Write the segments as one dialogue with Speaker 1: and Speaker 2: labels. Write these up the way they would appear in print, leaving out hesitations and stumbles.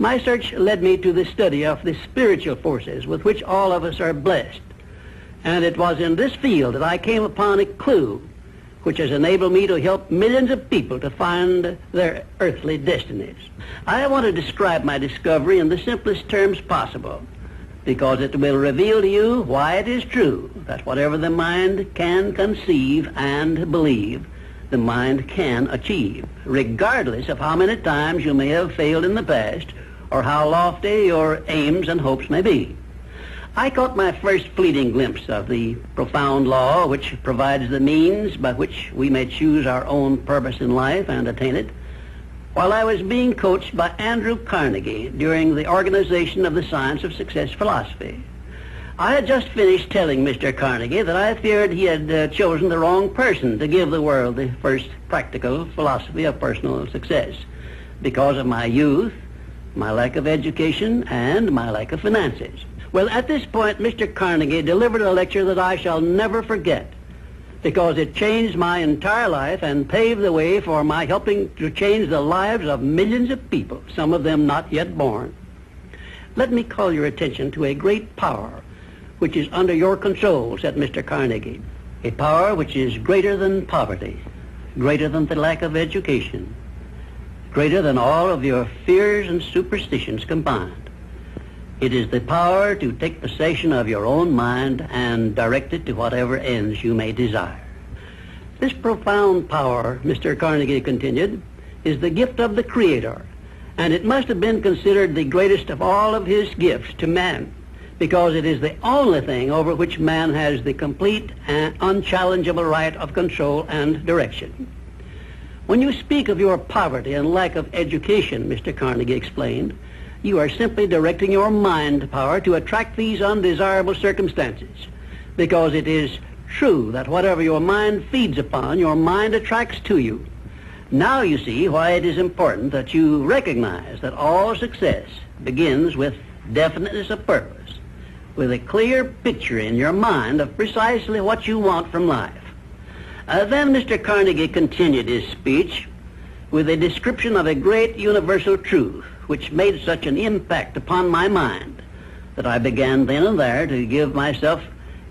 Speaker 1: My search led me to the study of the spiritual forces with which all of us are blessed. And it was in this field that I came upon a clue which has enabled me to help millions of people to find their earthly destinies. I want to describe my discovery in the simplest terms possible, because it will reveal to you why it is true that whatever the mind can conceive and believe, the mind can achieve, regardless of how many times you may have failed in the past or how lofty your aims and hopes may be. I caught my first fleeting glimpse of the profound law which provides the means by which we may choose our own purpose in life and attain it, while I was being coached by Andrew Carnegie during the organization of the Science of Success philosophy. I had just finished telling Mr. Carnegie that I feared he had chosen the wrong person to give the world the first practical philosophy of personal success because of my youth, my lack of education, and my lack of finances. Well, at this point, Mr. Carnegie delivered a lecture that I shall never forget, because it changed my entire life and paved the way for my helping to change the lives of millions of people, some of them not yet born. Let me call your attention to a great power which is under your control, said Mr. Carnegie, a power which is greater than poverty, greater than the lack of education, greater than all of your fears and superstitions combined. It is the power to take possession of your own mind and direct it to whatever ends you may desire. This profound power, Mr. Carnegie continued, is the gift of the Creator, and it must have been considered the greatest of all of his gifts to man, because it is the only thing over which man has the complete and unchallengeable right of control and direction. When you speak of your poverty and lack of education, Mr. Carnegie explained, you are simply directing your mind power to attract these undesirable circumstances, because it is true that whatever your mind feeds upon, your mind attracts to you. Now you see why it is important that you recognize that all success begins with definiteness of purpose, with a clear picture in your mind of precisely what you want from life. Then Mr. Carnegie continued his speech with a description of a great universal truth which made such an impact upon my mind that I began then and there to give myself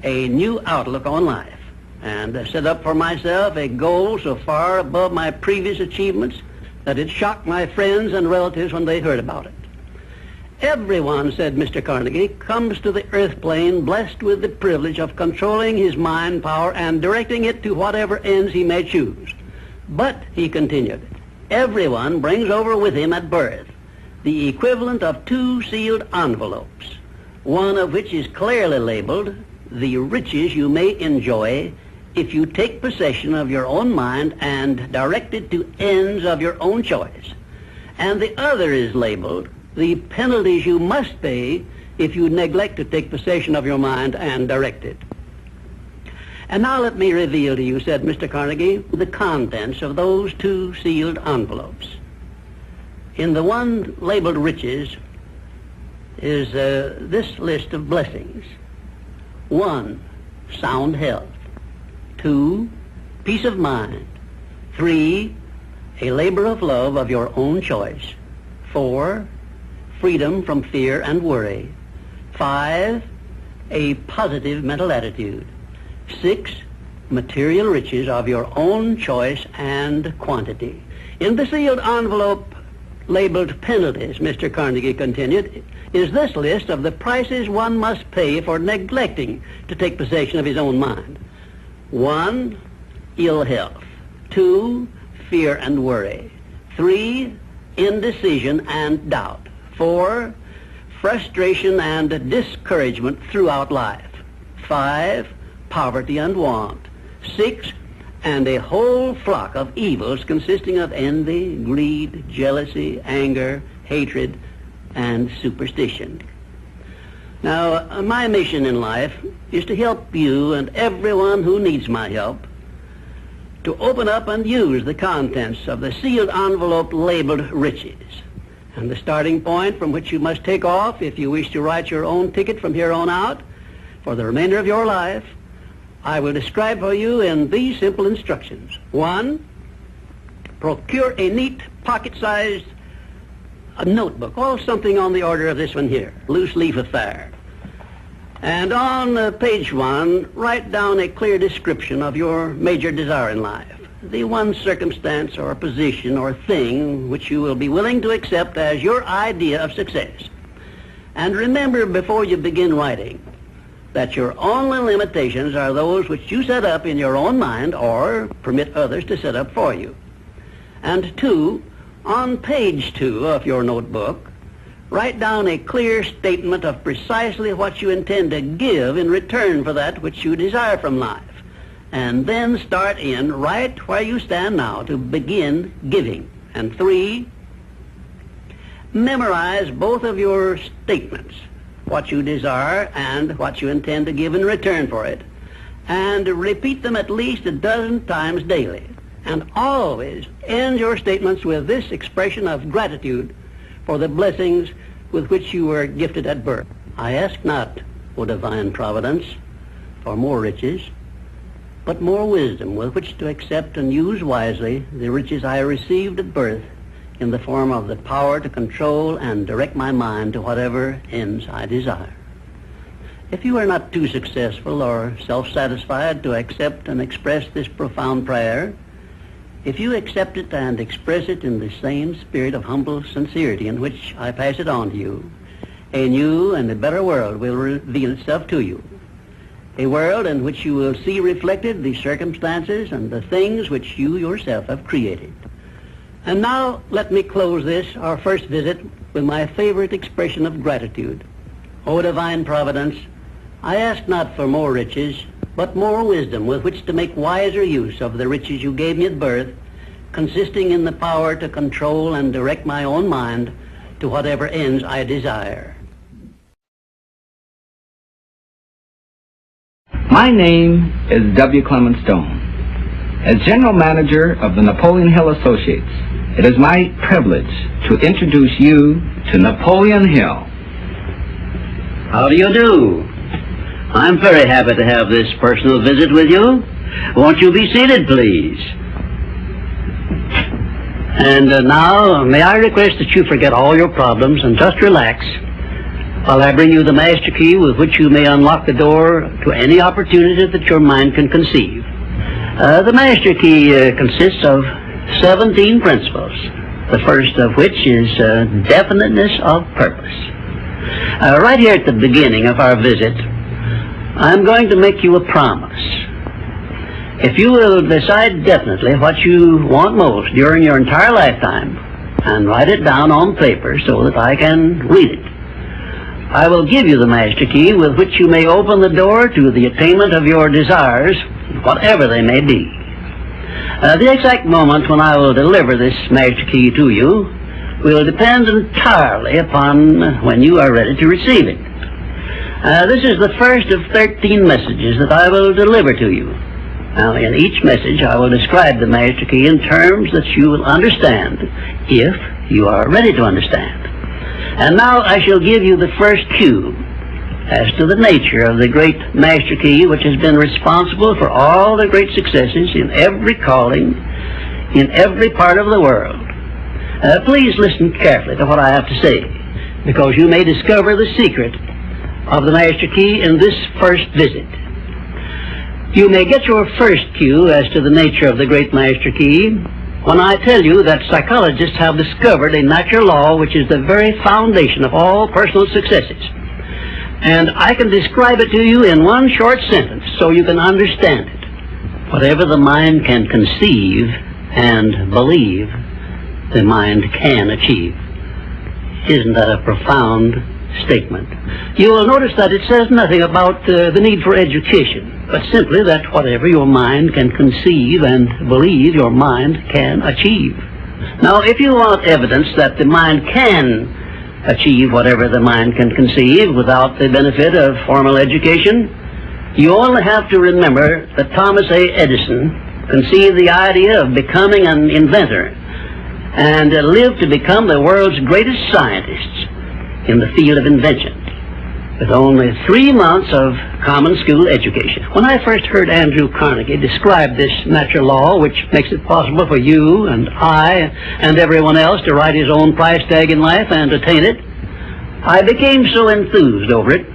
Speaker 1: a new outlook on life and set up for myself a goal so far above my previous achievements that it shocked my friends and relatives when they heard about it. Everyone, said Mr. Carnegie, comes to the earth plane blessed with the privilege of controlling his mind power and directing it to whatever ends he may choose. But, he continued, everyone brings over with him at birth the equivalent of 2 sealed envelopes, one of which is clearly labeled, the riches you may enjoy if you take possession of your own mind and direct it to ends of your own choice. And the other is labeled, the penalties you must pay if you neglect to take possession of your mind and direct it. And now let me reveal to you, said Mr. Carnegie, the contents of those 2 sealed envelopes. In the one labeled riches is this list of blessings. 1, sound health. 2, peace of mind. 3, a labor of love of your own choice. 4, freedom from fear and worry. 5, a positive mental attitude. 6, material riches of your own choice and quantity. In the sealed envelope labeled penalties, Mr. Carnegie continued, is this list of the prices one must pay for neglecting to take possession of his own mind. 1, ill health. 2, fear and worry. 3, indecision and doubt. 4, frustration and discouragement throughout life. 5, poverty and want. 6, and a whole flock of evils consisting of envy, greed, jealousy, anger, hatred, and superstition. Now, my mission in life is to help you and everyone who needs my help to open up and use the contents of the sealed envelope labeled riches. And the starting point from which you must take off if you wish to write your own ticket from here on out for the remainder of your life, I will describe for you in these simple instructions. 1, procure a neat pocket-sized a notebook, or something on the order of this one here, loose leaf affair. And on page 1, write down a clear description of your major desire in life, the one circumstance or position or thing which you will be willing to accept as your idea of success. And remember before you begin writing that your only limitations are those which you set up in your own mind or permit others to set up for you. And 2, on page 2 of your notebook, write down a clear statement of precisely what you intend to give in return for that which you desire from life. And then start in right where you stand now to begin giving. And 3, memorize both of your statements, what you desire and what you intend to give in return for it, and repeat them at least a dozen times daily. And always end your statements with this expression of gratitude for the blessings with which you were gifted at birth. I ask not, O divine providence, for more riches, but more wisdom with which to accept and use wisely the riches I received at birth in the form of the power to control and direct my mind to whatever ends I desire. If you are not too successful or self-satisfied to accept and express this profound prayer, if you accept it and express it in the same spirit of humble sincerity in which I pass it on to you, a new and a better world will reveal itself to you. A world in which you will see reflected the circumstances and the things which you yourself have created. And now let me close this, our first visit, with my favorite expression of gratitude. O divine providence, I ask not for more riches, but more wisdom with which to make wiser use of the riches you gave me at birth, consisting in the power to control and direct my own mind to whatever ends I desire.
Speaker 2: My name is W. Clement Stone. As General Manager of the Napoleon Hill Associates, it is my privilege to introduce you to Napoleon Hill.
Speaker 1: How do you do? I'm very happy to have this personal visit with you. Won't you be seated, please? And now, may I request that you forget all your problems and just relax while I bring you the master key with which you may unlock the door to any opportunity that your mind can conceive. The master key consists of 17 principles, the first of which is definiteness of purpose. Right here at the beginning of our visit, I'm going to make you a promise. If you will decide definitely what you want most during your entire lifetime and write it down on paper so that I can read it, I will give you the master key with which you may open the door to the attainment of your desires, whatever they may be. The exact moment when I will deliver this master key to you will depend entirely upon when you are ready to receive it. This is the first of 13 messages that I will deliver to you. Now, in each message, I will describe the master key in terms that you will understand, if you are ready to understand. And now I shall give you the first cue as to the nature of the great master key which has been responsible for all the great successes in every calling, in every part of the world. Please listen carefully to what I have to say, because you may discover the secret of the master key in this first visit. You may get your first cue as to the nature of the great master key when I tell you that psychologists have discovered a natural law which is the very foundation of all personal successes. And I can describe it to you in one short sentence so you can understand it. Whatever the mind can conceive and believe, the mind can achieve. Isn't that a profound statement? You will notice that it says nothing about the need for education, but simply that whatever your mind can conceive and believe, your mind can achieve. Now, if you want evidence that the mind can achieve whatever the mind can conceive without the benefit of formal education, you only have to remember that Thomas A. Edison conceived the idea of becoming an inventor and lived to become the world's greatest scientist in the field of invention. with only 3 months of common school education. When I first heard Andrew Carnegie describe this natural law, which makes it possible for you and I and everyone else to write his own price tag in life and attain it, I became so enthused over it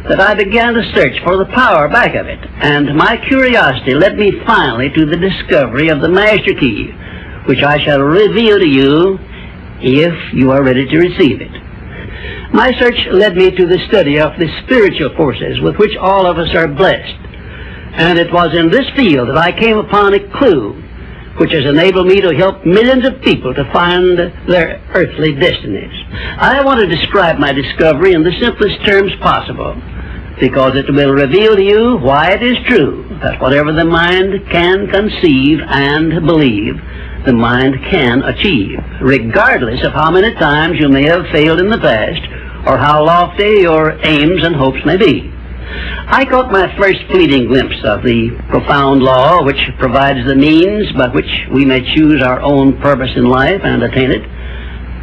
Speaker 1: that I began to search for the power back of it, and my curiosity led me finally to the discovery of the master key, which I shall reveal to you if you are ready to receive it. My search led me to the study of the spiritual forces with which all of us are blessed, and it was in this field that I came upon a clue which has enabled me to help millions of people to find their earthly destinies. I want to describe my discovery in the simplest terms possible, because it will reveal to you why it is true that whatever the mind can conceive and believe, the mind can achieve, regardless of how many times you may have failed in the past or how lofty your aims and hopes may be. I caught my first fleeting glimpse of the profound law which provides the means by which we may choose our own purpose in life and attain it,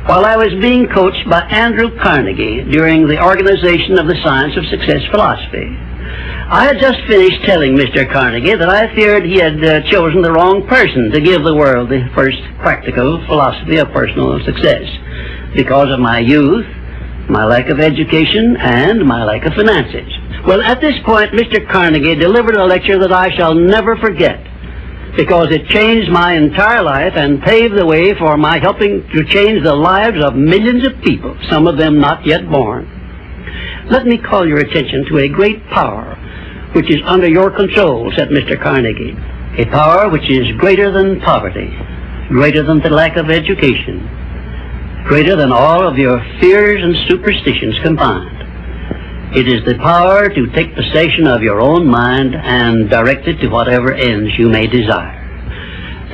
Speaker 1: while I was being coached by Andrew Carnegie during the organization of the Science of Success philosophy. I had just finished telling Mr. Carnegie that I feared he had chosen the wrong person to give the world the first practical philosophy of personal success because of my youth, my lack of education, and my lack of finances. Well, at this point, Mr. Carnegie delivered a lecture that I shall never forget, because it changed my entire life and paved the way for my helping to change the lives of millions of people, some of them not yet born. Let me call your attention to a great power which is under your control, said Mr. Carnegie. A power which is greater than poverty, greater than the lack of education, greater than all of your fears and superstitions combined. It is the power to take possession of your own mind and direct it to whatever ends you may desire.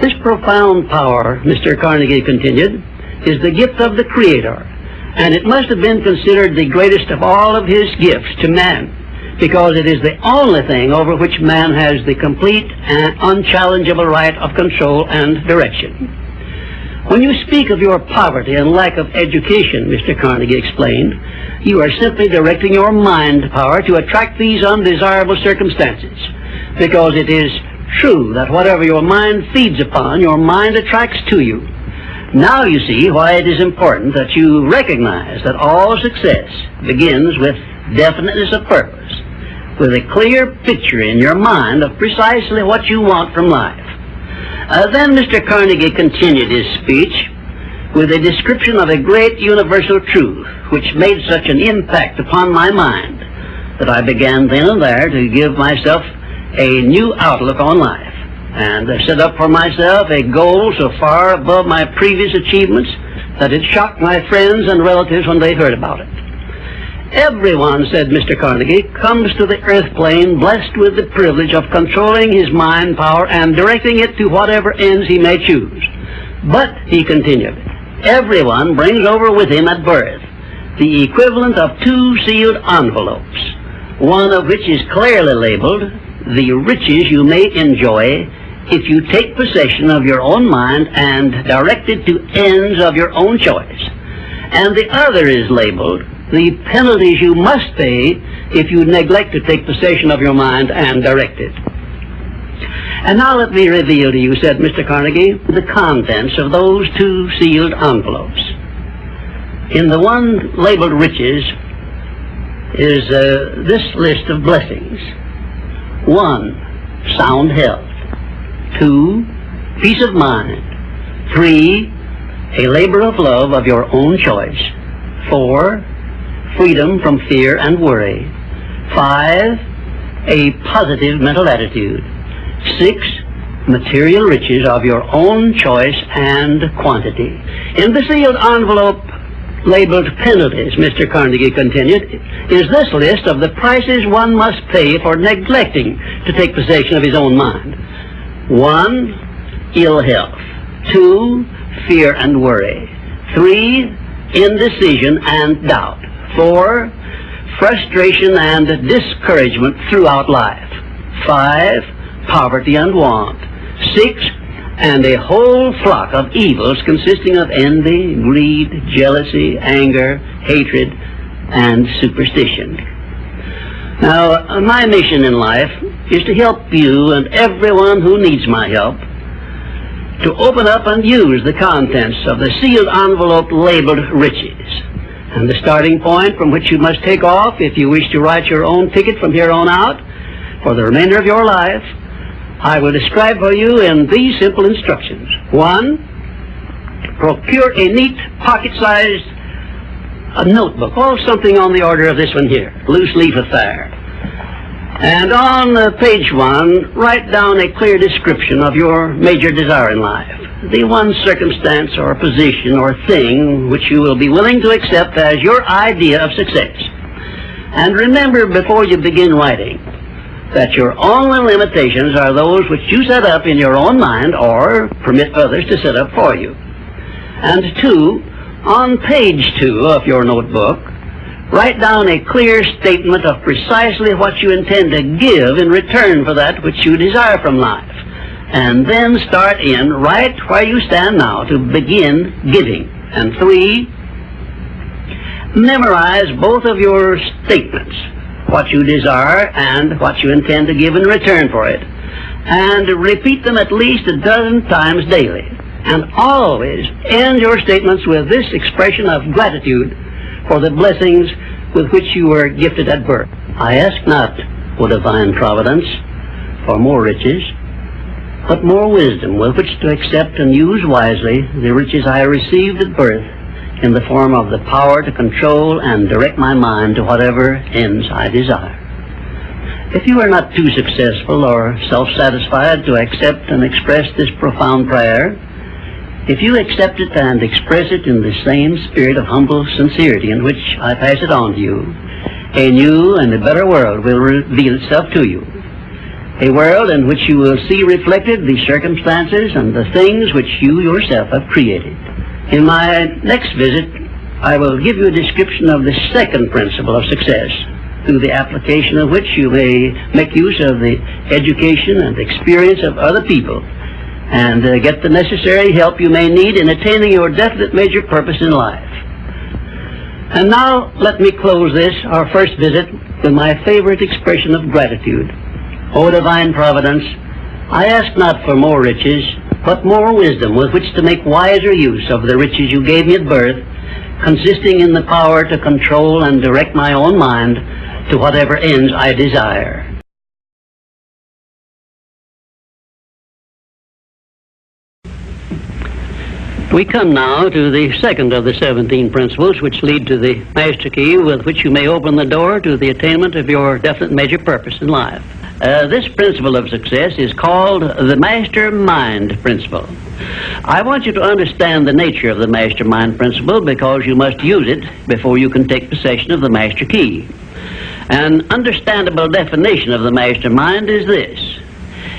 Speaker 1: This profound power, Mr. Carnegie continued, is the gift of the Creator, and it must have been considered the greatest of all of His gifts to man, because it is the only thing over which man has the complete and unchallengeable right of control and direction. When you speak of your poverty and lack of education, Mr. Carnegie explained, you are simply directing your mind power to attract these undesirable circumstances, because it is true that whatever your mind feeds upon, your mind attracts to you. Now you see why it is important that you recognize that all success begins with definiteness of purpose, with a clear picture in your mind of precisely what you want from life. Then Mr. Carnegie continued his speech with a description of a great universal truth which made such an impact upon my mind that I began then and there to give myself a new outlook on life, and set up for myself a goal so far above my previous achievements that it shocked my friends and relatives when they heard about it. Everyone, said Mr. Carnegie, comes to the earth plane blessed with the privilege of controlling his mind power and directing it to whatever ends he may choose. But, he continued, everyone brings over with him at birth the equivalent of 2 sealed envelopes, one of which is clearly labeled, the riches you may enjoy if you take possession of your own mind and direct it to ends of your own choice, and the other is labeled, the penalties you must pay if you neglect to take possession of your mind and direct it. And now let me reveal to you, said Mr. Carnegie, the contents of those 2 sealed envelopes. In the one labeled riches is this list of blessings. 1, sound health. 2, peace of mind. 3, a labor of love of your own choice. 4, freedom from fear and worry. 5, a positive mental attitude. 6, material riches of your own choice and quantity. In the sealed envelope labeled penalties, Mr. Carnegie continued, is this list of the prices one must pay for neglecting to take possession of his own mind. 1, ill health. 2, fear and worry. 3, indecision and doubt. 4, frustration and discouragement throughout life. 5, poverty and want. 6, and a whole flock of evils consisting of envy, greed, jealousy, anger, hatred, and superstition. Now, my mission in life is to help you and everyone who needs my help to open up and use the contents of the sealed envelope labeled riches. And the starting point from which you must take off if you wish to write your own ticket from here on out for the remainder of your life, I will describe for you in these simple instructions. 1, procure a neat pocket-sized notebook, or something on the order of this one here, loose leaf affair. And on page 1, write down a clear description of your major desire in life, the one circumstance or position or thing which you will be willing to accept as your idea of success. And remember before you begin writing that your only limitations are those which you set up in your own mind or permit others to set up for you. And 2, on page 2 of your notebook, write down a clear statement of precisely what you intend to give in return for that which you desire from life. And then start in right where you stand now to begin giving. And 3, memorize both of your statements, what you desire and what you intend to give in return for it. And repeat them at least a dozen times daily. And always end your statements with this expression of gratitude for the blessings with which you were gifted at birth. I ask not, O divine providence, for more riches, but more wisdom with which to accept and use wisely the riches I received at birth in the form of the power to control and direct my mind to whatever ends I desire. If you are not too successful or self-satisfied to accept and express this profound prayer, if you accept it and express it in the same spirit of humble sincerity in which I pass it on to you, a new and a better world will reveal itself to you. A world in which you will see reflected the circumstances and the things which you yourself have created. In my next visit, I will give you a description of the second principle of success, through the application of which you may make use of the education and experience of other people and get the necessary help you may need in attaining your definite major purpose in life. And now let me close this, our first visit, with my favorite expression of gratitude. O divine providence, I ask not for more riches, but more wisdom with which to make wiser use of the riches you gave me at birth, consisting in the power to control and direct my own mind to whatever ends I desire. We come now to the second of the 17 principles which lead to the master key with which you may open the door to the attainment of your definite major purpose in life. This principle of success is called the mastermind principle. I want you to understand the nature of the mastermind principle because you must use it before you can take possession of the master key. An understandable definition of the mastermind is this.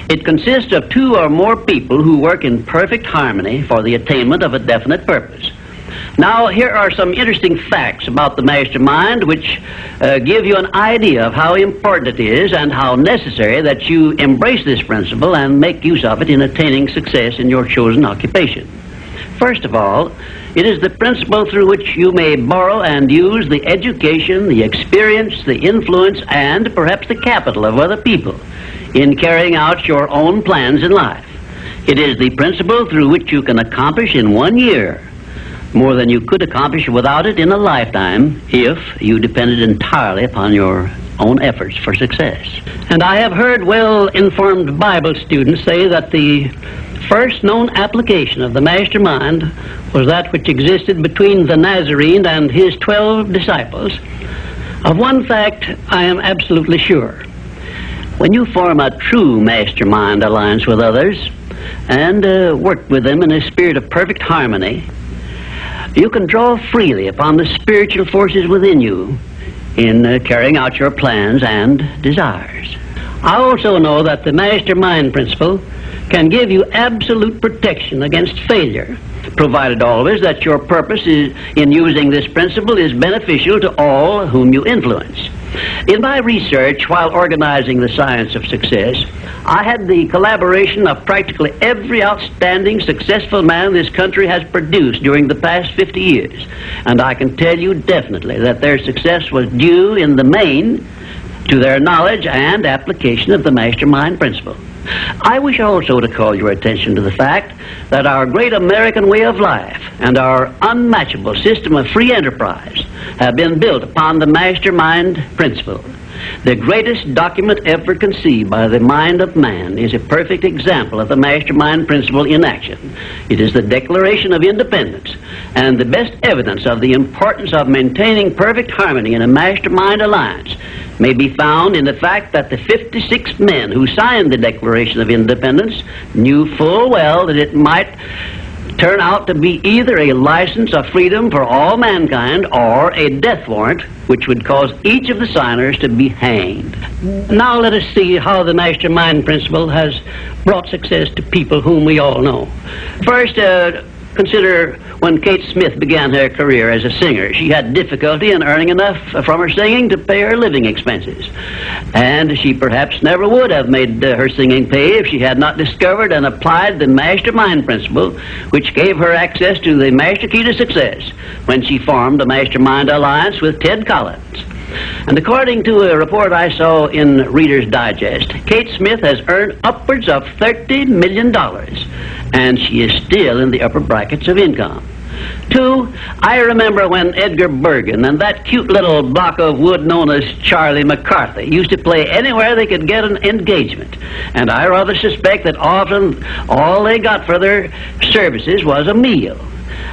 Speaker 1: It consists of 2 or more people who work in perfect harmony for the attainment of a definite purpose. Now, here are some interesting facts about the mastermind which give you an idea of how important it is and how necessary that you embrace this principle and make use of it in attaining success in your chosen occupation. First of all, it is the principle through which you may borrow and use the education, the experience, the influence, and perhaps the capital of other people in carrying out your own plans in life. It is the principle through which you can accomplish in 1 year more than you could accomplish without it in a lifetime if you depended entirely upon your own efforts for success. And I have heard well-informed Bible students say that the first known application of the mastermind was that which existed between the Nazarene and his 12 disciples. Of one fact I am absolutely sure. When you form a true mastermind alliance with others and work with them in a spirit of perfect harmony, you can draw freely upon the spiritual forces within you in carrying out your plans and desires. I also know that the mastermind principle can give you absolute protection against failure, provided always that your purpose in using this principle is beneficial to all whom you influence. In my research while organizing the science of success, I had the collaboration of practically every outstanding successful man this country has produced during the past 50 years. And I can tell you definitely that their success was due in the main to their knowledge and application of the mastermind principle. I wish also to call your attention to the fact that our great American way of life and our unmatchable system of free enterprise have been built upon the mastermind principle. The greatest document ever conceived by the mind of man is a perfect example of the mastermind principle in action. It is the Declaration of Independence, and the best evidence of the importance of maintaining perfect harmony in a mastermind alliance may be found in the fact that the 56 men who signed the Declaration of Independence knew full well that it might turn out to be either a license of freedom for all mankind or a death warrant which would cause each of the signers to be hanged. Now let us see how the mastermind principle has brought success to people whom we all know. First, consider when Kate Smith began her career as a singer. She had difficulty in earning enough from her singing to pay her living expenses. And she perhaps never would have made her singing pay if she had not discovered and applied the mastermind principle, which gave her access to the master key to success when she formed the mastermind alliance with Ted Collins. And according to a report I saw in Reader's Digest, Kate Smith has earned upwards of $30 million, and she is still in the upper brackets of income. Two, I remember when Edgar Bergen and that cute little block of wood known as Charlie McCarthy used to play anywhere they could get an engagement. And I rather suspect that often all they got for their services was a meal.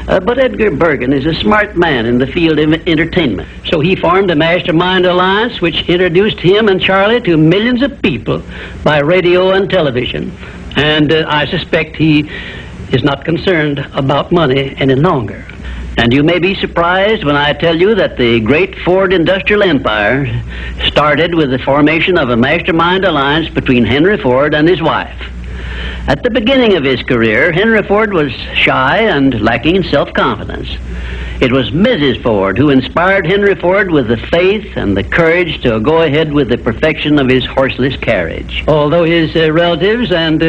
Speaker 1: But Edgar Bergen is a smart man in the field of entertainment. So he formed a mastermind alliance which introduced him and Charlie to millions of people by radio and television. And I suspect he is not concerned about money any longer. And you may be surprised when I tell you that the great Ford industrial empire started with the formation of a mastermind alliance between Henry Ford and his wife. At the beginning of his career, Henry Ford was shy and lacking in self-confidence. It was Mrs. Ford who inspired Henry Ford with the faith and the courage to go ahead with the perfection of his horseless carriage. Although his relatives and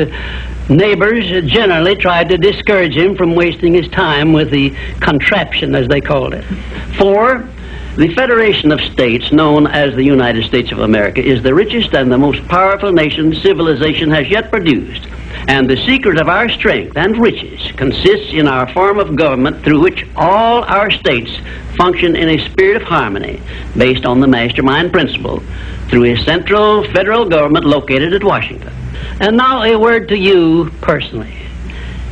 Speaker 1: neighbors generally tried to discourage him from wasting his time with the contraption, as they called it. 4, the Federation of States, known as the United States of America, is the richest and the most powerful nation civilization has yet produced. And the secret of our strength and riches consists in our form of government through which all our states function in a spirit of harmony based on the mastermind principle through a central federal government located at Washington. And now a word to you personally.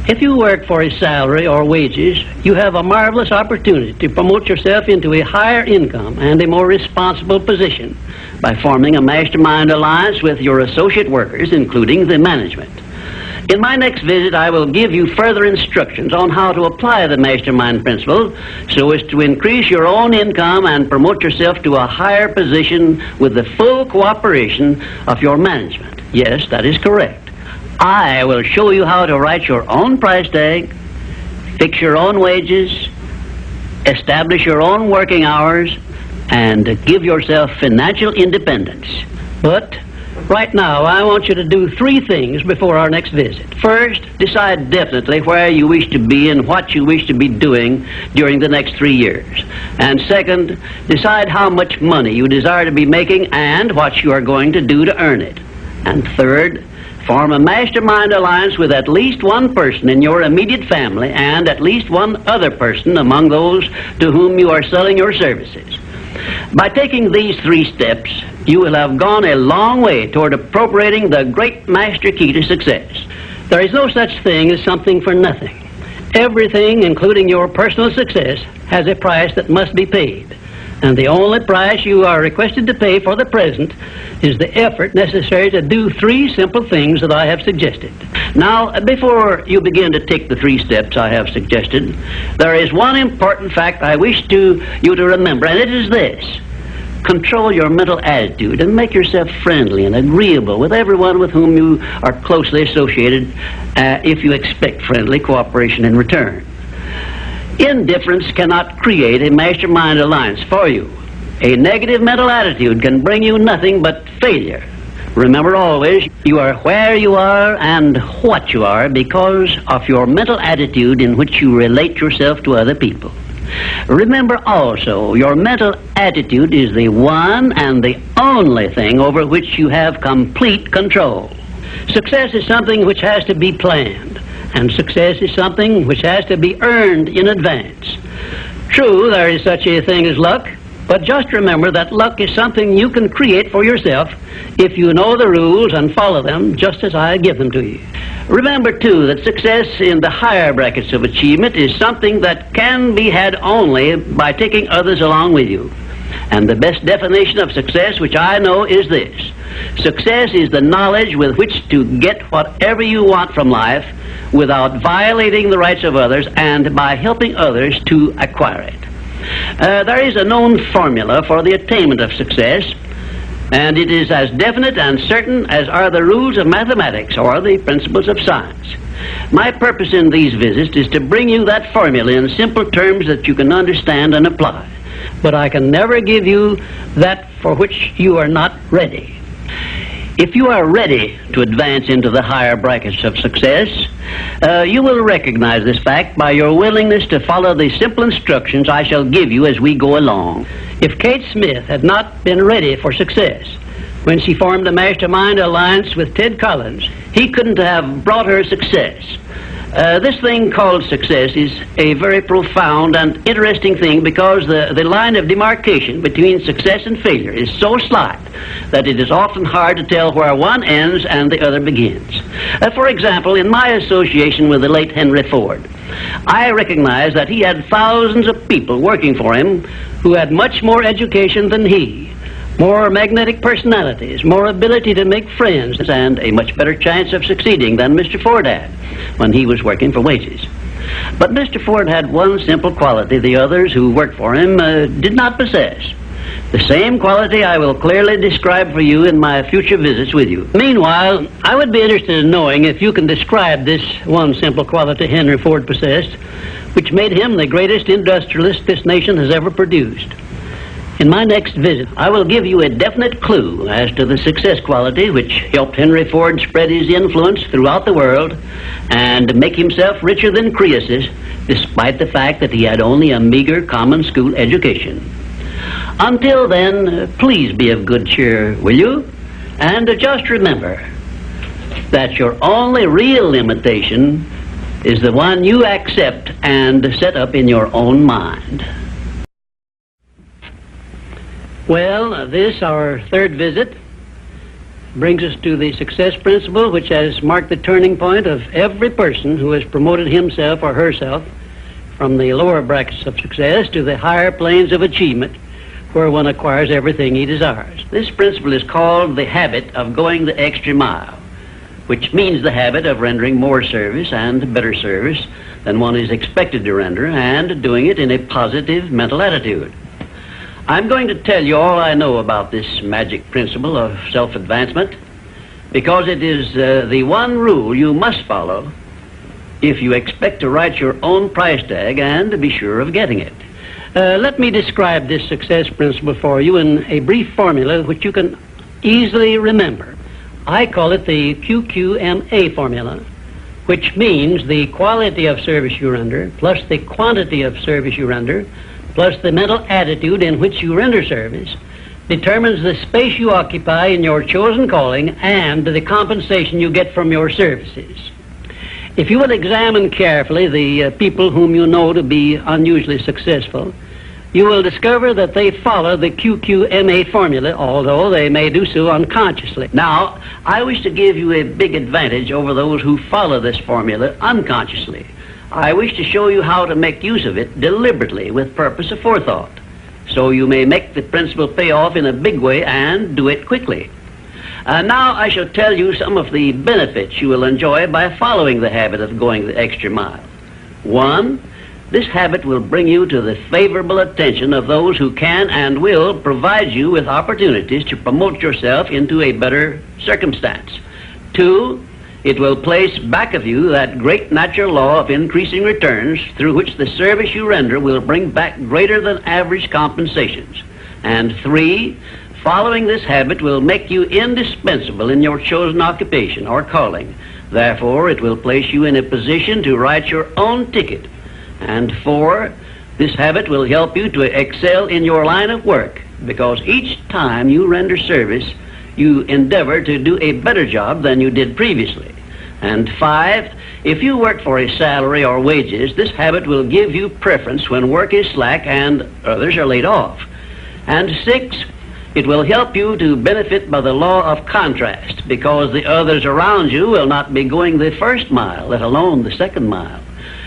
Speaker 1: If you work for a salary or wages, you have a marvelous opportunity to promote yourself into a higher income and a more responsible position by forming a mastermind alliance with your associate workers, including the management. In my next visit, I will give you further instructions on how to apply the mastermind principle so as to increase your own income and promote yourself to a higher position with the full cooperation of your management. Yes, that is correct. I will show you how to write your own price tag, fix your own wages, establish your own working hours, and give yourself financial independence. But right now, I want you to do 3 things before our next visit. First, decide definitely where you wish to be and what you wish to be doing during the next 3 years. And second, decide how much money you desire to be making and what you are going to do to earn it. And third, form a mastermind alliance with at least one person in your immediate family and at least one other person among those to whom you are selling your services. By taking these 3 steps, you will have gone a long way toward appropriating the great master key to success. There is no such thing as something for nothing. Everything, including your personal success, has a price that must be paid. And the only price you are requested to pay for the present is the effort necessary to do 3 simple things that I have suggested. Now, before you begin to take the 3 steps I have suggested, there is one important fact I wish you to remember, and it is this. Control your mental attitude and make yourself friendly and agreeable with everyone with whom you are closely associated if you expect friendly cooperation in return. Indifference cannot create a mastermind alliance for you. A negative mental attitude can bring you nothing but failure. Remember always, you are where you are and what you are because of your mental attitude in which you relate yourself to other people. Remember also, your mental attitude is the one and the only thing over which you have complete control. Success is something which has to be planned, and success is something which has to be earned in advance. True, there is such a thing as luck, but just remember that luck is something you can create for yourself if you know the rules and follow them just as I give them to you. Remember, too, that success in the higher brackets of achievement is something that can be had only by taking others along with you. And the best definition of success, which I know, is this. Success is the knowledge with which to get whatever you want from life without violating the rights of others and by helping others to acquire it. There is a known formula for the attainment of success, and it is as definite and certain as are the rules of mathematics or the principles of science. My purpose in these visits is to bring you that formula in simple terms that you can understand and apply. But I can never give you that for which you are not ready. If you are ready to advance into the higher brackets of success, you will recognize this fact by your willingness to follow the simple instructions I shall give you as we go along. If Kate Smith had not been ready for success when she formed a mastermind alliance with Ted Collins, he couldn't have brought her success. This thing called success is a very profound and interesting thing because the line of demarcation between success and failure is so slight that it is often hard to tell where one ends and the other begins. For example, in my association with the late Henry Ford, I recognized that he had thousands of people working for him who had much more education than he, more magnetic personalities, more ability to make friends, and a much better chance of succeeding than Mr. Ford had when he was working for wages. But Mr. Ford had one simple quality the others who worked for him did not possess. The same quality I will clearly describe for you in my future visits with you. Meanwhile, I would be interested in knowing if you can describe this one simple quality Henry Ford possessed, which made him the greatest industrialist this nation has ever produced. In my next visit, I will give you a definite clue as to the success quality which helped Henry Ford spread his influence throughout the world and make himself richer than Croesus, despite the fact that he had only a meager common school education. Until then, please be of good cheer, will you? And just remember that your only real limitation is the one you accept and set up in your own mind. Well, this, our third visit, brings us to the success principle which has marked the turning point of every person who has promoted himself or herself from the lower brackets of success to the higher planes of achievement where one acquires everything he desires. This principle is called the habit of going the extra mile, which means the habit of rendering more service and better service than one is expected to render, and doing it in a positive mental attitude. I'm going to tell you all I know about this magic principle of self-advancement because it is the one rule you must follow if you expect to write your own price tag and to be sure of getting it. Let me describe this success principle for you in a brief formula which you can easily remember. I call it the QQMA formula, which means the quality of service you render plus the quantity of service you render plus the mental attitude in which you render service determines the space you occupy in your chosen calling and the compensation you get from your services. If you will examine carefully the people whom you know to be unusually successful, you will discover that they follow the QQMA formula, although they may do so unconsciously. Now, I wish to give you a big advantage over those who follow this formula unconsciously. I wish to show you how to make use of it deliberately with purpose of forethought, so you may make the principle pay off in a big way and do it quickly. Now I shall tell you some of the benefits you will enjoy by following the habit of going the extra mile. 1, this habit will bring you to the favorable attention of those who can and will provide you with opportunities to promote yourself into a better circumstance. 2, it will place back of you that great natural law of increasing returns through which the service you render will bring back greater than average compensations. And 3, following this habit will make you indispensable in your chosen occupation or calling. Therefore, it will place you in a position to write your own ticket. And 4, This habit will help you to excel in your line of work, because each time you render service, you endeavor to do a better job than you did previously. And 5, if you work for a salary or wages, this habit will give you preference when work is slack and others are laid off. And 6, it will help you to benefit by the law of contrast, because the others around you will not be going the first mile, let alone the second mile.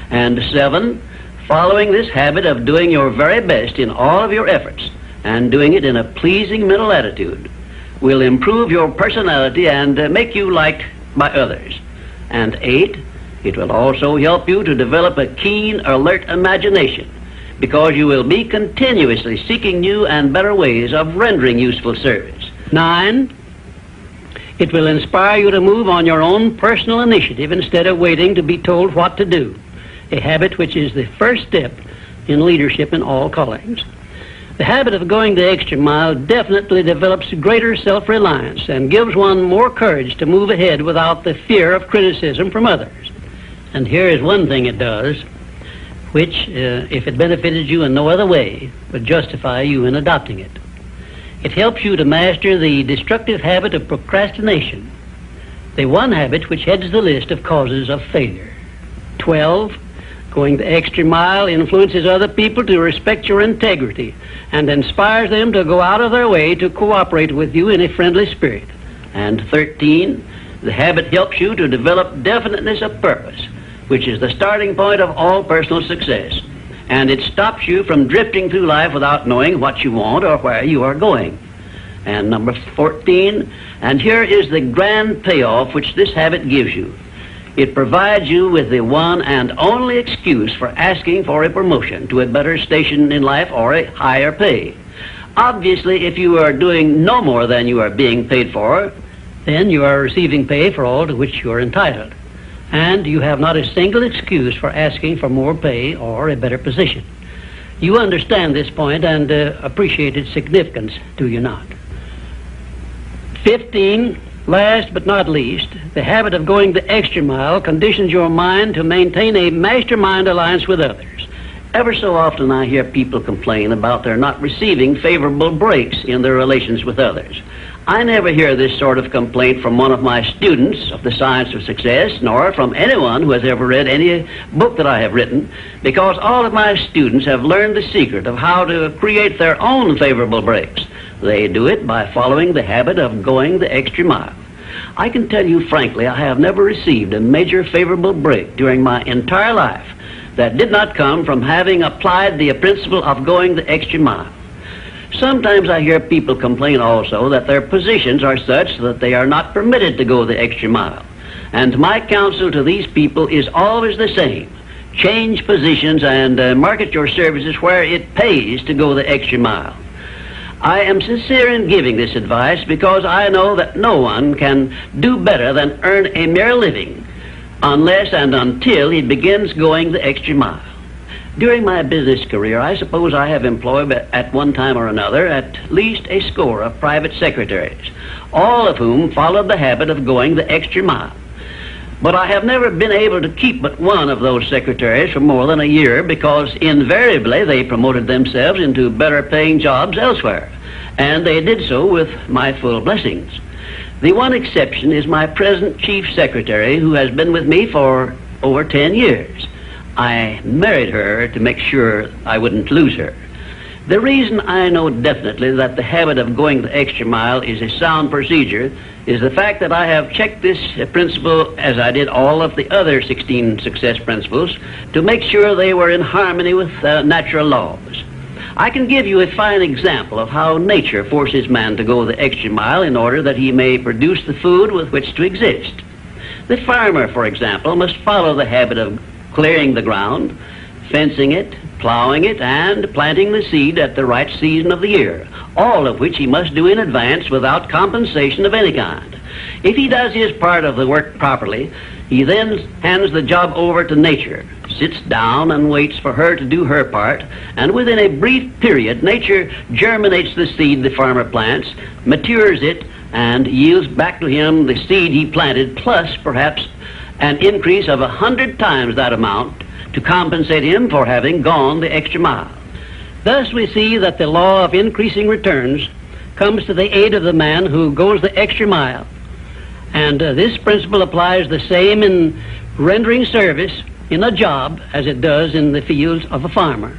Speaker 1: And 7, following this habit of doing your very best in all of your efforts and doing it in a pleasing mental attitude will improve your personality and make you liked by others. And 8, it will also help you to develop a keen, alert imagination, because you will be continuously seeking new and better ways of rendering useful service. 9, it will inspire you to move on your own personal initiative instead of waiting to be told what to do, a habit which is the first step in leadership in all callings. The habit of going the extra mile definitely develops greater self-reliance and gives one more courage to move ahead without the fear of criticism from others. And here is one thing it does, which, if it benefited you in no other way, would justify you in adopting it. It helps you to master the destructive habit of procrastination, the one habit which heads the list of causes of failure. 12, going the extra mile influences other people to respect your integrity and inspires them to go out of their way to cooperate with you in a friendly spirit. And 13, the habit helps you to develop definiteness of purpose, which is the starting point of all personal success. And it stops you from drifting through life without knowing what you want or where you are going. And number 14, and here is the grand payoff which this habit gives you. It provides you with the one and only excuse for asking for a promotion to a better station in life or a higher pay. Obviously, if you are doing no more than you are being paid for, then you are receiving pay for all to which you are entitled. And you have not a single excuse for asking for more pay or a better position. You understand this point and appreciate its significance, do you not? 15, last but not least, the habit of going the extra mile conditions your mind to maintain a mastermind alliance with others. Ever so often I hear people complain about their not receiving favorable breaks in their relations with others. I never hear this sort of complaint from one of my students of the science of success, nor from anyone who has ever read any book that I have written, because all of my students have learned the secret of how to create their own favorable breaks. They do it by following the habit of going the extra mile. I can tell you frankly, I have never received a major favorable break during my entire life that did not come from having applied the principle of going the extra mile. Sometimes I hear people complain also that their positions are such that they are not permitted to go the extra mile. And my counsel to these people is always the same. Change positions and market your services where it pays to go the extra mile. I am sincere in giving this advice because I know that no one can do better than earn a mere living unless and until he begins going the extra mile. During my business career, I suppose I have employed at one time or another at least a score of private secretaries, all of whom followed the habit of going the extra mile. But I have never been able to keep but one of those secretaries for more than a year because invariably they promoted themselves into better paying jobs elsewhere, and they did so with my full blessings. The one exception is my present chief secretary, who has been with me for over 10 years. I married her to make sure I wouldn't lose her. The reason I know definitely that the habit of going the extra mile is a sound procedure is the fact that I have checked this principle, as I did all of the other 16 success principles, to make sure they were in harmony with natural laws. I can give you a fine example of how nature forces man to go the extra mile in order that he may produce the food with which to exist. The farmer, for example, must follow the habit of clearing the ground, fencing it, plowing it, and planting the seed at the right season of the year, all of which he must do in advance without compensation of any kind. If he does his part of the work properly, he then hands the job over to nature, sits down and waits for her to do her part, and within a brief period, nature germinates the seed the farmer plants, matures it, and yields back to him the seed he planted, plus perhaps an increase of 100 times that amount to compensate him for having gone the extra mile. Thus we see that the law of increasing returns comes to the aid of the man who goes the extra mile. And this principle applies the same in rendering service in a job as it does in the fields of a farmer.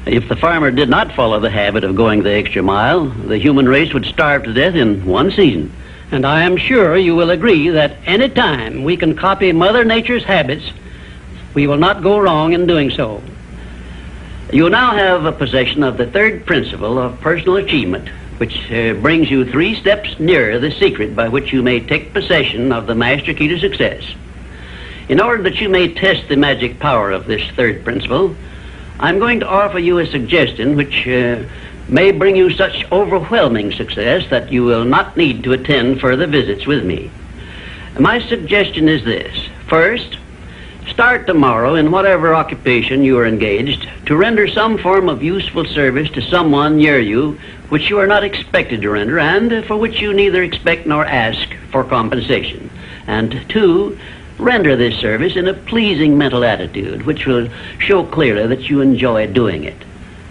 Speaker 1: If the farmer did not follow the habit of going the extra mile, the human race would starve to death in one season. And I am sure you will agree that any time we can copy Mother Nature's habits, we will not go wrong in doing so. You now have a possession of the third principle of personal achievement, which brings you 3 steps nearer the secret by which you may take possession of the master key to success. In order that you may test the magic power of this third principle, I'm going to offer you a suggestion which may bring you such overwhelming success that you will not need to attend further visits with me. My suggestion is this. First, start tomorrow in whatever occupation you are engaged to render some form of useful service to someone near you which you are not expected to render and for which you neither expect nor ask for compensation. And 2, render this service in a pleasing mental attitude which will show clearly that you enjoy doing it.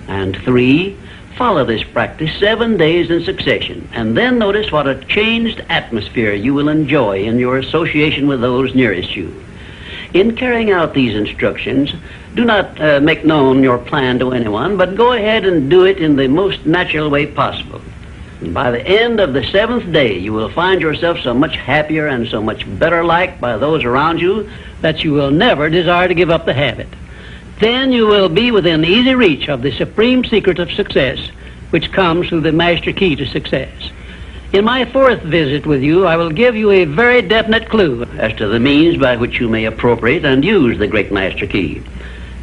Speaker 1: And 3, follow this practice 7 days in succession, and then notice what a changed atmosphere you will enjoy in your association with those nearest you. In carrying out these instructions, do not make known your plan to anyone, but go ahead and do it in the most natural way possible. And by the end of the 7th day, you will find yourself so much happier and so much better liked by those around you that you will never desire to give up the habit. Then you will be within easy reach of the supreme secret of success, which comes through the master key to success. In my 4th visit with you, I will give you a very definite clue as to the means by which you may appropriate and use the great master key.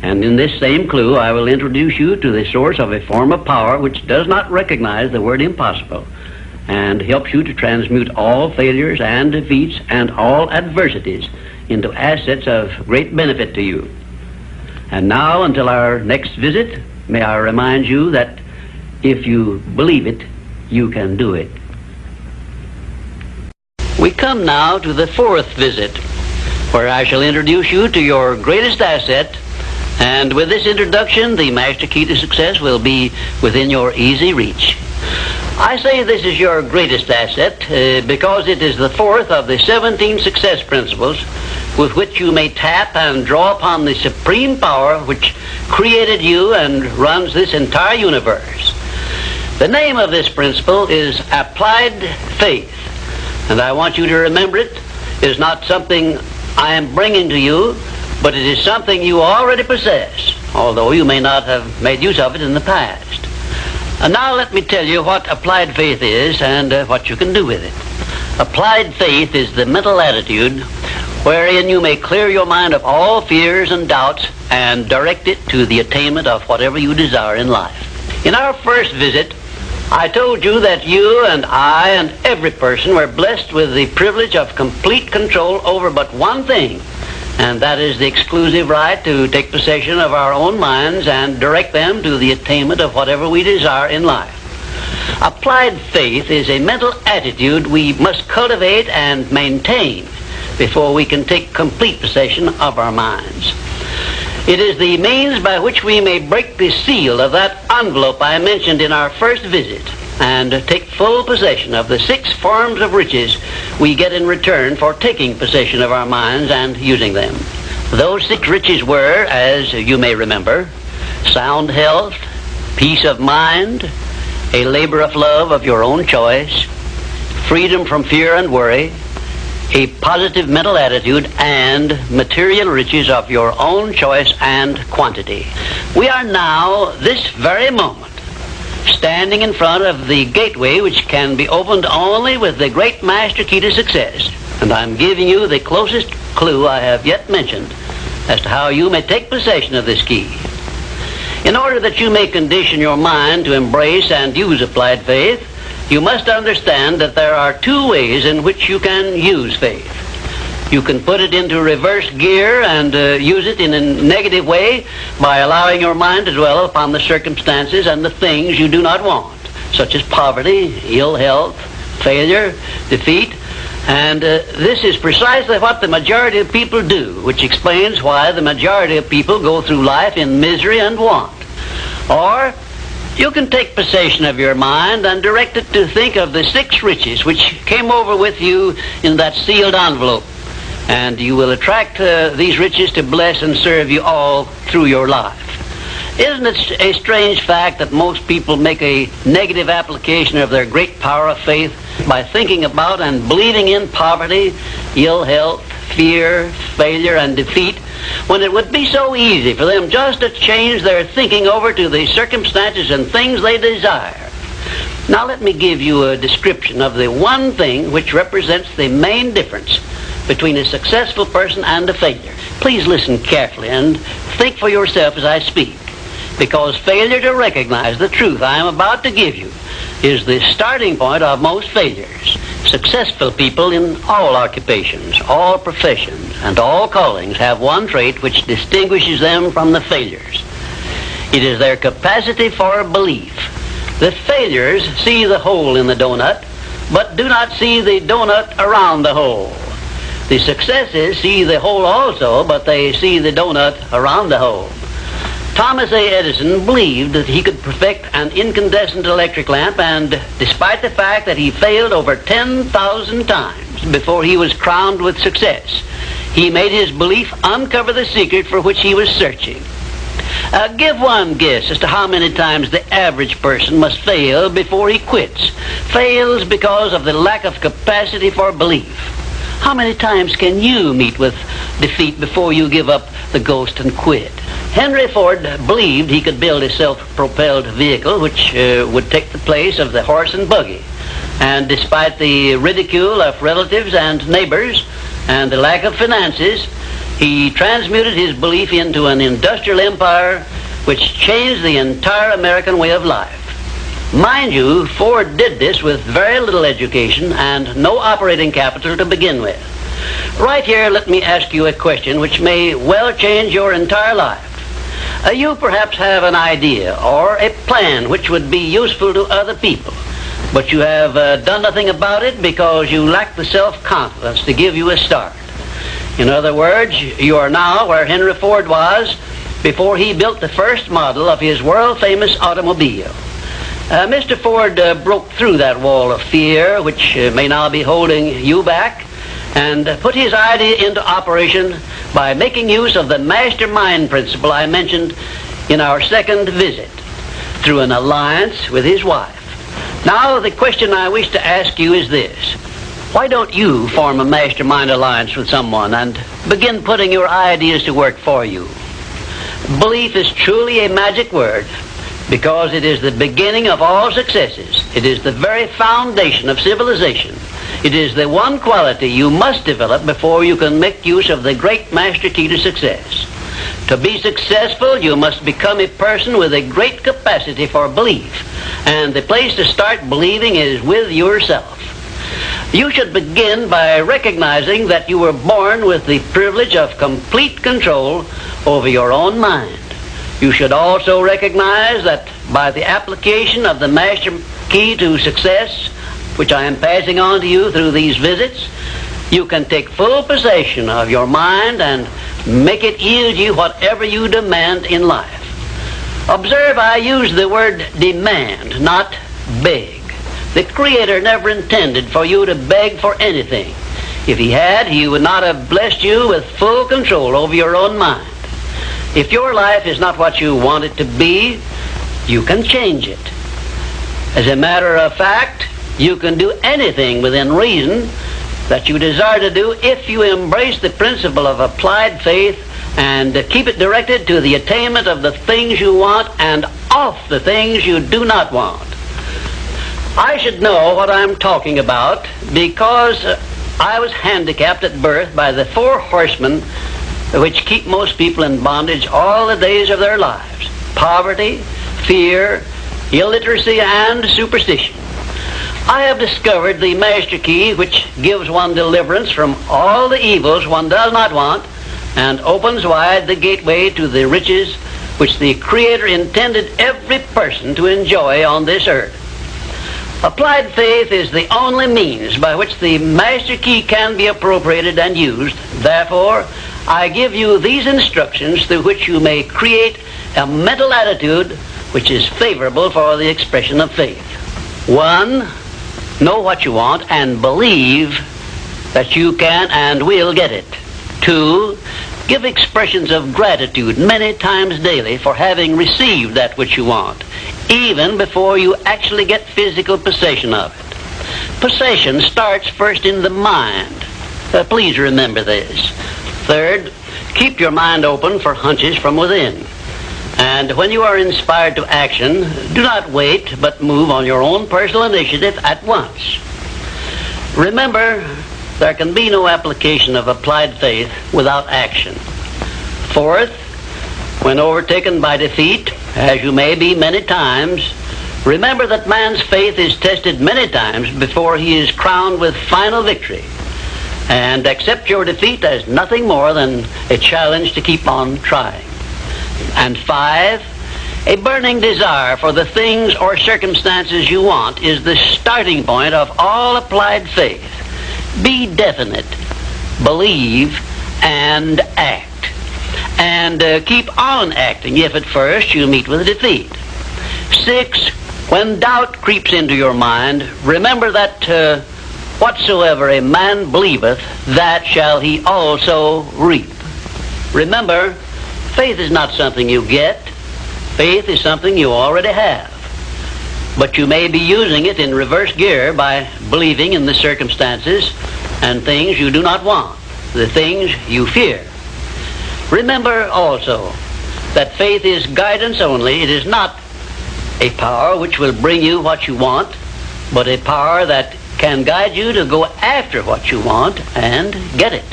Speaker 1: And in this same clue, I will introduce you to the source of a form of power which does not recognize the word impossible and helps you to transmute all failures and defeats and all adversities into assets of great benefit to you. And now, until our next visit, may I remind you that if you believe it, you can do it. We come now to the 4th visit, where I shall introduce you to your greatest asset. And with this introduction, the master key to success will be within your easy reach. I say this is your greatest asset because it is the 4th of the 17 success principles with which you may tap and draw upon the supreme power which created you and runs this entire universe. The name of this principle is applied faith. And I want you to remember it is not something I am bringing to you, but it is something you already possess, although you may not have made use of it in the past. And now let me tell you what applied faith is and what you can do with it. Applied faith is the mental attitude wherein you may clear your mind of all fears and doubts and direct it to the attainment of whatever you desire in life. In our 1st visit, I told you that you and I and every person were blessed with the privilege of complete control over but one thing, and that is the exclusive right to take possession of our own minds and direct them to the attainment of whatever we desire in life. Applied faith is a mental attitude we must cultivate and maintain before we can take complete possession of our minds. It is the means by which we may break the seal of that envelope I mentioned in our 1st visit and take full possession of the 6 forms of riches we get in return for taking possession of our minds and using them. Those 6 riches were, as you may remember, sound health, peace of mind, a labor of love of your own choice, freedom from fear and worry, a positive mental attitude, and material riches of your own choice and quantity. We are now, this very moment, standing in front of the gateway which can be opened only with the great master key to success. And I'm giving you the closest clue I have yet mentioned as to how you may take possession of this key. In order that you may condition your mind to embrace and use applied faith, you must understand that there are 2 ways in which you can use faith. You can put it into reverse gear and use it in a negative way by allowing your mind to dwell upon the circumstances and the things you do not want, such as poverty, ill health, failure, defeat, And this is precisely what the majority of people do, which explains why the majority of people go through life in misery and want. Or you can take possession of your mind and direct it to think of the 6 riches which came over with you in that sealed envelope. And you will attract these riches to bless and serve you all through your life. Isn't it a strange fact that most people make a negative application of their great power of faith by thinking about and believing in poverty, ill health, fear, failure, and defeat, when it would be so easy for them just to change their thinking over to the circumstances and things they desire? Now let me give you a description of the one thing which represents the main difference between a successful person and a failure. Please listen carefully and think for yourself as I speak, because failure to recognize the truth I am about to give you is the starting point of most failures. Successful people in all occupations, all professions, and all callings have one trait which distinguishes them from the failures. It is their capacity for belief. The failures see the hole in the donut, but do not see the donut around the hole. The successes see the hole also, but they see the donut around the hole. Thomas A. Edison believed that he could perfect an incandescent electric lamp, and despite the fact that he failed over 10,000 times before he was crowned with success, he made his belief uncover the secret for which he was searching. Give one guess as to how many times the average person must fail before he quits. Fails because of the lack of capacity for belief. How many times can you meet with defeat before you give up the ghost and quit? Henry Ford believed he could build a self-propelled vehicle which would take the place of the horse and buggy. And despite the ridicule of relatives and neighbors and the lack of finances, he transmuted his belief into an industrial empire which changed the entire American way of life. Mind you, Ford did this with very little education and no operating capital to begin with. Right here, let me ask you a question which may well change your entire life. You perhaps have an idea or a plan which would be useful to other people, but you have done nothing about it because you lack the self-confidence to give you a start. In other words, you are now where Henry Ford was before he built the first model of his world-famous automobile. Mr. Ford broke through that wall of fear, which may now be holding you back, and put his idea into operation by making use of the mastermind principle I mentioned in our second visit, through an alliance with his wife. Now, the question I wish to ask you is this. Why don't you form a mastermind alliance with someone and begin putting your ideas to work for you? Belief is truly a magic word, because it is the beginning of all successes. It is the very foundation of civilization. It is the one quality you must develop before you can make use of the great master key to success. To be successful, you must become a person with a great capacity for belief, and the place to start believing is with yourself. You should begin by recognizing that you were born with the privilege of complete control over your own mind. You should also recognize that by the application of the master key to success, which I am passing on to you through these visits, you can take full possession of your mind and make it yield you whatever you demand in life. Observe, I use the word demand, not beg. The Creator never intended for you to beg for anything. If He had, He would not have blessed you with full control over your own mind. If your life is not what you want it to be, you can change it. As a matter of fact, you can do anything within reason that you desire to do if you embrace the principle of applied faith and keep it directed to the attainment of the things you want and off the things you do not want. I should know what I'm talking about because I was handicapped at birth by the 4 horsemen which keep most people in bondage all the days of their lives: poverty, fear, illiteracy, and superstition. I have discovered the master key which gives one deliverance from all the evils one does not want and opens wide the gateway to the riches which the Creator intended every person to enjoy on this earth. Applied faith is the only means by which the master key can be appropriated and used. Therefore, I give you these instructions through which you may create a mental attitude which is favorable for the expression of faith. 1, know what you want and believe that you can and will get it. 2, give expressions of gratitude many times daily for having received that which you want, even before you actually get physical possession of it. Possession starts first in the mind. Please remember this. 3rd, keep your mind open for hunches from within. And when you are inspired to action, do not wait, but move on your own personal initiative at once. Remember, there can be no application of applied faith without action. 4th, when overtaken by defeat, as you may be many times, remember that man's faith is tested many times before he is crowned with final victory. And accept your defeat as nothing more than a challenge to keep on trying. And 5, a burning desire for the things or circumstances you want is the starting point of all applied faith. Be definite, believe, and act. And keep on acting if at first you meet with defeat. 6, when doubt creeps into your mind, remember that whatsoever a man believeth, that shall he also reap. Remember, faith is not something you get. Faith is something you already have. But you may be using it in reverse gear by believing in the circumstances and things you do not want, the things you fear. Remember also that faith is guidance only. It is not a power which will bring you what you want, but a power that can guide you to go after what you want and get it.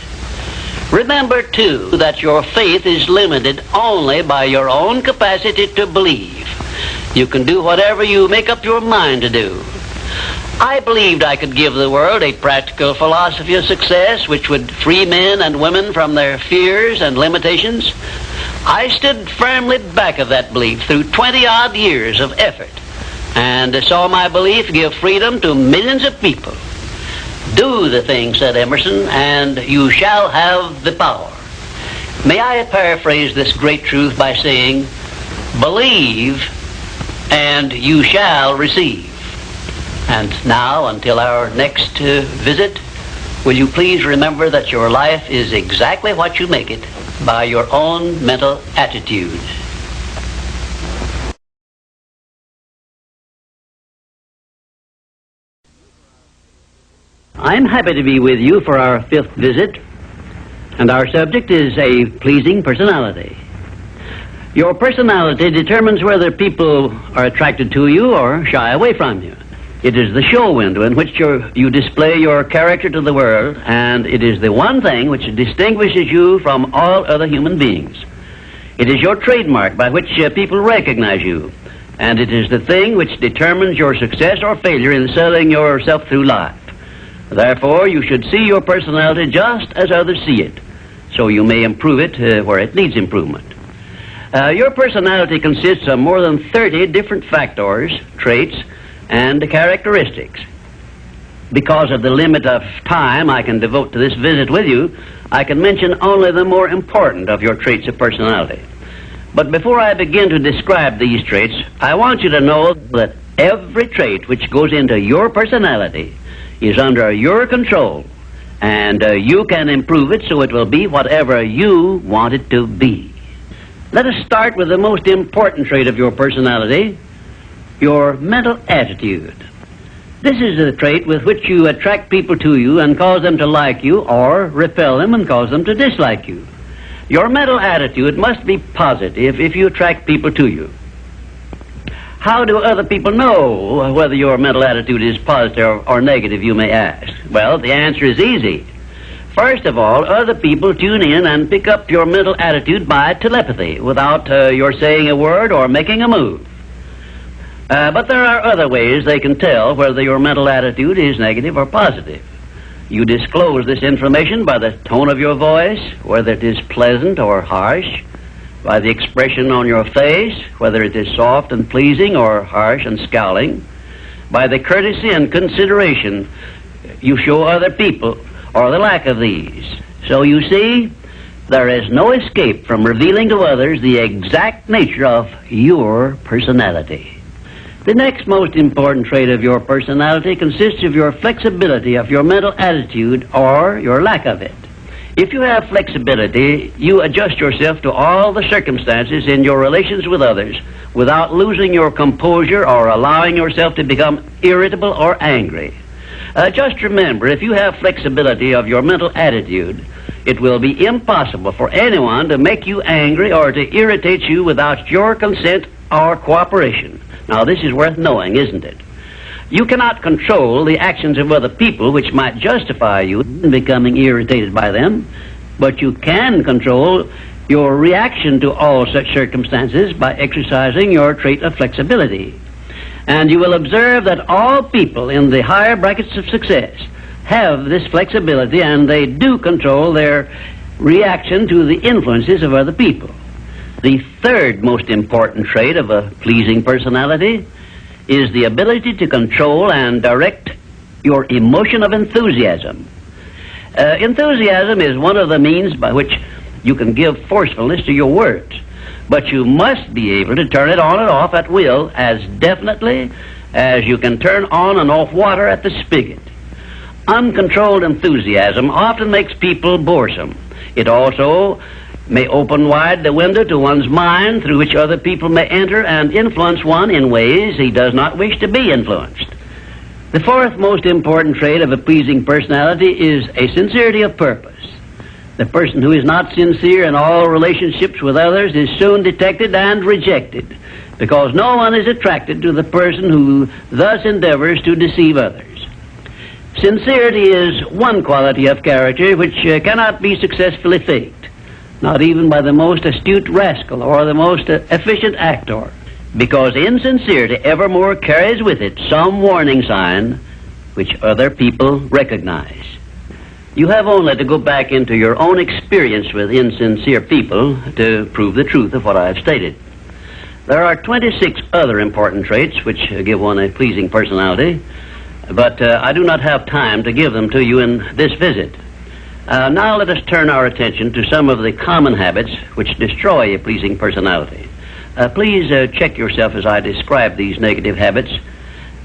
Speaker 1: Remember, too, that your faith is limited only by your own capacity to believe. You can do whatever you make up your mind to do. I believed I could give the world a practical philosophy of success which would free men and women from their fears and limitations. I stood firmly back of that belief through 20-odd years of effort and saw my belief give freedom to millions of people. Do the thing, said Emerson, and you shall have the power. May I paraphrase this great truth by saying, believe and you shall receive. And now, until our next visit, will you please remember that your life is exactly what you make it by your own mental attitude. I'm happy to be with you for our 5th visit, and our subject is a pleasing personality. Your personality determines whether people are attracted to you or shy away from you. It is the show window in which you display your character to the world, and it is the one thing which distinguishes you from all other human beings. It is your trademark by which people recognize you, and it is the thing which determines your success or failure in selling yourself through life. Therefore, you should see your personality just as others see it, so you may improve it where it needs improvement. Your personality consists of more than 30 different factors, traits, and characteristics. Because of the limit of time I can devote to this visit with you, I can mention only the more important of your traits of personality. But before I begin to describe these traits, I want you to know that every trait which goes into your personality is under your control, and you can improve it so it will be whatever you want it to be. Let us start with the most important trait of your personality, your mental attitude. This is the trait with which you attract people to you and cause them to like you, or repel them and cause them to dislike you. Your mental attitude must be positive if you attract people to you. How do other people know whether your mental attitude is positive or negative, you may ask? Well, the answer is easy. First of all, other people tune in and pick up your mental attitude by telepathy without your saying a word or making a move. But there are other ways they can tell whether your mental attitude is negative or positive. You disclose this information by the tone of your voice, whether it is pleasant or harsh, by the expression on your face, whether it is soft and pleasing or harsh and scowling, by the courtesy and consideration you show other people, or the lack of these. So you see, there is no escape from revealing to others the exact nature of your personality. The next most important trait of your personality consists of your flexibility of your mental attitude, or your lack of it. If you have flexibility, you adjust yourself to all the circumstances in your relations with others without losing your composure or allowing yourself to become irritable or angry. Just remember, if you have flexibility of your mental attitude, it will be impossible for anyone to make you angry or to irritate you without your consent or cooperation. Now, this is worth knowing, isn't it? You cannot control the actions of other people which might justify you in becoming irritated by them, but you can control your reaction to all such circumstances by exercising your trait of flexibility. And you will observe that all people in the higher brackets of success have this flexibility, and they do control their reaction to the influences of other people. The third most important trait of a pleasing personality is the ability to control and direct your emotion of enthusiasm. Enthusiasm is one of the means by which you can give forcefulness to your words, but you must be able to turn it on and off at will as definitely as you can turn on and off water at the spigot. Uncontrolled enthusiasm often makes people boresome. It also may open wide the window to one's mind through which other people may enter and influence one in ways he does not wish to be influenced. The fourth most important trait of a pleasing personality is a sincerity of purpose. The person who is not sincere in all relationships with others is soon detected and rejected, because no one is attracted to the person who thus endeavors to deceive others. Sincerity is one quality of character which cannot be successfully faked, not even by the most astute rascal or the most efficient actor, because insincerity evermore carries with it some warning sign which other people recognize. You have only to go back into your own experience with insincere people to prove the truth of what I have stated. There are 26 other important traits which give one a pleasing personality, but I do not have time to give them to you in this visit. Now let us turn our attention to some of the common habits which destroy a pleasing personality. Please check yourself as I describe these negative habits,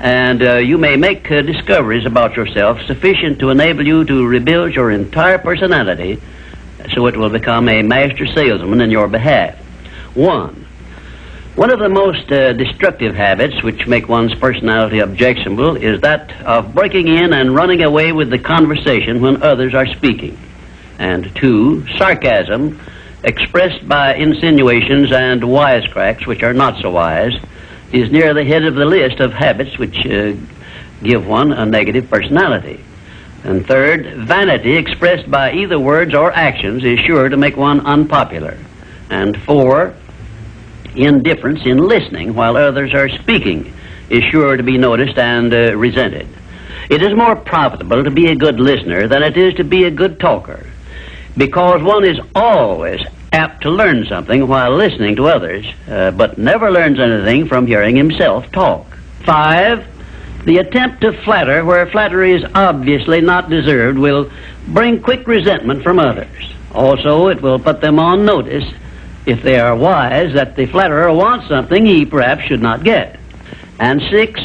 Speaker 1: and you may make discoveries about yourself sufficient to enable you to rebuild your entire personality so it will become a master salesman in your behalf. One of the most destructive habits which make one's personality objectionable is that of breaking in and running away with the conversation when others are speaking. And 2, sarcasm, expressed by insinuations and wisecracks which are not so wise, is near the head of the list of habits which give one a negative personality. And 3rd, vanity expressed by either words or actions is sure to make one unpopular. And 4, indifference in listening while others are speaking is sure to be noticed and resented. It is more profitable to be a good listener than it is to be a good talker, because one is always apt to learn something while listening to others, but never learns anything from hearing himself talk. 5, the attempt to flatter where flattery is obviously not deserved will bring quick resentment from others. Also, it will put them on notice, if they are wise, that the flatterer wants something he perhaps should not get. And 6,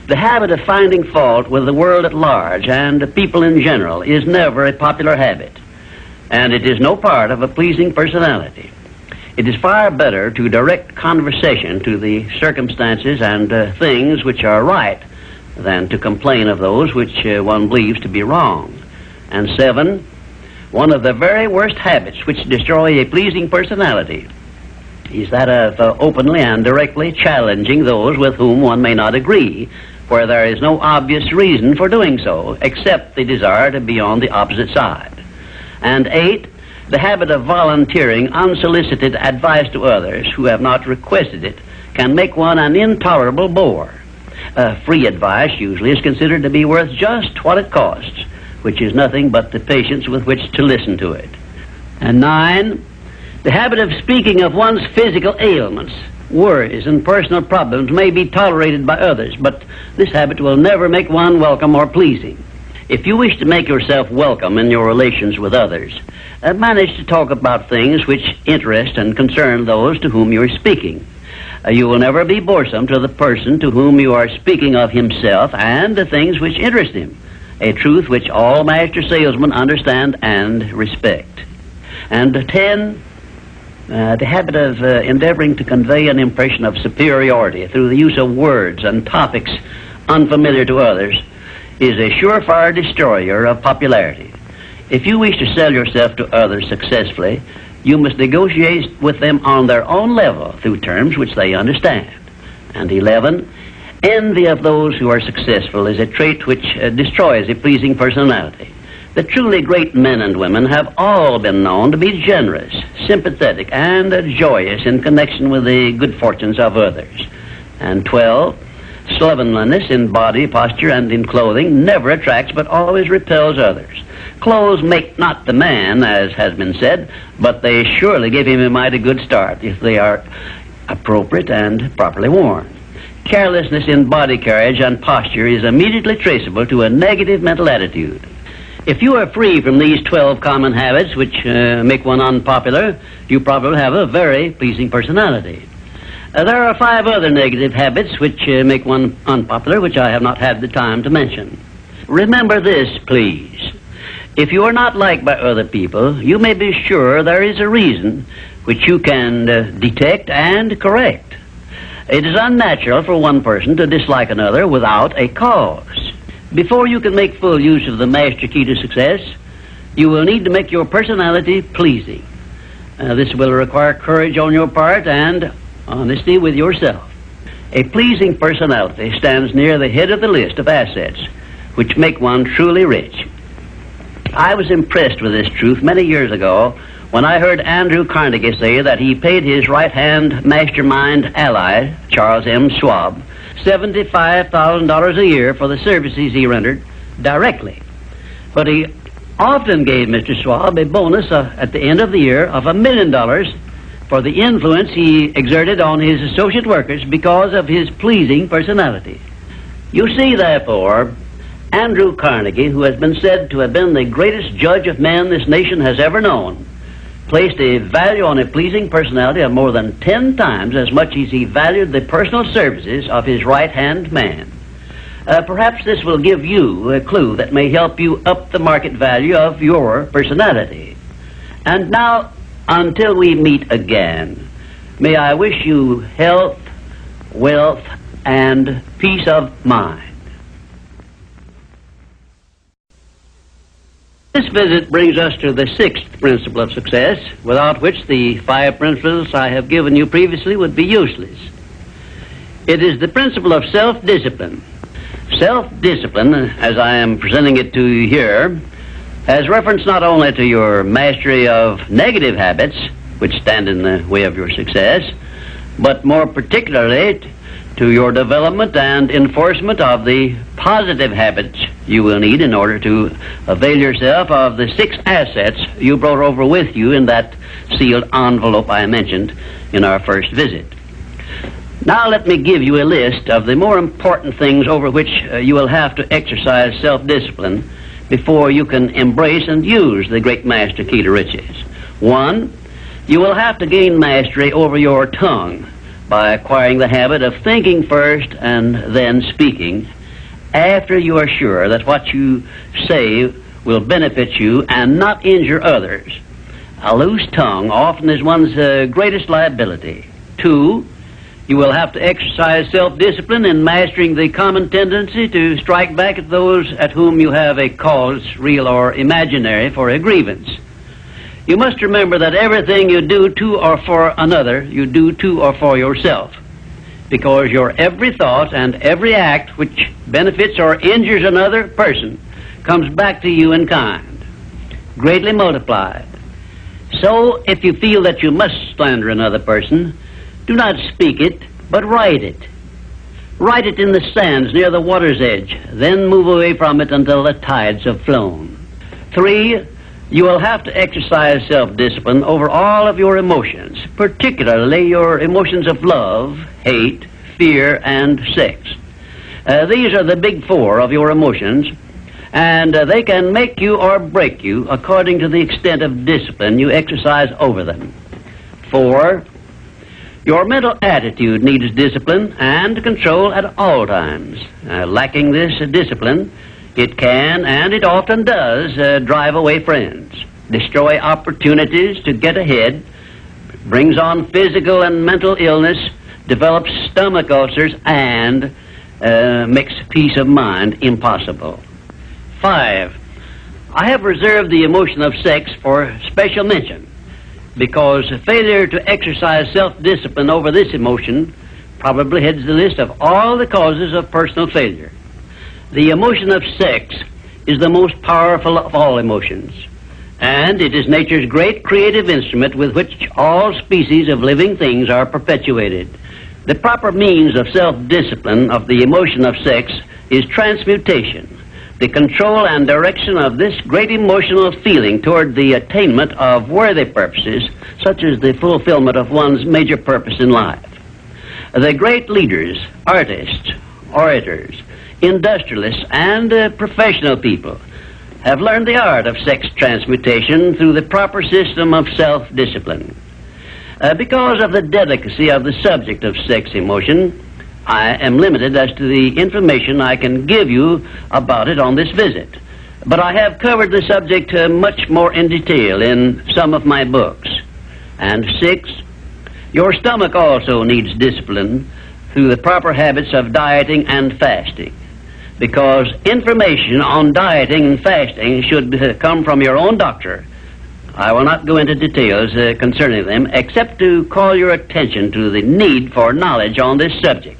Speaker 1: the habit of finding fault with the world at large and people in general is never a popular habit, and it is no part of a pleasing personality. It is far better to direct conversation to the circumstances and things which are right than to complain of those which one believes to be wrong. And 7, one of the very worst habits which destroy a pleasing personality is that of openly and directly challenging those with whom one may not agree, where there is no obvious reason for doing so, except the desire to be on the opposite side. And 8, the habit of volunteering unsolicited advice to others who have not requested it can make one an intolerable bore. Free advice usually is considered to be worth just what it costs, which is nothing but the patience with which to listen to it. And 9, the habit of speaking of one's physical ailments Worries and personal problems may be tolerated by others, but this habit will never make one welcome or pleasing. If you wish to make yourself welcome in your relations with others, manage to talk about things which interest and concern those to whom you are speaking. You will never be boresome to the person to whom you are speaking of himself and the things which interest him, a truth which all master salesmen understand and respect. And 10, the habit of endeavoring to convey an impression of superiority through the use of words and topics unfamiliar to others is a surefire destroyer of popularity. If you wish to sell yourself to others successfully, you must negotiate with them on their own level through terms which they understand. And 11, envy of those who are successful is a trait which destroys a pleasing personality. The truly great men and women have all been known to be generous, sympathetic, and joyous in connection with the good fortunes of others. And 12, slovenliness in body, posture, and in clothing never attracts but always repels others. Clothes make not the man, as has been said, but they surely give him a mighty good start if they are appropriate and properly worn. Carelessness in body carriage and posture is immediately traceable to a negative mental attitude. If you are free from these 12 common habits which make one unpopular, you probably have a very pleasing personality. There are 5 other negative habits which make one unpopular, which I have not had the time to mention. Remember this, please. If you are not liked by other people, you may be sure there is a reason which you can detect and correct. It is unnatural for one person to dislike another without a cause. Before you can make full use of the master key to success, you will need to make your personality pleasing. This will require courage on your part and honesty with yourself. A pleasing personality stands near the head of the list of assets which make one truly rich. I was impressed with this truth many years ago when I heard Andrew Carnegie say that he paid his right-hand mastermind ally, Charles M. Schwab, $75,000 a year for the services he rendered directly. But he often gave Mr. Schwab a bonus at the end of the year of $1 million for the influence he exerted on his associate workers because of his pleasing personality. You see, therefore, Andrew Carnegie, who has been said to have been the greatest judge of men this nation has ever known, placed a value on a pleasing personality of more than 10 times as much as he valued the personal services of his right-hand man. Perhaps this will give you a clue that may help you up the market value of your personality. And now, until we meet again, may I wish you health, wealth, and peace of mind. This visit brings us to the 6th principle of success, without which the 5 principles I have given you previously would be useless. It is the principle of self-discipline. Self-discipline, as I am presenting it to you here, has reference not only to your mastery of negative habits, which stand in the way of your success, but more particularly to your development and enforcement of the positive habits you will need in order to avail yourself of the 6 assets you brought over with you in that sealed envelope I mentioned in our first visit. Now let me give you a list of the more important things over which you will have to exercise self-discipline before you can embrace and use the great master key to riches. 1, you will have to gain mastery over your tongue by acquiring the habit of thinking first and then speaking after you are sure that what you say will benefit you and not injure others. A loose tongue often is one's greatest liability. 2, you will have to exercise self-discipline in mastering the common tendency to strike back at those at whom you have a cause, real or imaginary, for a grievance. You must remember that everything you do to or for another, you do to or for yourself, because your every thought and every act which benefits or injures another person comes back to you in kind, greatly multiplied. So, if you feel that you must slander another person, do not speak it, but write it. Write it in the sands near the water's edge, then move away from it until the tides have flown. 3, You will have to exercise self-discipline over all of your emotions, particularly your emotions of love, hate, fear, and sex. These are the big four of your emotions, and they can make you or break you according to the extent of discipline you exercise over them. 4. Your mental attitude needs discipline and control at all times. Lacking this discipline, it can, and it often does, drive away friends, destroy opportunities to get ahead, brings on physical and mental illness, develops stomach ulcers, and makes peace of mind impossible. 5. I have reserved the emotion of sex for special mention, because failure to exercise self-discipline over this emotion probably heads the list of all the causes of personal failure. The emotion of sex is the most powerful of all emotions, and it is nature's great creative instrument with which all species of living things are perpetuated. The proper means of self-discipline of the emotion of sex is transmutation, the control and direction of this great emotional feeling toward the attainment of worthy purposes, such as the fulfillment of one's major purpose in life. The great leaders, artists, orators, industrialists, and professional people have learned the art of sex transmutation through the proper system of self-discipline. Because of the delicacy of the subject of sex emotion, I am limited as to the information I can give you about it on this visit. But I have covered the subject much more in detail in some of my books. And 6, your stomach also needs discipline through the proper habits of dieting and fasting. Because information on dieting and fasting should come from your own doctor. I will not go into details concerning them, except to call your attention to the need for knowledge on this subject.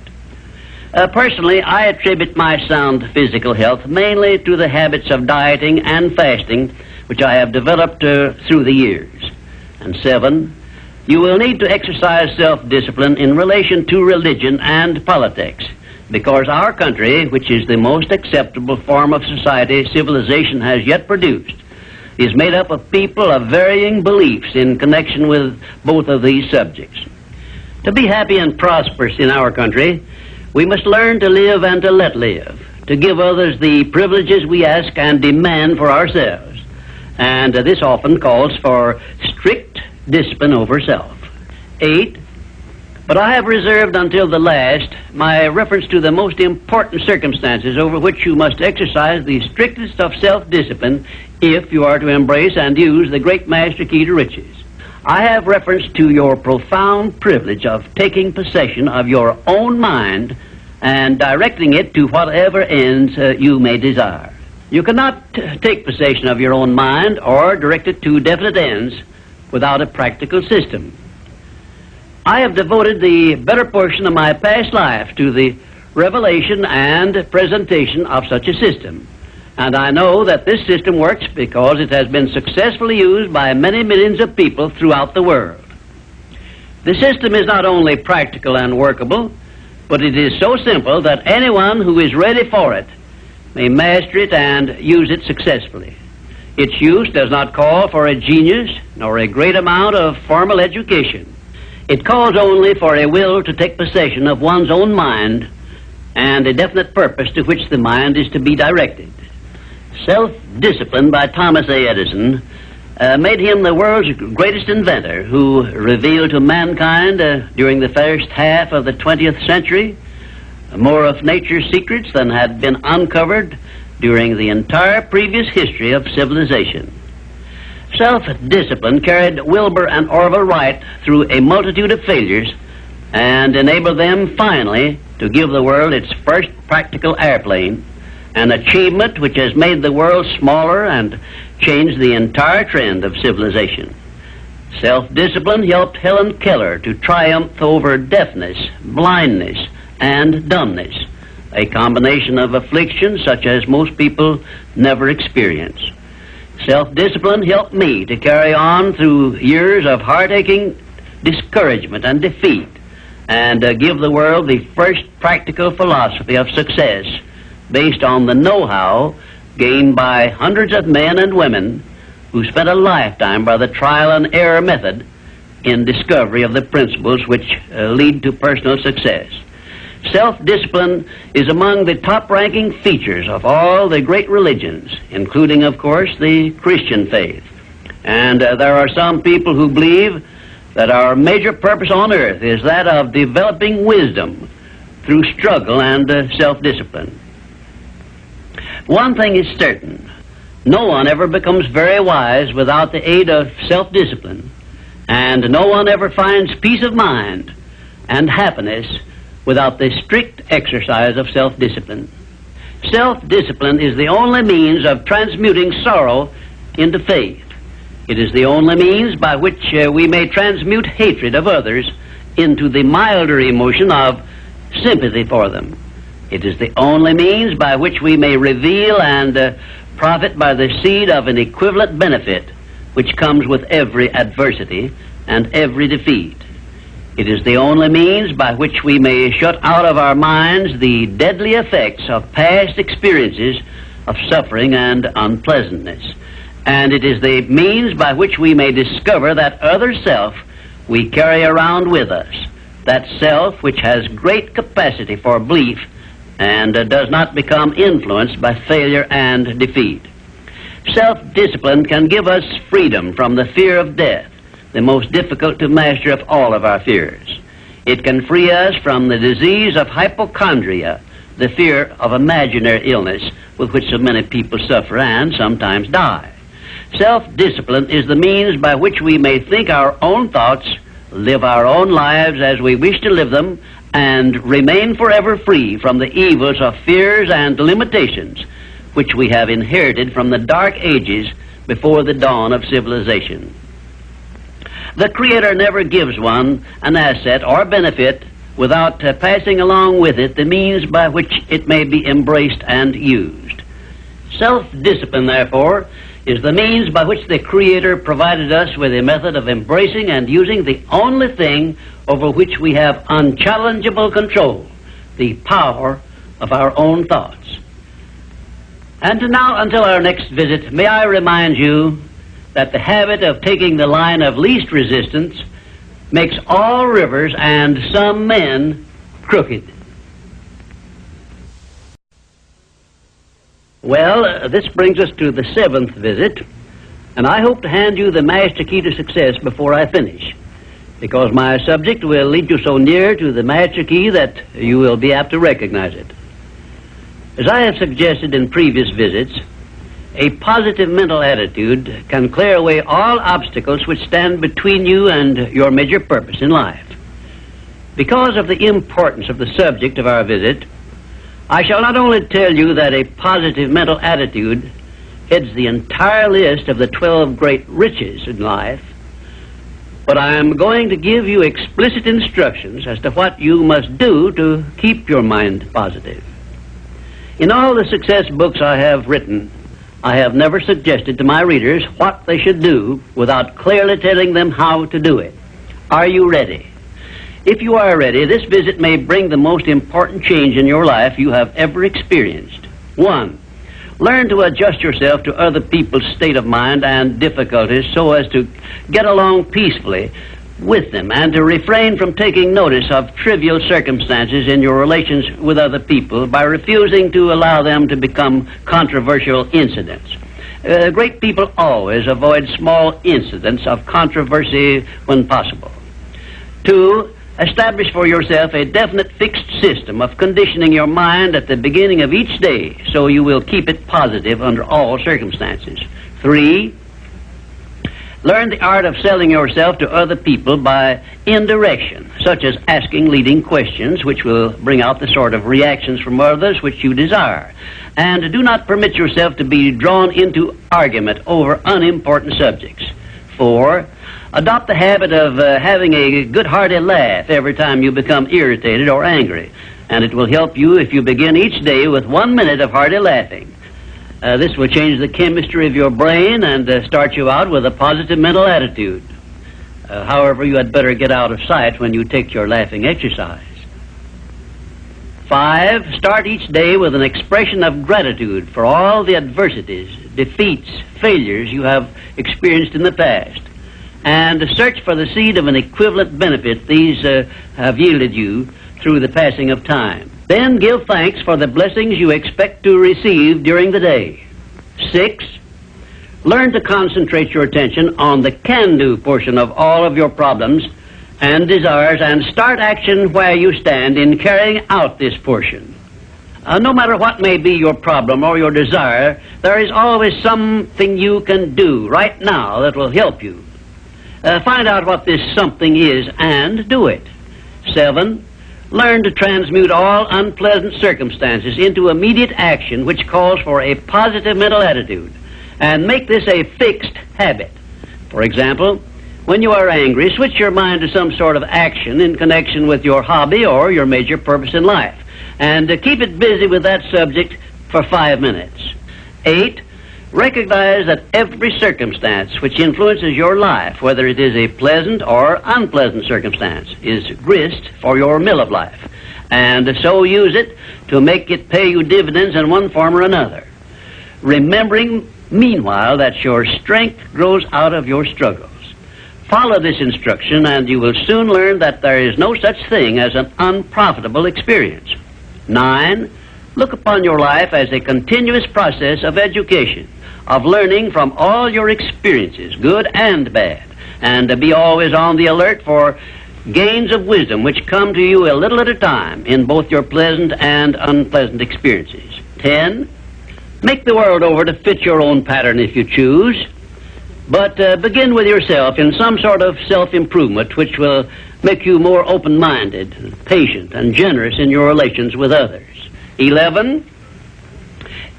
Speaker 1: Personally, I attribute my sound physical health mainly to the habits of dieting and fasting, which I have developed through the years. And 7, you will need to exercise self-discipline in relation to religion and politics, because our country, which is the most acceptable form of society civilization has yet produced, is made up of people of varying beliefs in connection with both of these subjects. To be happy and prosperous in our country, we must learn to live and to let live, to give others the privileges we ask and demand for ourselves. And this often calls for strict discipline over self. 8, but I have reserved until the last my reference to the most important circumstances over which you must exercise the strictest of self-discipline if you are to embrace and use the great master key to riches. I have reference to your profound privilege of taking possession of your own mind and directing it to whatever ends you may desire. You cannot take possession of your own mind or direct it to definite ends without a practical system. I have devoted the better portion of my past life to the revelation and presentation of such a system. And I know that this system works because it has been successfully used by many millions of people throughout the world. The system is not only practical and workable, but it is so simple that anyone who is ready for it may master it and use it successfully. Its use does not call for a genius nor a great amount of formal education. It calls only for a will to take possession of one's own mind and a definite purpose to which the mind is to be directed. Self-discipline by Thomas A. Edison made him the world's greatest inventor, who revealed to mankind during the first half of the 20th century more of nature's secrets than had been uncovered during the entire previous history of civilization. Self-discipline carried Wilbur and Orville Wright through a multitude of failures and enabled them finally to give the world its first practical airplane, an achievement which has made the world smaller and changed the entire trend of civilization. Self-discipline helped Helen Keller to triumph over deafness, blindness, and dumbness, a combination of afflictions such as most people never experience. Self-discipline helped me to carry on through years of heart-aching discouragement and defeat, and give the world the first practical philosophy of success based on the know-how gained by hundreds of men and women who spent a lifetime by the trial and error method in discovery of the principles which lead to personal success. Self-discipline is among the top-ranking features of all the great religions, including, of course, the Christian faith. And there are some people who believe that our major purpose on earth is that of developing wisdom through struggle and self-discipline. One thing is certain: no one ever becomes very wise without the aid of self-discipline, and no one ever finds peace of mind and happiness without the strict exercise of self-discipline. Self-discipline is the only means of transmuting sorrow into faith. It is the only means by which we may transmute hatred of others into the milder emotion of sympathy for them. It is the only means by which we may reveal and profit by the seed of an equivalent benefit which comes with every adversity and every defeat. It is the only means by which we may shut out of our minds the deadly effects of past experiences of suffering and unpleasantness. And it is the means by which we may discover that other self we carry around with us, that self which has great capacity for belief and does not become influenced by failure and defeat. Self-discipline can give us freedom from the fear of death, the most difficult to master of all of our fears. It can free us from the disease of hypochondria, the fear of imaginary illness with which so many people suffer and sometimes die. Self-discipline is the means by which we may think our own thoughts, live our own lives as we wish to live them, and remain forever free from the evils of fears and limitations which we have inherited from the dark ages before the dawn of civilization. The Creator never gives one an asset or benefit without passing along with it the means by which it may be embraced and used. Self-discipline, therefore, is the means by which the Creator provided us with a method of embracing and using the only thing over which we have unchallengeable control, the power of our own thoughts. And now, until our next visit, may I remind you that the habit of taking the line of least resistance makes all rivers and some men crooked. Well, this brings us to the seventh visit, and I hope to hand you the master key to success before I finish, because my subject will lead you so near to the master key that you will be apt to recognize it. As I have suggested in previous visits, a positive mental attitude can clear away all obstacles which stand between you and your major purpose in life. Because of the importance of the subject of our visit, I shall not only tell you that a positive mental attitude heads the entire list of the 12 great riches in life, but I am going to give you explicit instructions as to what you must do to keep your mind positive. In all the success books I have written, I have never suggested to my readers what they should do without clearly telling them how to do it. Are you ready? If you are ready, this visit may bring the most important change in your life you have ever experienced. 1. Learn to adjust yourself to other people's state of mind and difficulties so as to get along peacefully with them and to refrain from taking notice of trivial circumstances in your relations with other people by refusing to allow them to become controversial incidents. Great people always avoid small incidents of controversy when possible. 2. Establish for yourself a definite fixed system of conditioning your mind at the beginning of each day so you will keep it positive under all circumstances. 3. Learn the art of selling yourself to other people by indirection, such as asking leading questions which will bring out the sort of reactions from others which you desire. And do not permit yourself to be drawn into argument over unimportant subjects. 4. Adopt the habit of having a good hearty laugh every time you become irritated or angry, and it will help you if you begin each day with 1 minute of hearty laughing. This will change the chemistry of your brain and start you out with a positive mental attitude. However, you had better get out of sight when you take your laughing exercise. 5, start each day with an expression of gratitude for all the adversities, defeats, failures you have experienced in the past, and search for the seed of an equivalent benefit these have yielded you through the passing of time. Then give thanks for the blessings you expect to receive during the day. 6, learn to concentrate your attention on the can-do portion of all of your problems and desires, and start action where you stand in carrying out this portion. No matter what may be your problem or your desire, there is always something you can do right now that will help you. Find out what this something is and do it. 7, learn to transmute all unpleasant circumstances into immediate action which calls for a positive mental attitude, and make this a fixed habit. For example, when you are angry, switch your mind to some sort of action in connection with your hobby or your major purpose in life, and keep it busy with that subject for 5 minutes. 8, recognize that every circumstance which influences your life, whether it is a pleasant or unpleasant circumstance, is grist for your mill of life, and so use it to make it pay you dividends in one form or another, remembering meanwhile that your strength grows out of your struggles. Follow this instruction, and you will soon learn that there is no such thing as an unprofitable experience. 9, look upon your life as a continuous process of education, of learning from all your experiences, good and bad, and be always on the alert for gains of wisdom which come to you a little at a time in both your pleasant and unpleasant experiences. 10, make the world over to fit your own pattern if you choose, but begin with yourself in some sort of self-improvement which will make you more open-minded, patient, and generous in your relations with others. 11,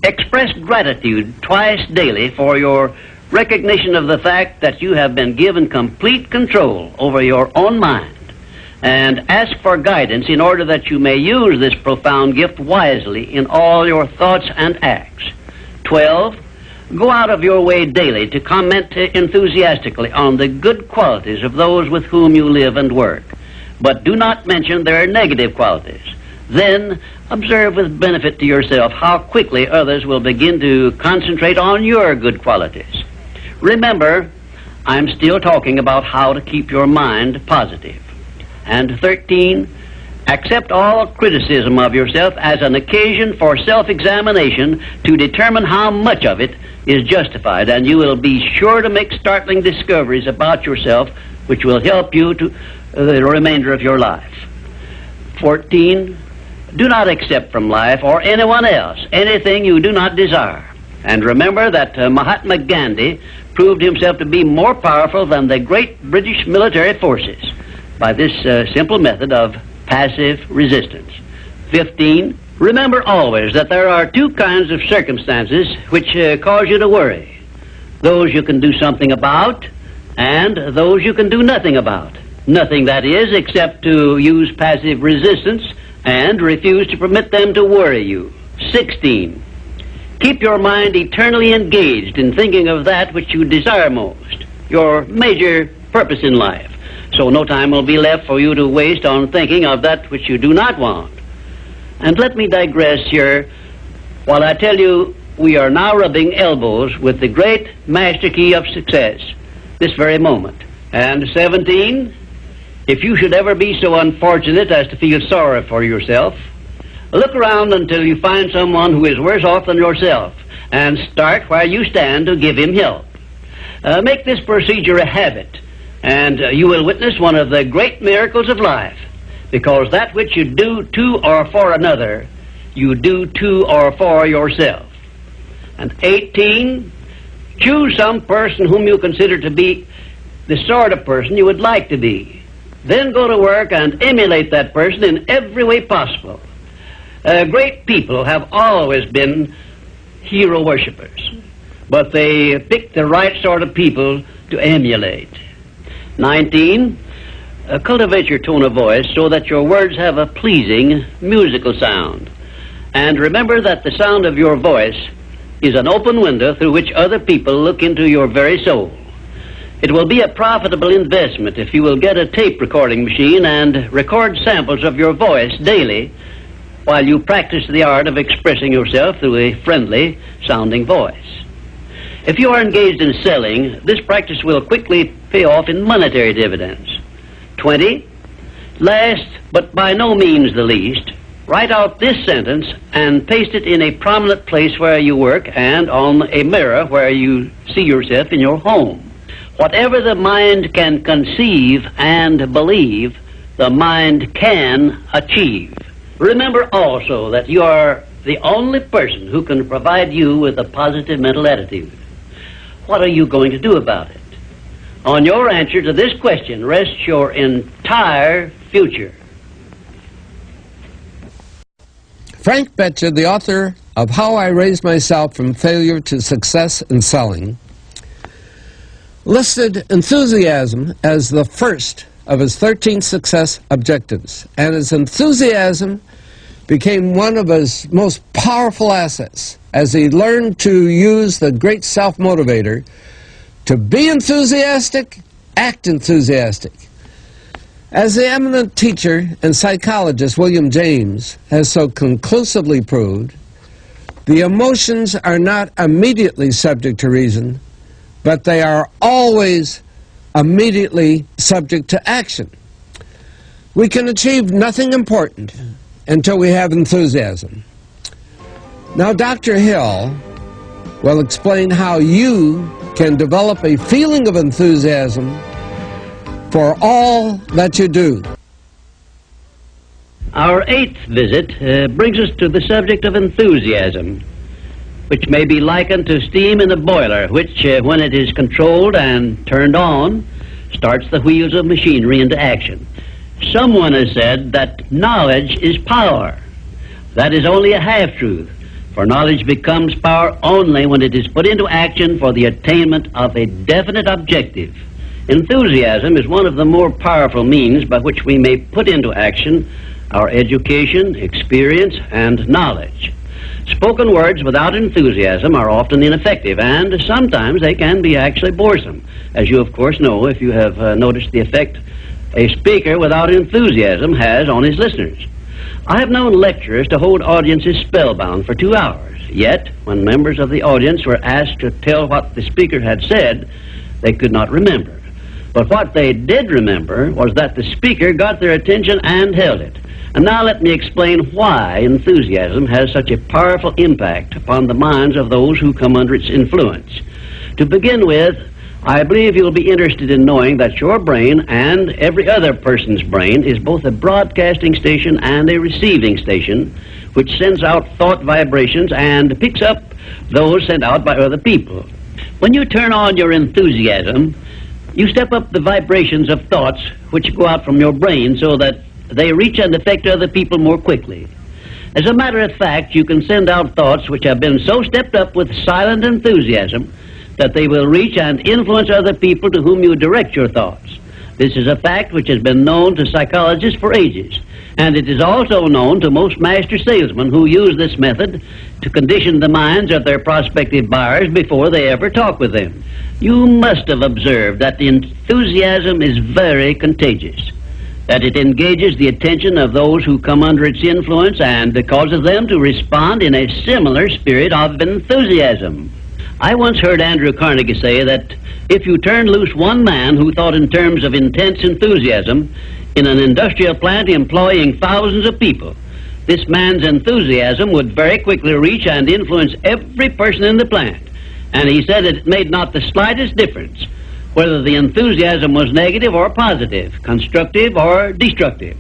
Speaker 1: express gratitude twice daily for your recognition of the fact that you have been given complete control over your own mind, and ask for guidance in order that you may use this profound gift wisely in all your thoughts and acts. 12, go out of your way daily to comment enthusiastically on the good qualities of those with whom you live and work, but do not mention their negative qualities. Then observe with benefit to yourself how quickly others will begin to concentrate on your good qualities. Remember, I'm still talking about how to keep your mind positive. And 13, accept all criticism of yourself as an occasion for self-examination to determine how much of it is justified, and you will be sure to make startling discoveries about yourself which will help you to the remainder of your life. 14, do not accept from life or anyone else anything you do not desire. And remember that Mahatma Gandhi proved himself to be more powerful than the great British military forces by this simple method of passive resistance. 15, remember always that there are 2 kinds of circumstances which cause you to worry. Those you can do something about, and those you can do nothing about. Nothing, that is, except to use passive resistance and refuse to permit them to worry you. 16, keep your mind eternally engaged in thinking of that which you desire most, your major purpose in life, so no time will be left for you to waste on thinking of that which you do not want. And let me digress here while I tell you we are now rubbing elbows with the great master key of success this very moment. And 17, if you should ever be so unfortunate as to feel sorry for yourself, look around until you find someone who is worse off than yourself, and start where you stand to give him help. Make this procedure a habit, and you will witness one of the great miracles of life, because that which you do to or for another, you do to or for yourself. And 18, choose some person whom you consider to be the sort of person you would like to be. Then go to work and emulate that person in every way possible. Great people have always been hero worshippers, but they pick the right sort of people to emulate. 19, cultivate your tone of voice so that your words have a pleasing musical sound. And remember that the sound of your voice is an open window through which other people look into your very soul. It will be a profitable investment if you will get a tape recording machine and record samples of your voice daily while you practice the art of expressing yourself through a friendly sounding voice. If you are engaged in selling, this practice will quickly pay off in monetary dividends. 20. Last, but by no means the least, write out this sentence and paste it in a prominent place where you work and on a mirror where you see yourself in your home. Whatever the mind can conceive and believe, the mind can achieve. Remember also that you are the only person who can provide you with a positive mental attitude. What are you going to do about it? On your answer to this question rests your entire future.
Speaker 3: Frank Betcher, the author of How I Raised Myself from Failure to Success in Selling, listed enthusiasm as the first of his 13 success objectives, and his enthusiasm became one of his most powerful assets as he learned to use the great self-motivator to be enthusiastic, act enthusiastic. As the eminent teacher and psychologist William James has so conclusively proved, the emotions are not immediately subject to reason, but they are always immediately subject to action. We can achieve nothing important until we have enthusiasm. Now, Dr. Hill will explain how you can develop a feeling of enthusiasm for all that you do.
Speaker 1: Our 8th visit brings us to the subject of enthusiasm, which may be likened to steam in a boiler, which, when it is controlled and turned on, starts the wheels of machinery into action. Someone has said that knowledge is power. That is only a half-truth, for knowledge becomes power only when it is put into action for the attainment of a definite objective. Enthusiasm is one of the more powerful means by which we may put into action our education, experience, and knowledge. Spoken words without enthusiasm are often ineffective, and sometimes they can be actually boresome, as you of course know if you have noticed the effect a speaker without enthusiasm has on his listeners. I have known lecturers to hold audiences spellbound for 2 hours, yet when members of the audience were asked to tell what the speaker had said, they could not remember. But what they did remember was that the speaker got their attention and held it. And now let me explain why enthusiasm has such a powerful impact upon the minds of those who come under its influence. To begin with, I believe you'll be interested in knowing that your brain and every other person's brain is both a broadcasting station and a receiving station, which sends out thought vibrations and picks up those sent out by other people. When you turn on your enthusiasm, you step up the vibrations of thoughts which go out from your brain so that they reach and affect other people more quickly. As a matter of fact, you can send out thoughts which have been so stepped up with silent enthusiasm that they will reach and influence other people to whom you direct your thoughts. This is a fact which has been known to psychologists for ages, and it is also known to most master salesmen who use this method to condition the minds of their prospective buyers before they ever talk with them. You must have observed that the enthusiasm is very contagious, that it engages the attention of those who come under its influence and causes them to respond in a similar spirit of enthusiasm. I once heard Andrew Carnegie say that if you turned loose one man who thought in terms of intense enthusiasm in an industrial plant employing thousands of people, this man's enthusiasm would very quickly reach and influence every person in the plant. And he said it made not the slightest difference whether the enthusiasm was negative or positive, constructive or destructive.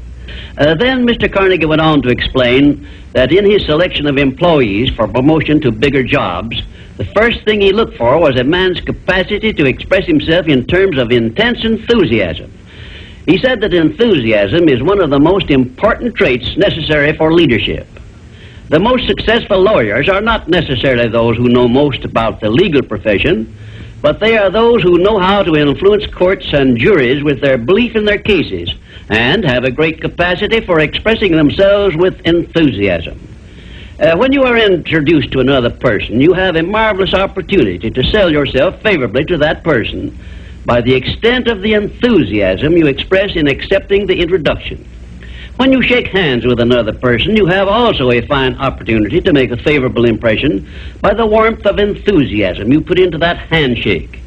Speaker 1: Then Mr. Carnegie went on to explain that in his selection of employees for promotion to bigger jobs, the first thing he looked for was a man's capacity to express himself in terms of intense enthusiasm. He said that enthusiasm is one of the most important traits necessary for leadership. The most successful lawyers are not necessarily those who know most about the legal profession, but they are those who know how to influence courts and juries with their belief in their cases and have a great capacity for expressing themselves with enthusiasm. When you are introduced to another person, you have a marvelous opportunity to sell yourself favorably to that person by the extent of the enthusiasm you express in accepting the introduction. When you shake hands with another person, you have also a fine opportunity to make a favorable impression by the warmth of enthusiasm you put into that handshake.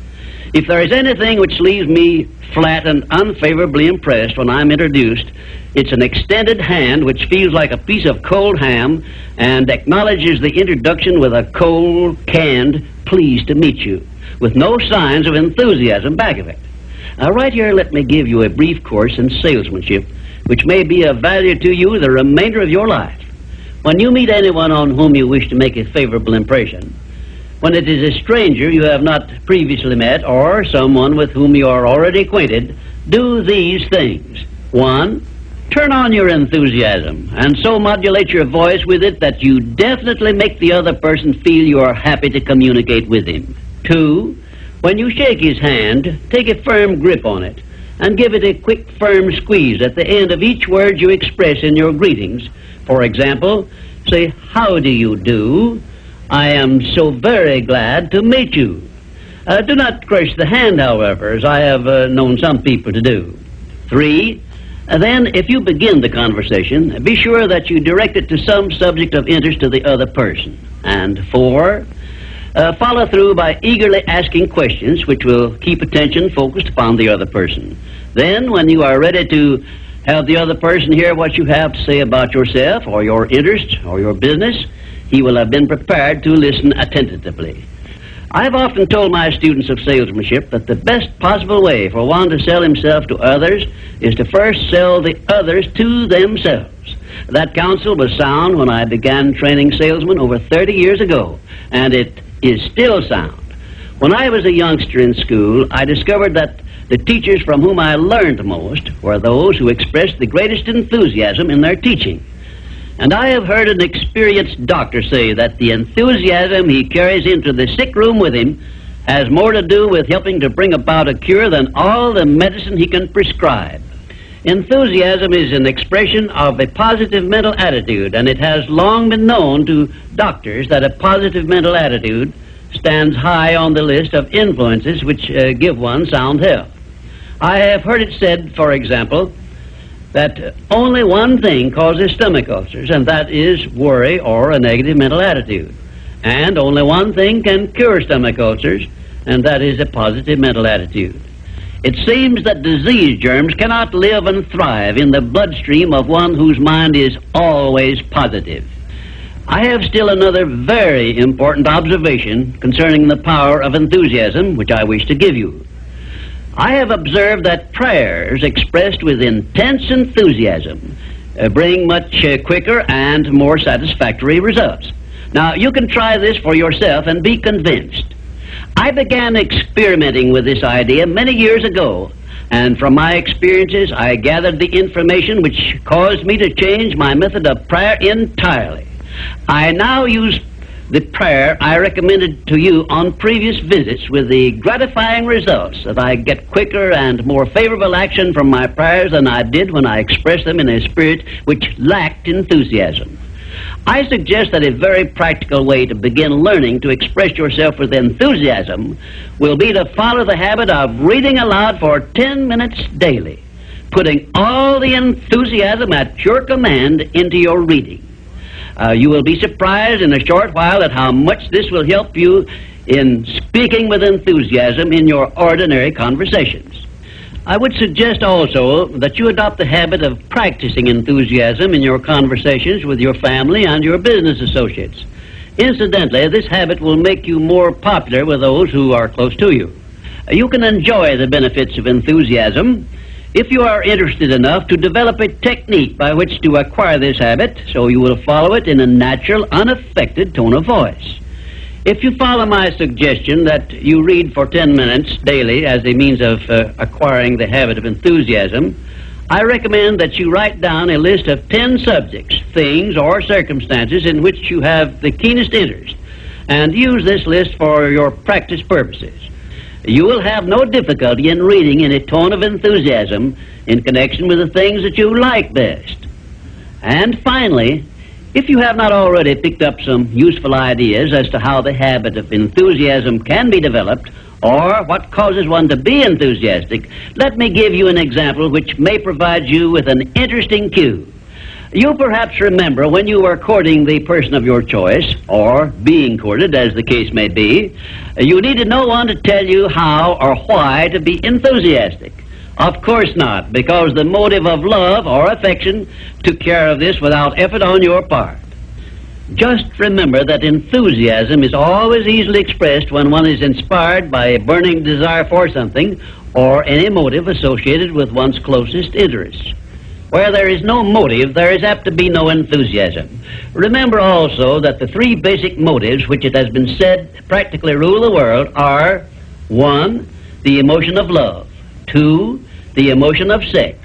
Speaker 1: If there is anything which leaves me flat and unfavorably impressed when I'm introduced, it's an extended hand which feels like a piece of cold ham and acknowledges the introduction with a cold, canned, pleased to meet you, with no signs of enthusiasm back of it. Now, right here, let me give you a brief course in salesmanship, which may be of value to you the remainder of your life. When you meet anyone on whom you wish to make a favorable impression, when it is a stranger you have not previously met or someone with whom you are already acquainted, do these things. 1, turn on your enthusiasm and so modulate your voice with it that you definitely make the other person feel you are happy to communicate with him. 2, when you shake his hand, take a firm grip on it and give it a quick, firm squeeze at the end of each word you express in your greetings. For example, say, "How do you do? I am so very glad to meet you." Do not crush the hand, however, as I have known some people to do. 3, then, if you begin the conversation, be sure that you direct it to some subject of interest to the other person. And 4, follow through by eagerly asking questions which will keep attention focused upon the other person. Then, when you are ready to have the other person hear what you have to say about yourself or your interest or your business, he will have been prepared to listen attentively. I've often told my students of salesmanship that the best possible way for one to sell himself to others is to first sell the others to themselves. That counsel was sound when I began training salesmen over 30 years ago, and it is still sound. When I was a youngster in school, I discovered that the teachers from whom I learned most were those who expressed the greatest enthusiasm in their teaching. And I have heard an experienced doctor say that the enthusiasm he carries into the sick room with him has more to do with helping to bring about a cure than all the medicine he can prescribe. Enthusiasm is an expression of a positive mental attitude, and it has long been known to doctors that a positive mental attitude stands high on the list of influences which give one sound health. I have heard it said, for example, that only one thing causes stomach ulcers, and that is worry or a negative mental attitude. And only one thing can cure stomach ulcers, and that is a positive mental attitude. It seems that disease germs cannot live and thrive in the bloodstream of one whose mind is always positive. I have still another very important observation concerning the power of enthusiasm, which I wish to give you. I have observed that prayers expressed with intense enthusiasm bring much quicker and more satisfactory results. Now, you can try this for yourself and be convinced. I began experimenting with this idea many years ago, and from my experiences, I gathered the information which caused me to change my method of prayer entirely. I now use the prayer I recommended to you on previous visits, with the gratifying results that I get quicker and more favorable action from my prayers than I did when I expressed them in a spirit which lacked enthusiasm. I suggest that a very practical way to begin learning to express yourself with enthusiasm will be to follow the habit of reading aloud for 10 minutes daily, putting all the enthusiasm at your command into your reading. You will be surprised in a short while at how much this will help you in speaking with enthusiasm in your ordinary conversations. I would suggest also that you adopt the habit of practicing enthusiasm in your conversations with your family and your business associates. Incidentally, this habit will make you more popular with those who are close to you. You can enjoy the benefits of enthusiasm if you are interested enough to develop a technique by which to acquire this habit, so you will follow it in a natural, unaffected tone of voice. If you follow my suggestion that you read for 10 minutes daily as a means of acquiring the habit of enthusiasm, I recommend that you write down a list of 10 subjects, things, or circumstances in which you have the keenest interest, and use this list for your practice purposes. You will have no difficulty in reading in a tone of enthusiasm in connection with the things that you like best. And finally, if you have not already picked up some useful ideas as to how the habit of enthusiasm can be developed, or what causes one to be enthusiastic, let me give you an example which may provide you with an interesting cue. You perhaps remember when you were courting the person of your choice, or being courted, as the case may be, you needed no one to tell you how or why to be enthusiastic. Of course not, because the motive of love or affection took care of this without effort on your part. Just remember that enthusiasm is always easily expressed when one is inspired by a burning desire for something or any motive associated with one's closest interests. Where there is no motive, there is apt to be no enthusiasm. Remember also that the three basic motives which it has been said practically rule the world are: 1, the emotion of love; 2, the emotion of sex;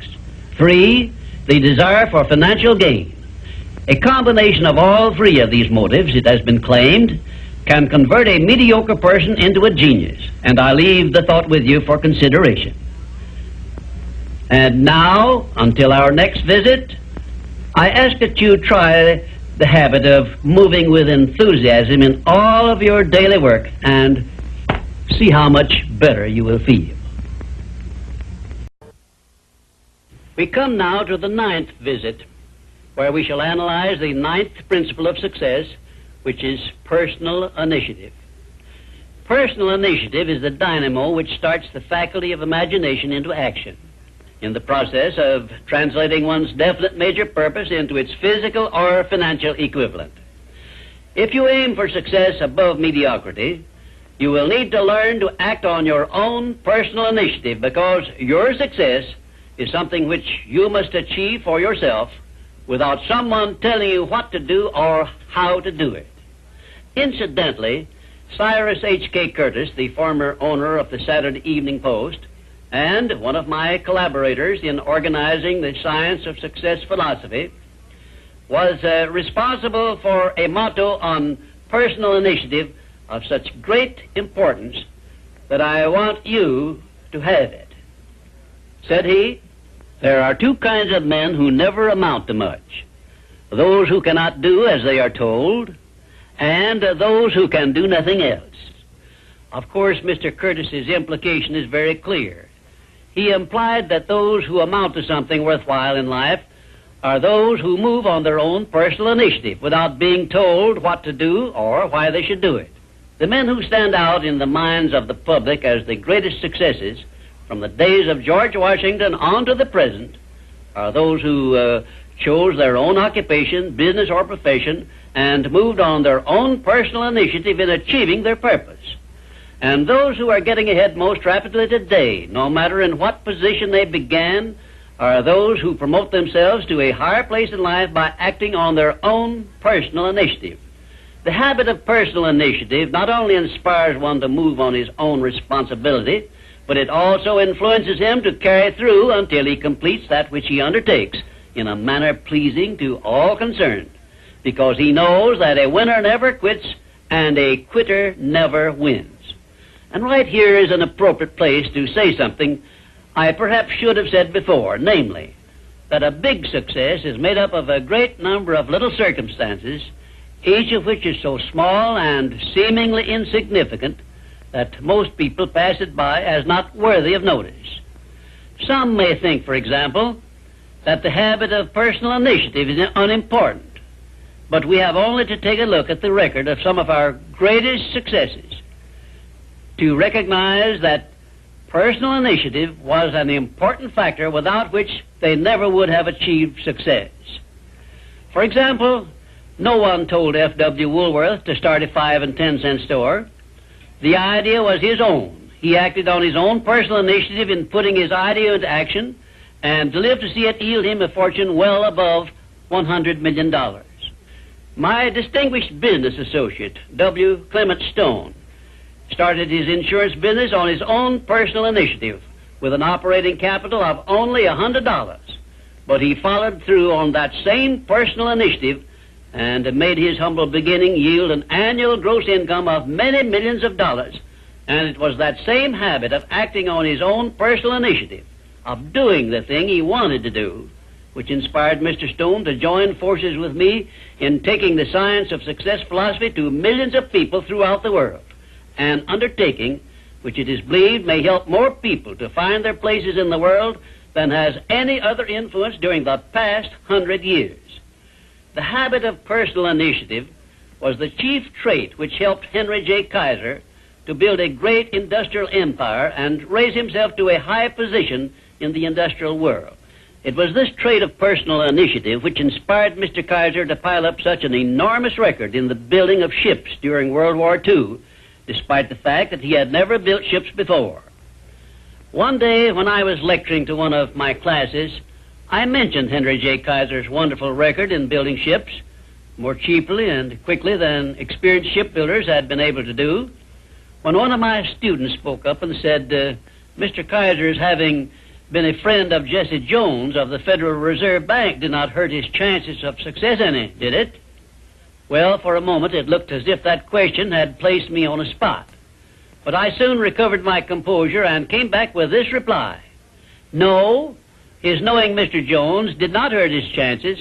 Speaker 1: 3, the desire for financial gain. A combination of all three of these motives, it has been claimed, can convert a mediocre person into a genius, and I leave the thought with you for consideration. And now, until our next visit, I ask that you try the habit of moving with enthusiasm in all of your daily work and see how much better you will feel. We come now to the 9th visit, where we shall analyze the 9th principle of success, which is personal initiative. Personal initiative is the dynamo which starts the faculty of imagination into action, in the process of translating one's definite major purpose into its physical or financial equivalent. If you aim for success above mediocrity, you will need to learn to act on your own personal initiative, because your success is something which you must achieve for yourself without someone telling you what to do or how to do it. Incidentally, Cyrus H.K. Curtis, the former owner of the Saturday Evening Post, and one of my collaborators in organizing the Science of Success philosophy, was responsible for a motto on personal initiative of such great importance that I want you to have it. Said he, "There are two kinds of men who never amount to much: those who cannot do as they are told, and those who can do nothing else." Of course, Mr. Curtis's implication is very clear. He implied that those who amount to something worthwhile in life are those who move on their own personal initiative without being told what to do or why they should do it. The men who stand out in the minds of the public as the greatest successes from the days of George Washington on to the present are those who chose their own occupation, business, or profession, and moved on their own personal initiative in achieving their purpose. And those who are getting ahead most rapidly today, no matter in what position they began, are those who promote themselves to a higher place in life by acting on their own personal initiative. The habit of personal initiative not only inspires one to move on his own responsibility, but it also influences him to carry through until he completes that which he undertakes in a manner pleasing to all concerned, because he knows that a winner never quits and a quitter never wins. And right here is an appropriate place to say something I perhaps should have said before, namely, that a big success is made up of a great number of little circumstances, each of which is so small and seemingly insignificant that most people pass it by as not worthy of notice. Some may think, for example, that the habit of personal initiative is unimportant, but we have only to take a look at the record of some of our greatest successes to recognize that personal initiative was an important factor without which they never would have achieved success. For example, no one told F.W. Woolworth to start a 5 and 10 cent store. The idea was his own. He acted on his own personal initiative in putting his idea into action, and lived to see it yield him a fortune well above $100 million. My distinguished business associate, W. Clement Stone, started his insurance business on his own personal initiative with an operating capital of only $100. But he followed through on that same personal initiative and made his humble beginning yield an annual gross income of many millions of dollars. And it was that same habit of acting on his own personal initiative, of doing the thing he wanted to do, which inspired Mr. Stone to join forces with me in taking the Science of Success philosophy to millions of people throughout the world, an undertaking which it is believed may help more people to find their places in the world than has any other influence during the past 100 years. The habit of personal initiative was the chief trait which helped Henry J. Kaiser to build a great industrial empire and raise himself to a high position in the industrial world. It was this trait of personal initiative which inspired Mr. Kaiser to pile up such an enormous record in the building of ships during World War II, despite the fact that he had never built ships before. One day when I was lecturing to one of my classes, I mentioned Henry J. Kaiser's wonderful record in building ships more cheaply and quickly than experienced shipbuilders had been able to do, when one of my students spoke up and said, Mr. Kaiser's having been a friend of Jesse Jones of the Federal Reserve Bank did not hurt his chances of success any, did it? Well, for a moment it looked as if that question had placed me on a spot. But I soon recovered my composure and came back with this reply. No, his knowing Mr. Jones did not hurt his chances,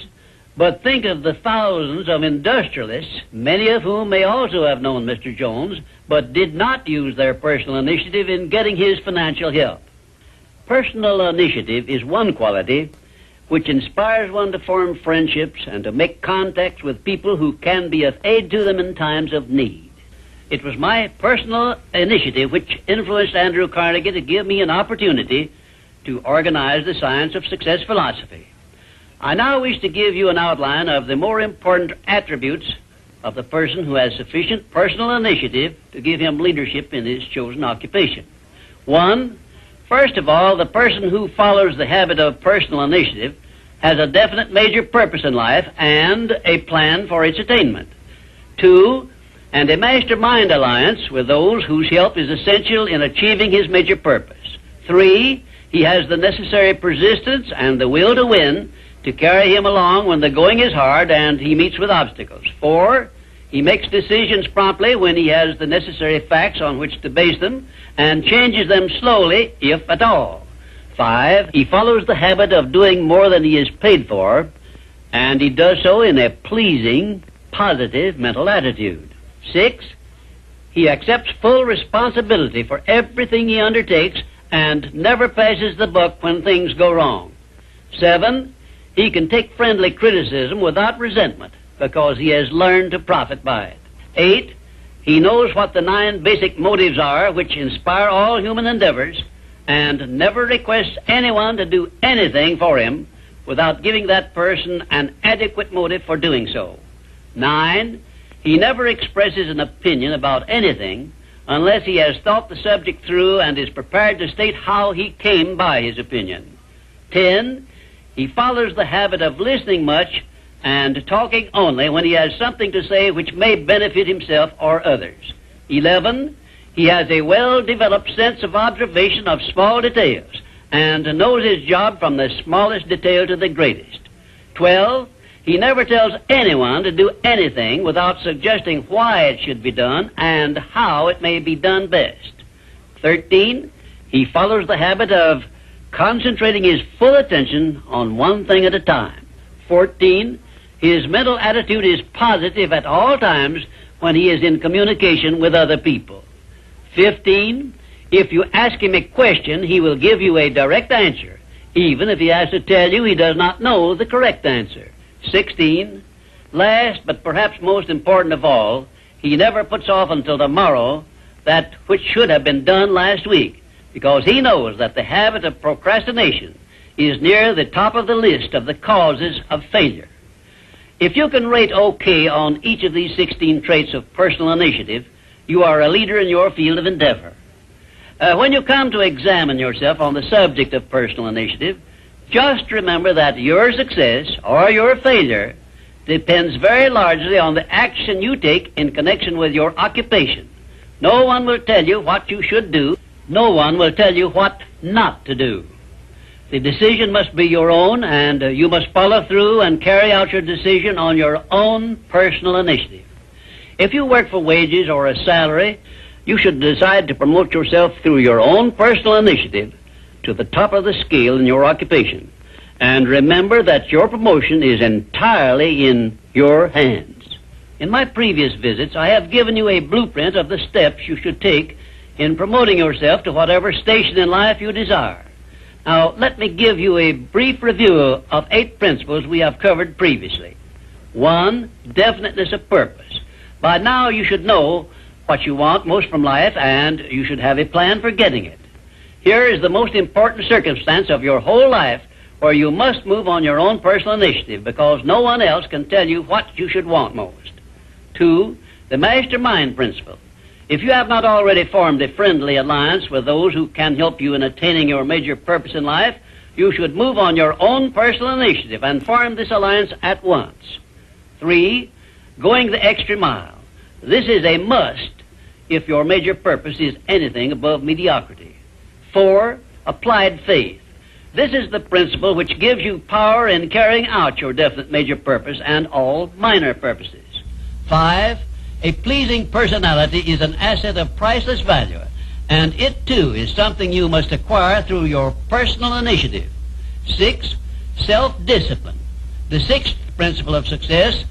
Speaker 1: but think of the thousands of industrialists, many of whom may also have known Mr. Jones, but did not use their personal initiative in getting his financial help. Personal initiative is one quality which inspires one to form friendships and to make contacts with people who can be of aid to them in times of need. It was my personal initiative which influenced Andrew Carnegie to give me an opportunity to organize the Science of Success philosophy. I now wish to give you an outline of the more important attributes of the person who has sufficient personal initiative to give him leadership in his chosen occupation. 1. First of all, the person who follows the habit of personal initiative has a definite major purpose in life and a plan for its attainment. 2, and a mastermind alliance with those whose help is essential in achieving his major purpose. 3, he has the necessary persistence and the will to win to carry him along when the going is hard and he meets with obstacles. 4, he makes decisions promptly when he has the necessary facts on which to base them and changes them slowly, if at all. 5, he follows the habit of doing more than he is paid for, and he does so in a pleasing, positive mental attitude. 6, he accepts full responsibility for everything he undertakes and never passes the buck when things go wrong. 7, he can take friendly criticism without resentment because he has learned to profit by it. 8, he knows what the 9 basic motives are which inspire all human endeavors and never requests anyone to do anything for him without giving that person an adequate motive for doing so. 9, he never expresses an opinion about anything unless he has thought the subject through and is prepared to state how he came by his opinion. 10, he follows the habit of listening much and talking only when he has something to say which may benefit himself or others. 11, he has a well-developed sense of observation of small details and knows his job from the smallest detail to the greatest. 12, he never tells anyone to do anything without suggesting why it should be done and how it may be done best. 13, he follows the habit of concentrating his full attention on one thing at a time. 14, his mental attitude is positive at all times when he is in communication with other people. 15, if you ask him a question, he will give you a direct answer, even if he has to tell you he does not know the correct answer. 16, last but perhaps most important of all, he never puts off until tomorrow that which should have been done last week, because he knows that the habit of procrastination is near the top of the list of the causes of failure. If you can rate OK on each of these 16 traits of personal initiative, you are a leader in your field of endeavor. When you come to examine yourself on the subject of personal initiative, just remember that your success or your failure depends very largely on the action you take in connection with your occupation. No one will tell you what you should do. No one will tell you what not to do. The decision must be your own, and you must follow through and carry out your decision on your own personal initiative. If you work for wages or a salary, you should decide to promote yourself through your own personal initiative to the top of the scale in your occupation. And remember that your promotion is entirely in your hands. In my previous visits, I have given you a blueprint of the steps you should take in promoting yourself to whatever station in life you desire. Now, let me give you a brief review of 8 principles we have covered previously. 1, definiteness of purpose. By now you should know what you want most from life, and you should have a plan for getting it. Here is the most important circumstance of your whole life, where you must move on your own personal initiative, because no one else can tell you what you should want most. 2, the mastermind principle. If you have not already formed a friendly alliance with those who can help you in attaining your major purpose in life, you should move on your own personal initiative and form this alliance at once. 3, going the extra mile. This is a must if your major purpose is anything above mediocrity. 4, applied faith. This is the principle which gives you power in carrying out your definite major purpose and all minor purposes. 5, a pleasing personality is an asset of priceless value, and it too is something you must acquire through your personal initiative. 6, self-discipline. The 6th principle of success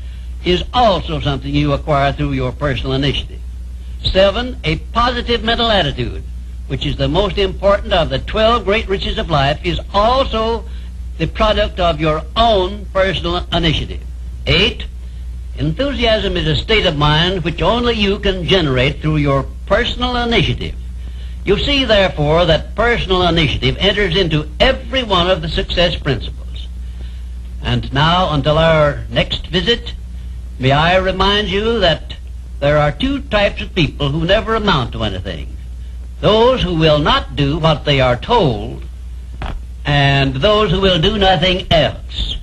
Speaker 1: is also something you acquire through your personal initiative. 7, a positive mental attitude, which is the most important of the 12 great riches of life, is also the product of your own personal initiative. 8, enthusiasm is a state of mind which only you can generate through your personal initiative. You see, therefore, that personal initiative enters into every one of the success principles. And now, until our next visit, may I remind you that there are 2 types of people who never amount to anything. Those who will not do what they are told, and those who will do nothing else.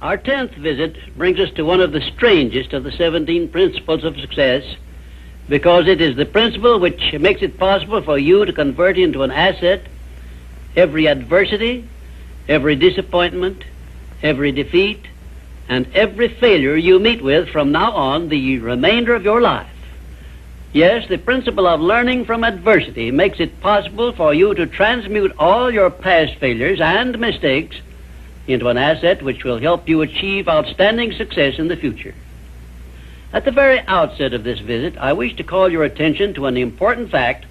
Speaker 1: Our 10th visit brings us to one of the strangest of the 17 principles of success, because it is the principle which makes it possible for you to convert into an asset every adversity, every disappointment, every defeat, and every failure you meet with from now on the remainder of your life. Yes, the principle of learning from adversity makes it possible for you to transmute all your past failures and mistakes into an asset which will help you achieve outstanding success in the future. At the very outset of this visit, I wish to call your attention to an important fact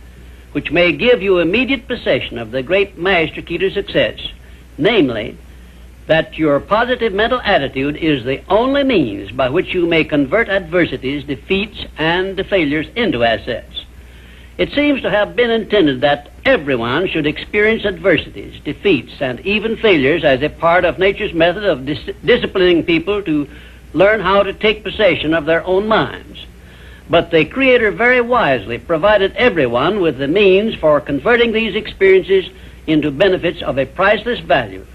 Speaker 1: which may give you immediate possession of the great master key to success, namely, that your positive mental attitude is the only means by which you may convert adversities, defeats, and failures into assets. It seems to have been intended that everyone should experience adversities, defeats, and even failures as a part of nature's method of disciplining people to learn how to take possession of their own minds. But the Creator very wisely provided everyone with the means for converting these experiences into benefits of a priceless value,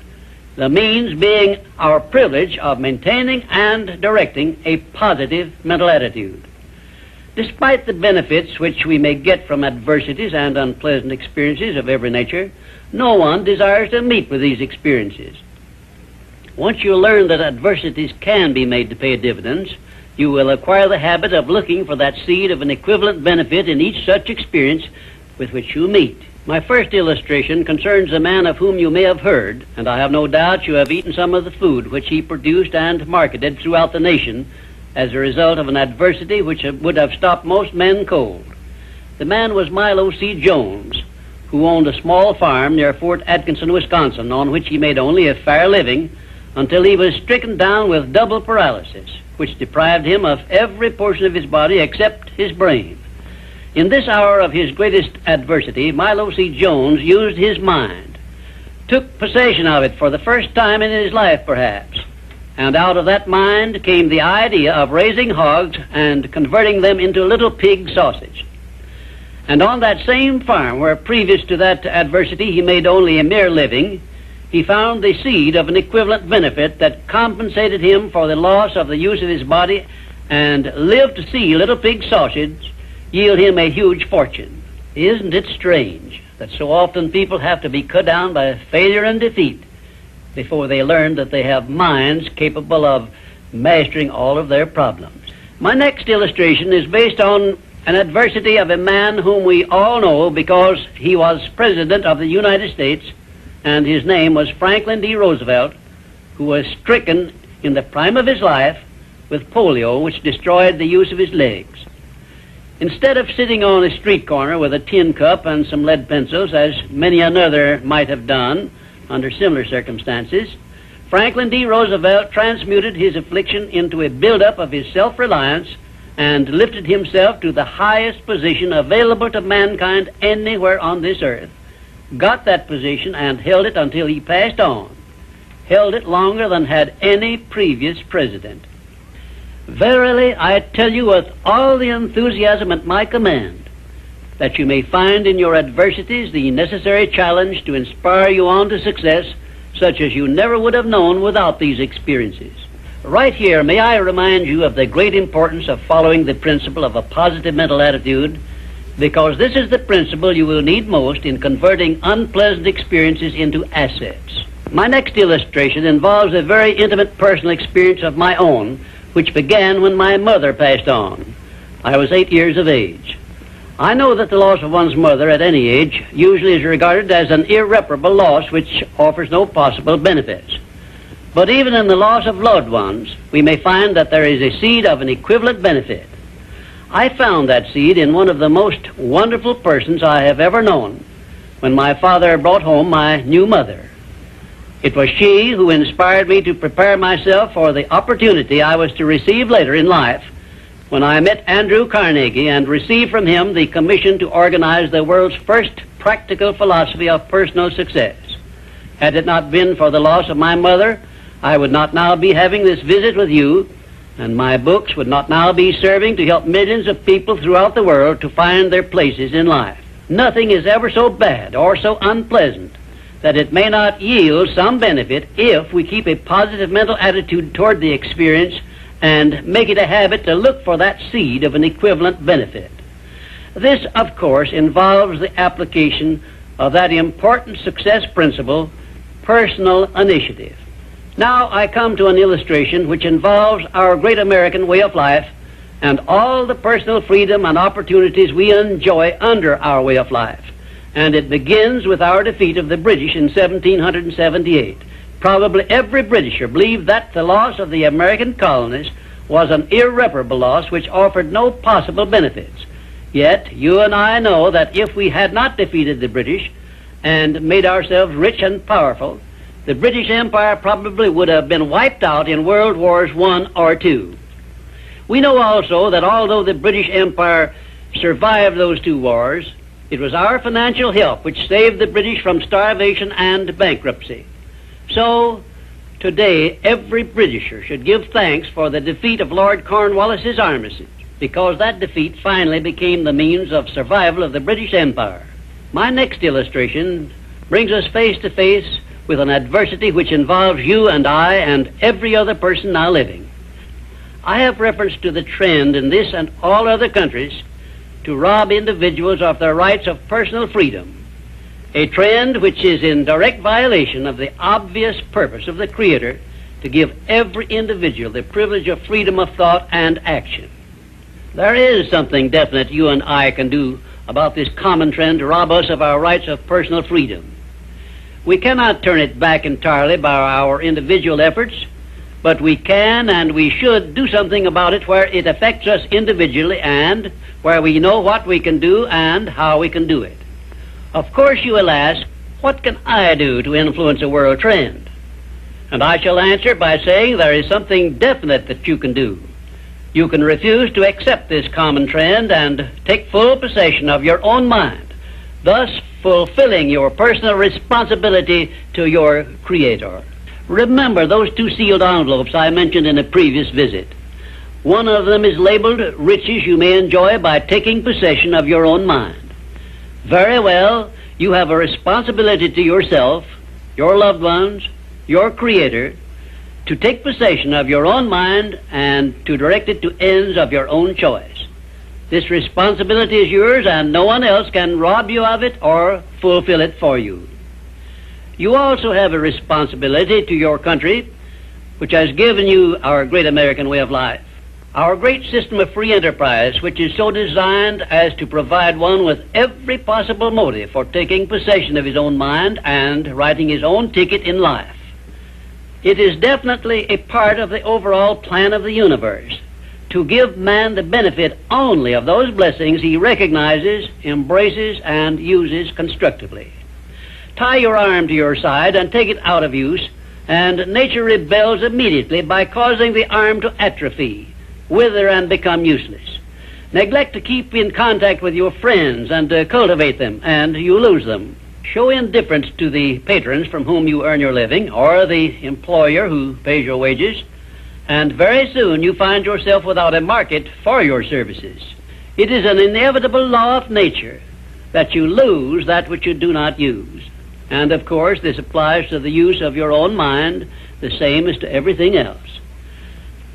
Speaker 1: the means being our privilege of maintaining and directing a positive mental attitude. Despite the benefits which we may get from adversities and unpleasant experiences of every nature, no one desires to meet with these experiences. Once you learn that adversities can be made to pay dividends, you will acquire the habit of looking for that seed of an equivalent benefit in each such experience with which you meet. My first illustration concerns a man of whom you may have heard, and I have no doubt you have eaten some of the food which he produced and marketed throughout the nation as a result of an adversity which would have stopped most men cold. The man was Milo C. Jones, who owned a small farm near Fort Atkinson, Wisconsin, on which he made only a fair living until he was stricken down with double paralysis, which deprived him of every portion of his body except his brain. In this hour of his greatest adversity, Milo C. Jones used his mind, took possession of it for the first time in his life, perhaps, and out of that mind came the idea of raising hogs and converting them into little pig sausage. And on that same farm, where previous to that adversity he made only a mere living, he found the seed of an equivalent benefit that compensated him for the loss of the use of his body, and lived to see little pig sausage yield him a huge fortune. Isn't it strange that so often people have to be cut down by failure and defeat before they learn that they have minds capable of mastering all of their problems? My next illustration is based on an adversity of a man whom we all know because he was President of the United States, and his name was Franklin D. Roosevelt, who was stricken in the prime of his life with polio, which destroyed the use of his legs. Instead of sitting on a street corner with a tin cup and some lead pencils, as many another might have done under similar circumstances, Franklin D. Roosevelt transmuted his affliction into a buildup of his self-reliance and lifted himself to the highest position available to mankind anywhere on this earth, got that position and held it until he passed on, held it longer than had any previous president. Verily, I tell you with all the enthusiasm at my command, that you may find in your adversities the necessary challenge to inspire you on to success, such as you never would have known without these experiences. Right here, may I remind you of the great importance of following the principle of a positive mental attitude, because this is the principle you will need most in converting unpleasant experiences into assets. My next illustration involves a very intimate personal experience of my own, which began when my mother passed on. I was 8 years of age. I know that the loss of one's mother at any age usually is regarded as an irreparable loss which offers no possible benefits. But even in the loss of loved ones, we may find that there is a seed of an equivalent benefit. I found that seed in one of the most wonderful persons I have ever known, when my father brought home my new mother. It was she who inspired me to prepare myself for the opportunity I was to receive later in life, when I met Andrew Carnegie and received from him the commission to organize the world's first practical philosophy of personal success. Had it not been for the loss of my mother, I would not now be having this visit with you, and my books would not now be serving to help millions of people throughout the world to find their places in life. Nothing is ever so bad or so unpleasant that it may not yield some benefit if we keep a positive mental attitude toward the experience and make it a habit to look for that seed of an equivalent benefit. This, of course, involves the application of that important success principle, personal initiative. Now I come to an illustration which involves our great American way of life and all the personal freedom and opportunities we enjoy under our way of life. And it begins with our defeat of the British in 1778. Probably every Britisher believed that the loss of the American colonies was an irreparable loss which offered no possible benefits. Yet you and I know that if we had not defeated the British and made ourselves rich and powerful, the British Empire probably would have been wiped out in World Wars I or II. We know also that although the British Empire survived those two wars, it was our financial help which saved the British from starvation and bankruptcy. So, today, every Britisher should give thanks for the defeat of Lord Cornwallis's armistice, because that defeat finally became the means of survival of the British Empire. My next illustration brings us face to face with an adversity which involves you and I and every other person now living. I have reference to the trend in this and all other countries to rob individuals of their rights of personal freedom, a trend which is in direct violation of the obvious purpose of the Creator to give every individual the privilege of freedom of thought and action. There is something definite you and I can do about this common trend to rob us of our rights of personal freedom. We cannot turn it back entirely by our individual efforts, but we can and we should do something about it where it affects us individually and where we know what we can do and how we can do it. Of course you will ask, what can I do to influence a world trend? And I shall answer by saying there is something definite that you can do. You can refuse to accept this common trend and take full possession of your own mind, thus fulfilling your personal responsibility to your Creator. Remember those two sealed envelopes I mentioned in a previous visit. One of them is labeled riches you may enjoy by taking possession of your own mind. Very well, you have a responsibility to yourself, your loved ones, your Creator, to take possession of your own mind and to direct it to ends of your own choice. This responsibility is yours and no one else can rob you of it or fulfill it for you. You also have a responsibility to your country, which has given you our great American way of life. Our great system of free enterprise, which is so designed as to provide one with every possible motive for taking possession of his own mind and writing his own ticket in life. It is definitely a part of the overall plan of the universe to give man the benefit only of those blessings he recognizes, embraces, and uses constructively. Tie your arm to your side and take it out of use, and nature rebels immediately by causing the arm to atrophy, wither, and become useless. Neglect to keep in contact with your friends and cultivate them, and you lose them. Show indifference to the patrons from whom you earn your living, or the employer who pays your wages, and very soon you find yourself without a market for your services. It is an inevitable law of nature that you lose that which you do not use. And of course, this applies to the use of your own mind, the same as to everything else.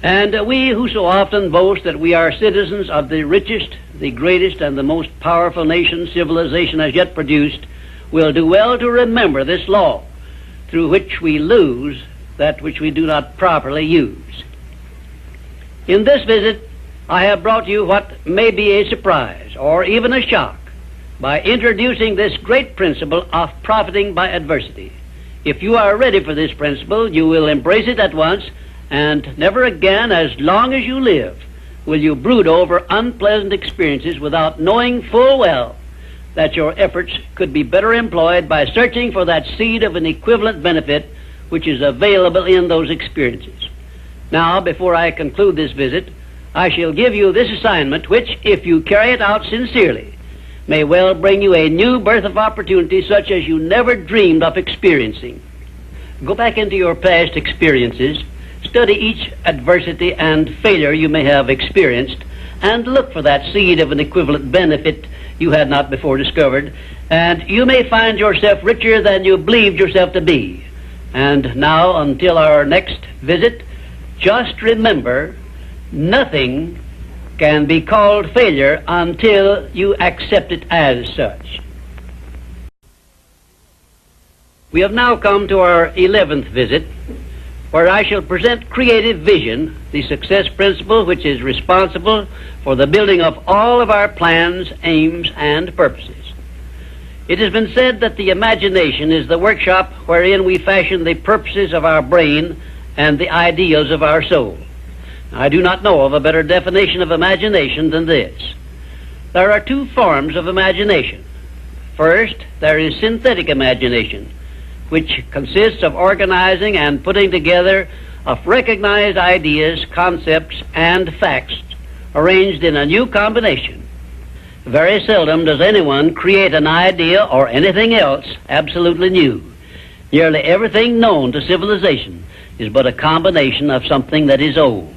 Speaker 1: And we who so often boast that we are citizens of the richest, the greatest, and the most powerful nation civilization has yet produced, will do well to remember this law, through which we lose that which we do not properly use. In this visit, I have brought you what may be a surprise, or even a shock, by introducing this great principle of profiting by adversity. If you are ready for this principle, you will embrace it at once, and never again, as long as you live, will you brood over unpleasant experiences without knowing full well that your efforts could be better employed by searching for that seed of an equivalent benefit which is available in those experiences. Now, before I conclude this visit, I shall give you this assignment which, if you carry it out sincerely, may well bring you a new birth of opportunity such as you never dreamed of experiencing. Go back into your past experiences, study each adversity and failure you may have experienced, and look for that seed of an equivalent benefit you had not before discovered, and you may find yourself richer than you believed yourself to be. And now, until our next visit, just remember, nothing can be called failure until you accept it as such. We have now come to our 11th visit, where I shall present creative vision, the success principle which is responsible for the building of all of our plans, aims, and purposes. It has been said that the imagination is the workshop wherein we fashion the purposes of our brain and the ideals of our soul. I do not know of a better definition of imagination than this. There are two forms of imagination. First, there is synthetic imagination, which consists of organizing and putting together of recognized ideas, concepts, and facts arranged in a new combination. Very seldom does anyone create an idea or anything else absolutely new. Nearly everything known to civilization is but a combination of something that is old.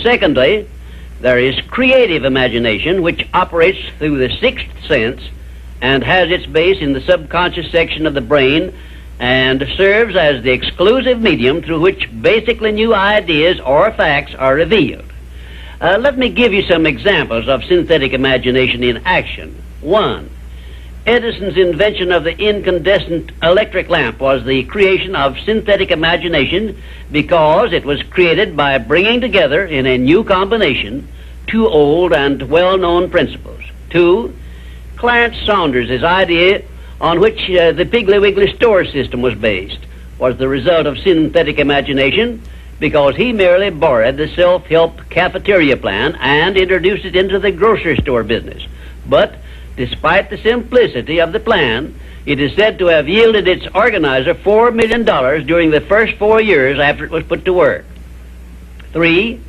Speaker 1: Secondly, there is creative imagination, which operates through the sixth sense and has its base in the subconscious section of the brain and serves as the exclusive medium through which basically new ideas or facts are revealed. Let me give you some examples of synthetic imagination in action. 1. Edison's invention of the incandescent electric lamp was the creation of synthetic imagination because it was created by bringing together in a new combination two old and well-known principles. 2. Clarence Saunders' idea on which the Piggly Wiggly store system was based was the result of synthetic imagination because he merely borrowed the self-help cafeteria plan and introduced it into the grocery store business. But despite the simplicity of the plan, it is said to have yielded its organizer $4 million during the first 4 years after it was put to work. 3.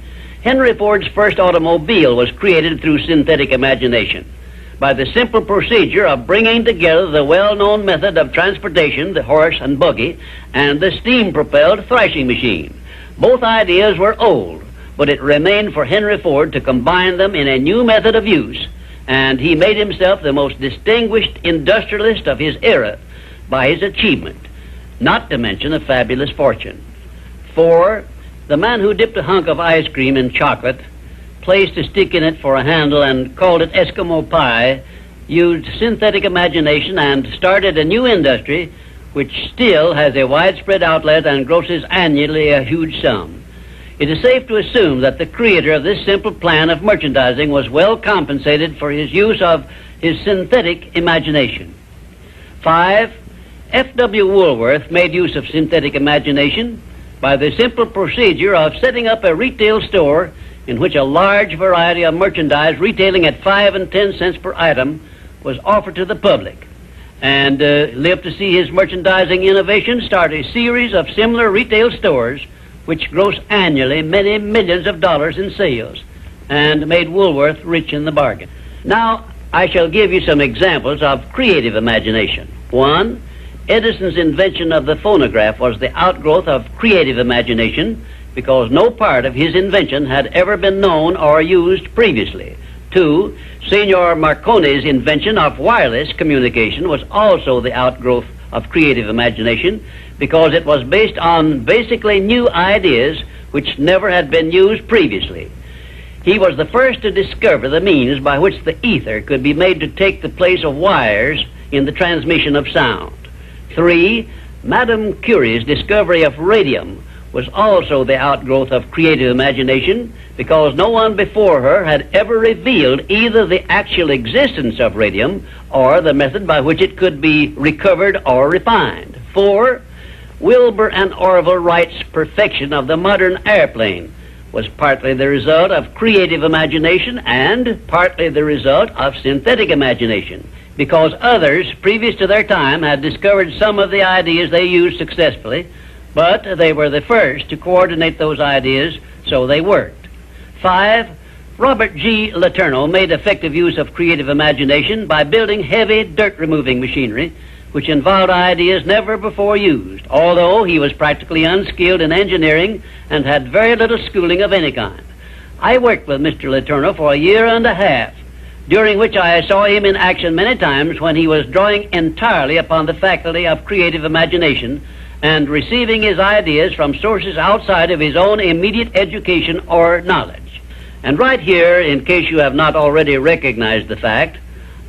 Speaker 1: Henry Ford's first automobile was created through synthetic imagination by the simple procedure of bringing together the well-known method of transportation, the horse and buggy, and the steam-propelled thrashing machine. Both ideas were old, but it remained for Henry Ford to combine them in a new method of use, and he made himself the most distinguished industrialist of his era by his achievement, not to mention a fabulous fortune. 4. The man who dipped a hunk of ice cream in chocolate, placed a stick in it for a handle, and called it Eskimo pie, used synthetic imagination and started a new industry which still has a widespread outlet and grosses annually a huge sum. It is safe to assume that the creator of this simple plan of merchandising was well compensated for his use of his synthetic imagination. 5. F.W. Woolworth made use of synthetic imagination by the simple procedure of setting up a retail store in which a large variety of merchandise retailing at 5 and 10 cents per item was offered to the public, and lived to see his merchandising innovation start a series of similar retail stores which gross annually many millions of dollars in sales and made Woolworth rich in the bargain. Now, I shall give you some examples of creative imagination. 1. Edison's invention of the phonograph was the outgrowth of creative imagination because no part of his invention had ever been known or used previously. 2. Signor Marconi's invention of wireless communication was also the outgrowth of creative imagination because it was based on basically new ideas which never had been used previously. He was the first to discover the means by which the ether could be made to take the place of wires in the transmission of sound. 3. Madame Curie's discovery of radium was also the outgrowth of creative imagination because no one before her had ever revealed either the actual existence of radium or the method by which it could be recovered or refined. 4. Wilbur and Orville Wright's perfection of the modern airplane was partly the result of creative imagination and partly the result of synthetic imagination, because others previous to their time had discovered some of the ideas they used successfully, but they were the first to coordinate those ideas so they worked. 5. Robert G. Letourneau made effective use of creative imagination by building heavy dirt-removing machinery which involved ideas never before used, although he was practically unskilled in engineering and had very little schooling of any kind. I worked with Mr. Letourneau for a year and a half, during which I saw him in action many times when he was drawing entirely upon the faculty of creative imagination and receiving his ideas from sources outside of his own immediate education or knowledge. And right here, in case you have not already recognized the fact,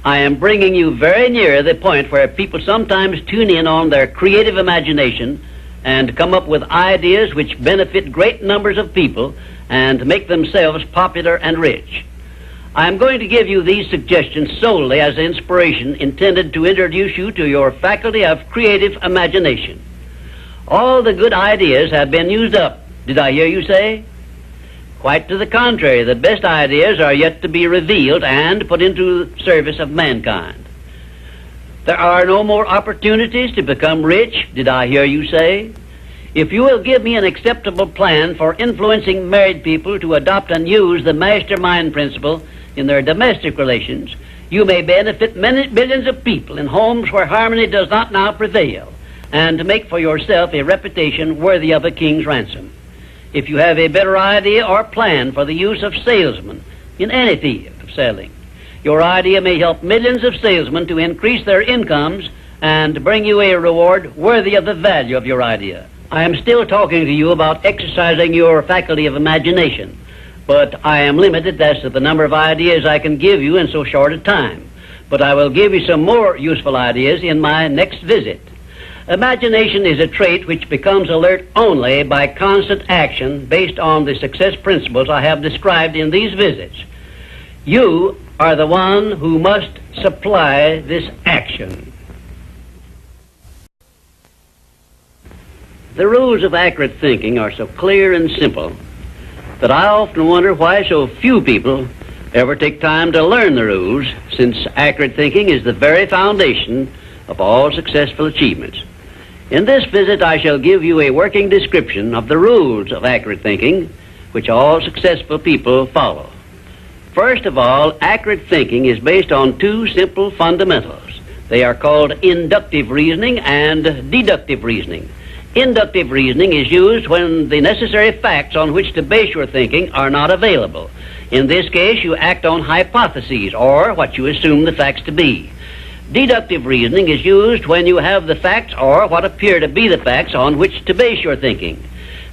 Speaker 1: I am bringing you very near the point where people sometimes tune in on their creative imagination and come up with ideas which benefit great numbers of people and make themselves popular and rich. I am going to give you these suggestions solely as inspiration intended to introduce you to your faculty of creative imagination. All the good ideas have been used up, did I hear you say? Quite to the contrary, the best ideas are yet to be revealed and put into service of mankind. There are no more opportunities to become rich, did I hear you say? If you will give me an acceptable plan for influencing married people to adopt and use the mastermind principle in their domestic relations, you may benefit many billions of people in homes where harmony does not now prevail, and make for yourself a reputation worthy of a king's ransom. If you have a better idea or plan for the use of salesmen in any field of selling, your idea may help millions of salesmen to increase their incomes and bring you a reward worthy of the value of your idea. I am still talking to you about exercising your faculty of imagination, but I am limited as to the number of ideas I can give you in so short a time. But I will give you some more useful ideas in my next visit. Imagination is a trait which becomes alert only by constant action based on the success principles I have described in these visits. You are the one who must supply this action. The rules of accurate thinking are so clear and simple that I often wonder why so few people ever take time to learn the rules, since accurate thinking is the very foundation of all successful achievements. In this visit, I shall give you a working description of the rules of accurate thinking, which all successful people follow. First of all, accurate thinking is based on two simple fundamentals. They are called inductive reasoning and deductive reasoning. Inductive reasoning is used when the necessary facts on which to base your thinking are not available. In this case, you act on hypotheses, or what you assume the facts to be. Deductive reasoning is used when you have the facts or what appear to be the facts on which to base your thinking.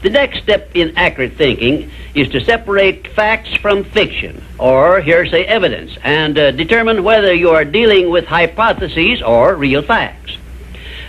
Speaker 1: The next step in accurate thinking is to separate facts from fiction, or hearsay evidence, and determine whether you are dealing with hypotheses or real facts.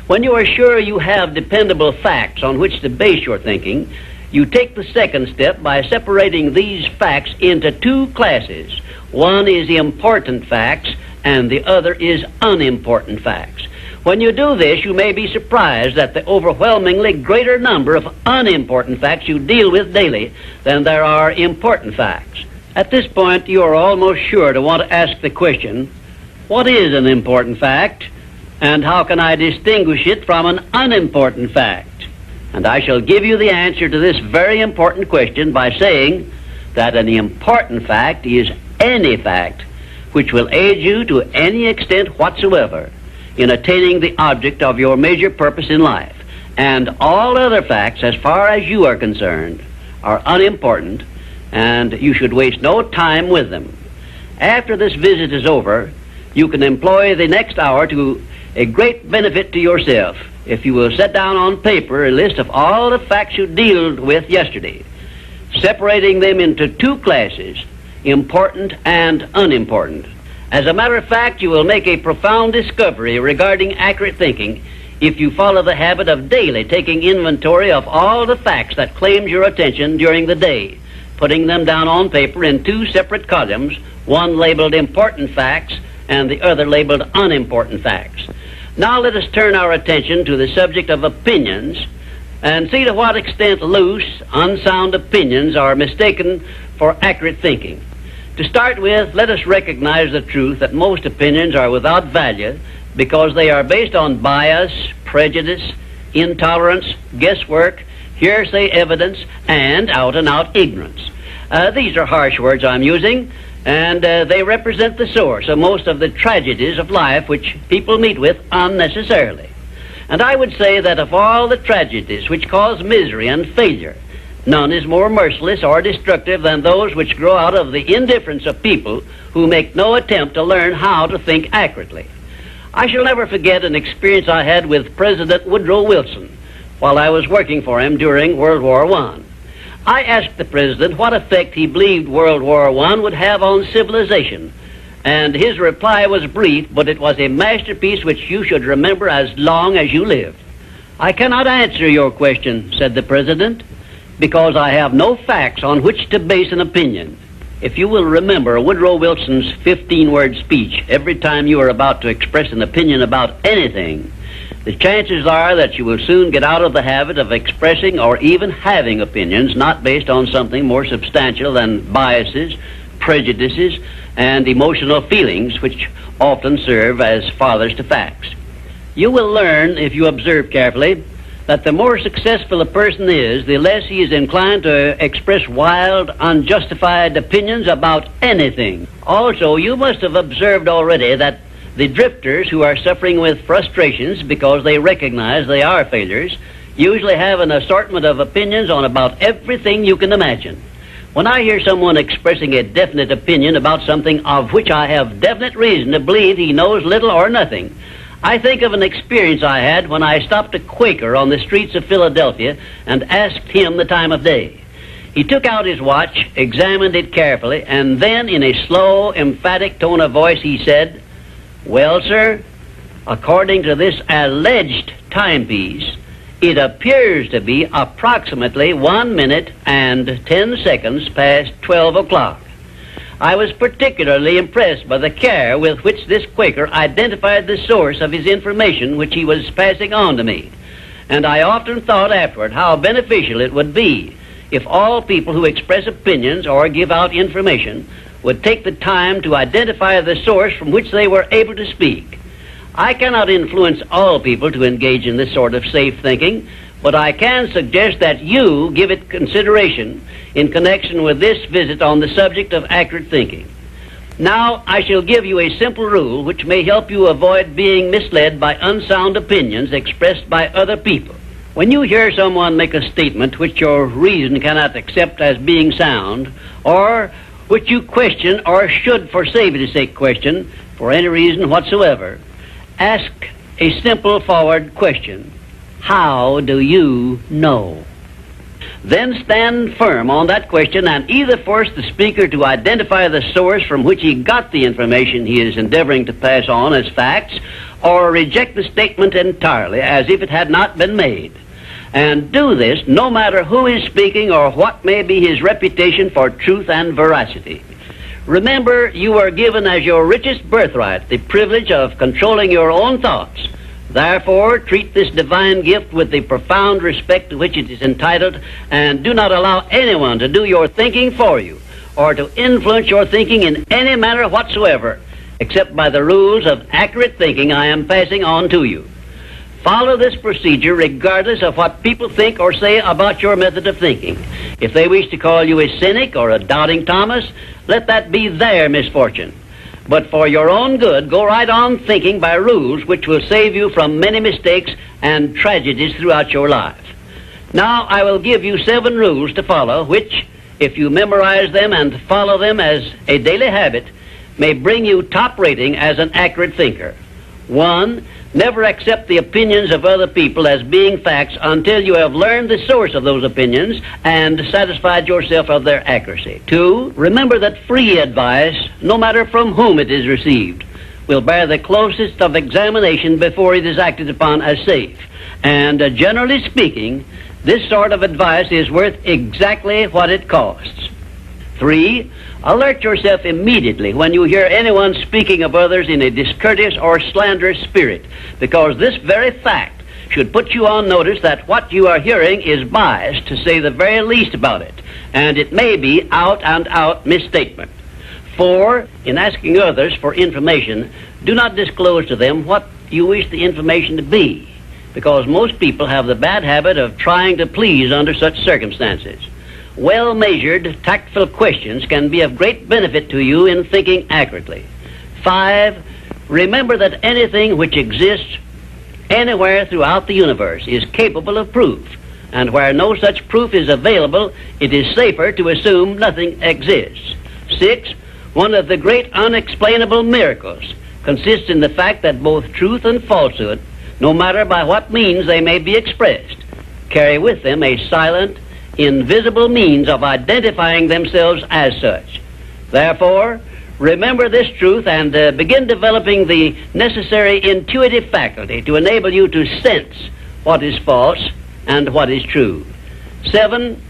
Speaker 1: When you are sure you have dependable facts on which to base your thinking, you take the second step by separating these facts into two classes. One is important facts, and the other is unimportant facts. When you do this, you may be surprised at the overwhelmingly greater number of unimportant facts you deal with daily than there are important facts. At this point, you are almost sure to want to ask the question, what is an important fact, and how can I distinguish it from an unimportant fact? And I shall give you the answer to this very important question by saying that an important fact is any fact which will aid you to any extent whatsoever in attaining the object of your major purpose in life. And all other facts, as far as you are concerned, are unimportant, and you should waste no time with them. After this visit is over, you can employ the next hour to a great benefit to yourself if you will set down on paper a list of all the facts you dealt with yesterday, separating them into two classes, important and unimportant. As a matter of fact, you will make a profound discovery regarding accurate thinking if you follow the habit of daily taking inventory of all the facts that claimed your attention during the day, putting them down on paper in two separate columns, one labeled important facts and the other labeled unimportant facts. Now let us turn our attention to the subject of opinions and see to what extent loose, unsound opinions are mistaken for accurate thinking. To start with, let us recognize the truth that most opinions are without value because they are based on bias, prejudice, intolerance, guesswork, hearsay evidence, and out-and-out ignorance. These are harsh words I'm using, and they represent the source of most of the tragedies of life which people meet with unnecessarily. And I would say that of all the tragedies which cause misery and failure, none is more merciless or destructive than those which grow out of the indifference of people who make no attempt to learn how to think accurately. I shall never forget an experience I had with President Woodrow Wilson while I was working for him during World War I. I asked the President what effect he believed World War I would have on civilization, and his reply was brief, but it was a masterpiece which you should remember as long as you live. "I cannot answer your question," said the President, "because I have no facts on which to base an opinion." If you will remember Woodrow Wilson's 15-word speech every time you are about to express an opinion about anything, the chances are that you will soon get out of the habit of expressing or even having opinions not based on something more substantial than biases, prejudices, and emotional feelings which often serve as fathers to facts. You will learn, if you observe carefully, that the more successful a person is, the less he is inclined to express wild, unjustified opinions about anything. Also, you must have observed already that the drifters who are suffering with frustrations because they recognize they are failures usually have an assortment of opinions on about everything you can imagine. When I hear someone expressing a definite opinion about something of which I have definite reason to believe he knows little or nothing, I think of an experience I had when I stopped a Quaker on the streets of Philadelphia and asked him the time of day. He took out his watch, examined it carefully, and then in a slow, emphatic tone of voice he said, "Well, sir, according to this alleged timepiece, it appears to be approximately 1 minute and 10 seconds past 12 o'clock. I was particularly impressed by the care with which this Quaker identified the source of his information which he was passing on to me, and I often thought afterward how beneficial it would be if all people who express opinions or give out information would take the time to identify the source from which they were able to speak. I cannot influence all people to engage in this sort of safe thinking, but I can suggest that you give it consideration in connection with this visit on the subject of accurate thinking. Now, I shall give you a simple rule which may help you avoid being misled by unsound opinions expressed by other people. When you hear someone make a statement which your reason cannot accept as being sound, or which you question or should, for safety's sake, question for any reason whatsoever, ask a simple forward question. How do you know? Then stand firm on that question and either force the speaker to identify the source from which he got the information he is endeavoring to pass on as facts, or reject the statement entirely as if it had not been made. And do this no matter who is speaking or what may be his reputation for truth and veracity. Remember, you are given as your richest birthright the privilege of controlling your own thoughts, Therefore, treat this divine gift with the profound respect to which it is entitled, and do not allow anyone to do your thinking for you, or to influence your thinking in any manner whatsoever, except by the rules of accurate thinking I am passing on to you. Follow this procedure regardless of what people think or say about your method of thinking. If they wish to call you a cynic or a doubting Thomas, let that be their misfortune. But for your own good, go right on thinking by rules which will save you from many mistakes and tragedies throughout your life. Now I will give you 7 rules to follow, which, if you memorize them and follow them as a daily habit, may bring you top rating as an accurate thinker. 1. Never accept the opinions of other people as being facts until you have learned the source of those opinions and satisfied yourself of their accuracy. 2. Remember that free advice, no matter from whom it is received, will bear the closest of examination before it is acted upon as safe. And generally speaking, this sort of advice is worth exactly what it costs. 3. Alert yourself immediately when you hear anyone speaking of others in a discourteous or slanderous spirit, because this very fact should put you on notice that what you are hearing is biased, to say the very least about it, and it may be out-and-out misstatement. 4. In asking others for information, do not disclose to them what you wish the information to be, because most people have the bad habit of trying to please under such circumstances. Well-measured, tactful questions can be of great benefit to you in thinking accurately. 5. Remember that anything which exists anywhere throughout the universe is capable of proof, and where no such proof is available, it is safer to assume nothing exists. 6. One of the great unexplainable miracles consists in the fact that both truth and falsehood, no matter by what means they may be expressed, carry with them a silent, invisible means of identifying themselves as such. Therefore, remember this truth and begin developing the necessary intuitive faculty to enable you to sense what is false and what is true. 7.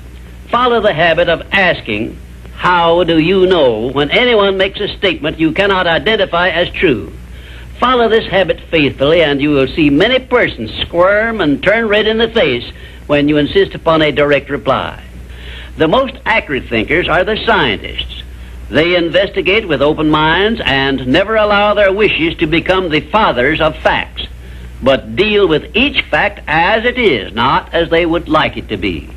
Speaker 1: Follow the habit of asking, "How do you know?" when anyone makes a statement you cannot identify as true. Follow this habit faithfully, and you will see many persons squirm and turn red in the face when you insist upon a direct reply. The most accurate thinkers are the scientists. They investigate with open minds and never allow their wishes to become the fathers of facts, but deal with each fact as it is, not as they would like it to be.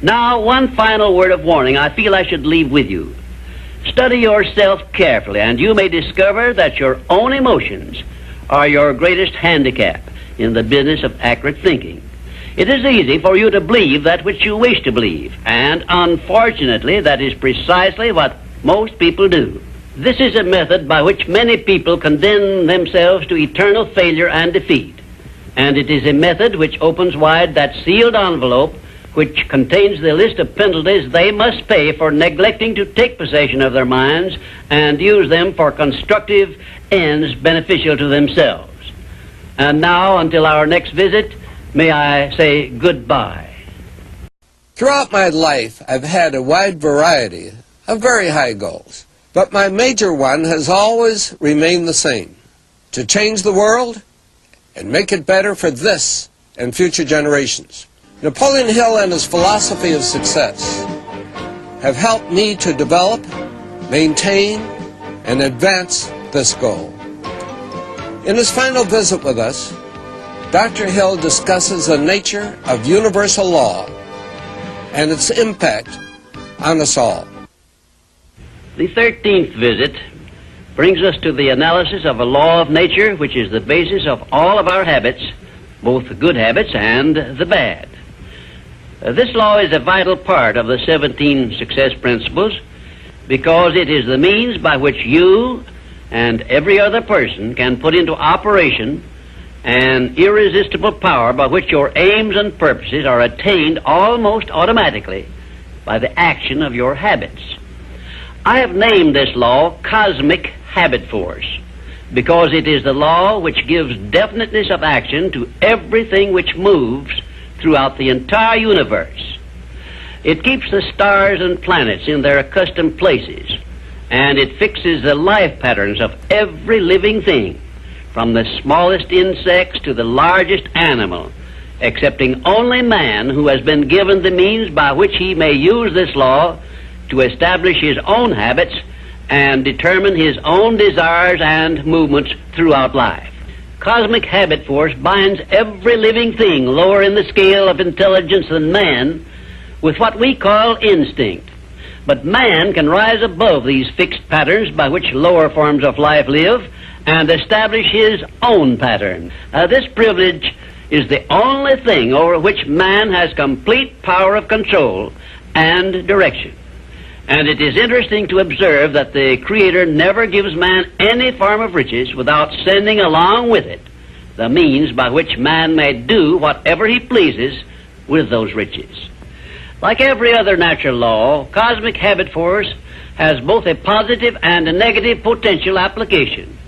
Speaker 1: Now, one final word of warning I feel I should leave with you. Study yourself carefully, and you may discover that your own emotions are your greatest handicap in the business of accurate thinking. It is easy for you to believe that which you wish to believe, and unfortunately that is precisely what most people do. This is a method by which many people condemn themselves to eternal failure and defeat, and it is a method which opens wide that sealed envelope which contains the list of penalties they must pay for neglecting to take possession of their minds and use them for constructive ends beneficial to themselves. And now, until our next visit, may I say goodbye.
Speaker 3: Throughout my life, I've had a wide variety of very high goals, but my major one has always remained the same: to change the world and make it better for this and future generations. Napoleon Hill and his philosophy of success have helped me to develop, maintain, and advance this goal. In his final visit with us, Dr. Hill discusses the nature of universal law and its impact on us all.
Speaker 1: The 13th visit brings us to the analysis of a law of nature which is the basis of all of our habits, both the good habits and the bad. This law is a vital part of the 17 success principles because it is the means by which you and every other person can put into operation an irresistible power by which your aims and purposes are attained almost automatically by the action of your habits. I have named this law cosmic habit force because it is the law which gives definiteness of action to everything which moves throughout the entire universe. It keeps the stars and planets in their accustomed places, and it fixes the life patterns of every living thing, from the smallest insects to the largest animal, excepting only man, who has been given the means by which he may use this law to establish his own habits and determine his own desires and movements throughout life. Cosmic habit force binds every living thing lower in the scale of intelligence than man with what we call instinct. But man can rise above these fixed patterns by which lower forms of life live and establish his own pattern. This privilege is the only thing over which man has complete power of control and direction. And it is interesting to observe that the Creator never gives man any form of riches without sending along with it the means by which man may do whatever he pleases with those riches. Like every other natural law, cosmic habit force has both a positive and a negative potential application.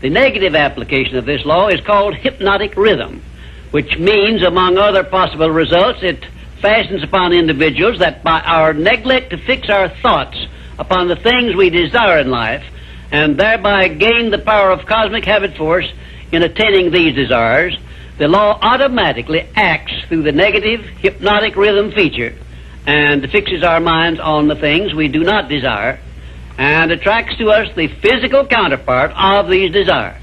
Speaker 1: The negative application of this law is called hypnotic rhythm, which means, among other possible results, it fastens upon individuals that by our neglect to fix our thoughts upon the things we desire in life, and thereby gain the power of cosmic habit force in attaining these desires, the law automatically acts through the negative hypnotic rhythm feature and fixes our minds on the things we do not desire and attracts to us the physical counterpart of these desires.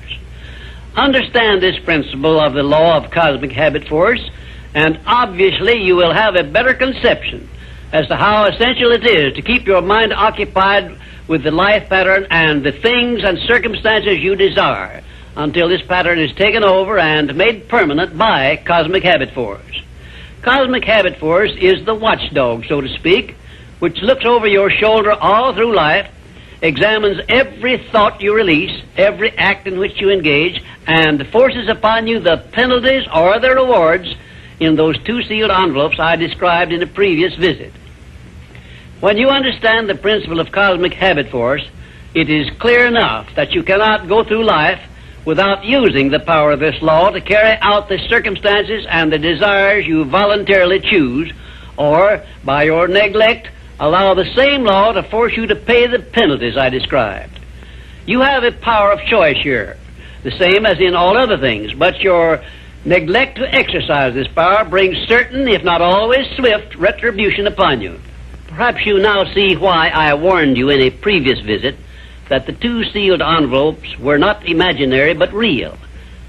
Speaker 1: Understand this principle of the law of cosmic habit force, and obviously you will have a better conception as to how essential it is to keep your mind occupied with the life pattern and the things and circumstances you desire until this pattern is taken over and made permanent by cosmic habit force. Cosmic habit force is the watchdog, so to speak, which looks over your shoulder all through life, examines every thought you release, every act in which you engage, and forces upon you the penalties or the rewards in those two sealed envelopes I described in a previous visit. When you understand the principle of cosmic habit force, it is clear enough that you cannot go through life without using the power of this law to carry out the circumstances and the desires you voluntarily choose, or, by your neglect, allow the same law to force you to pay the penalties I described. You have a power of choice here, the same as in all other things, but your neglect to exercise this power brings certain, if not always swift, retribution upon you. Perhaps you now see why I warned you in a previous visit that the two sealed envelopes were not imaginary but real.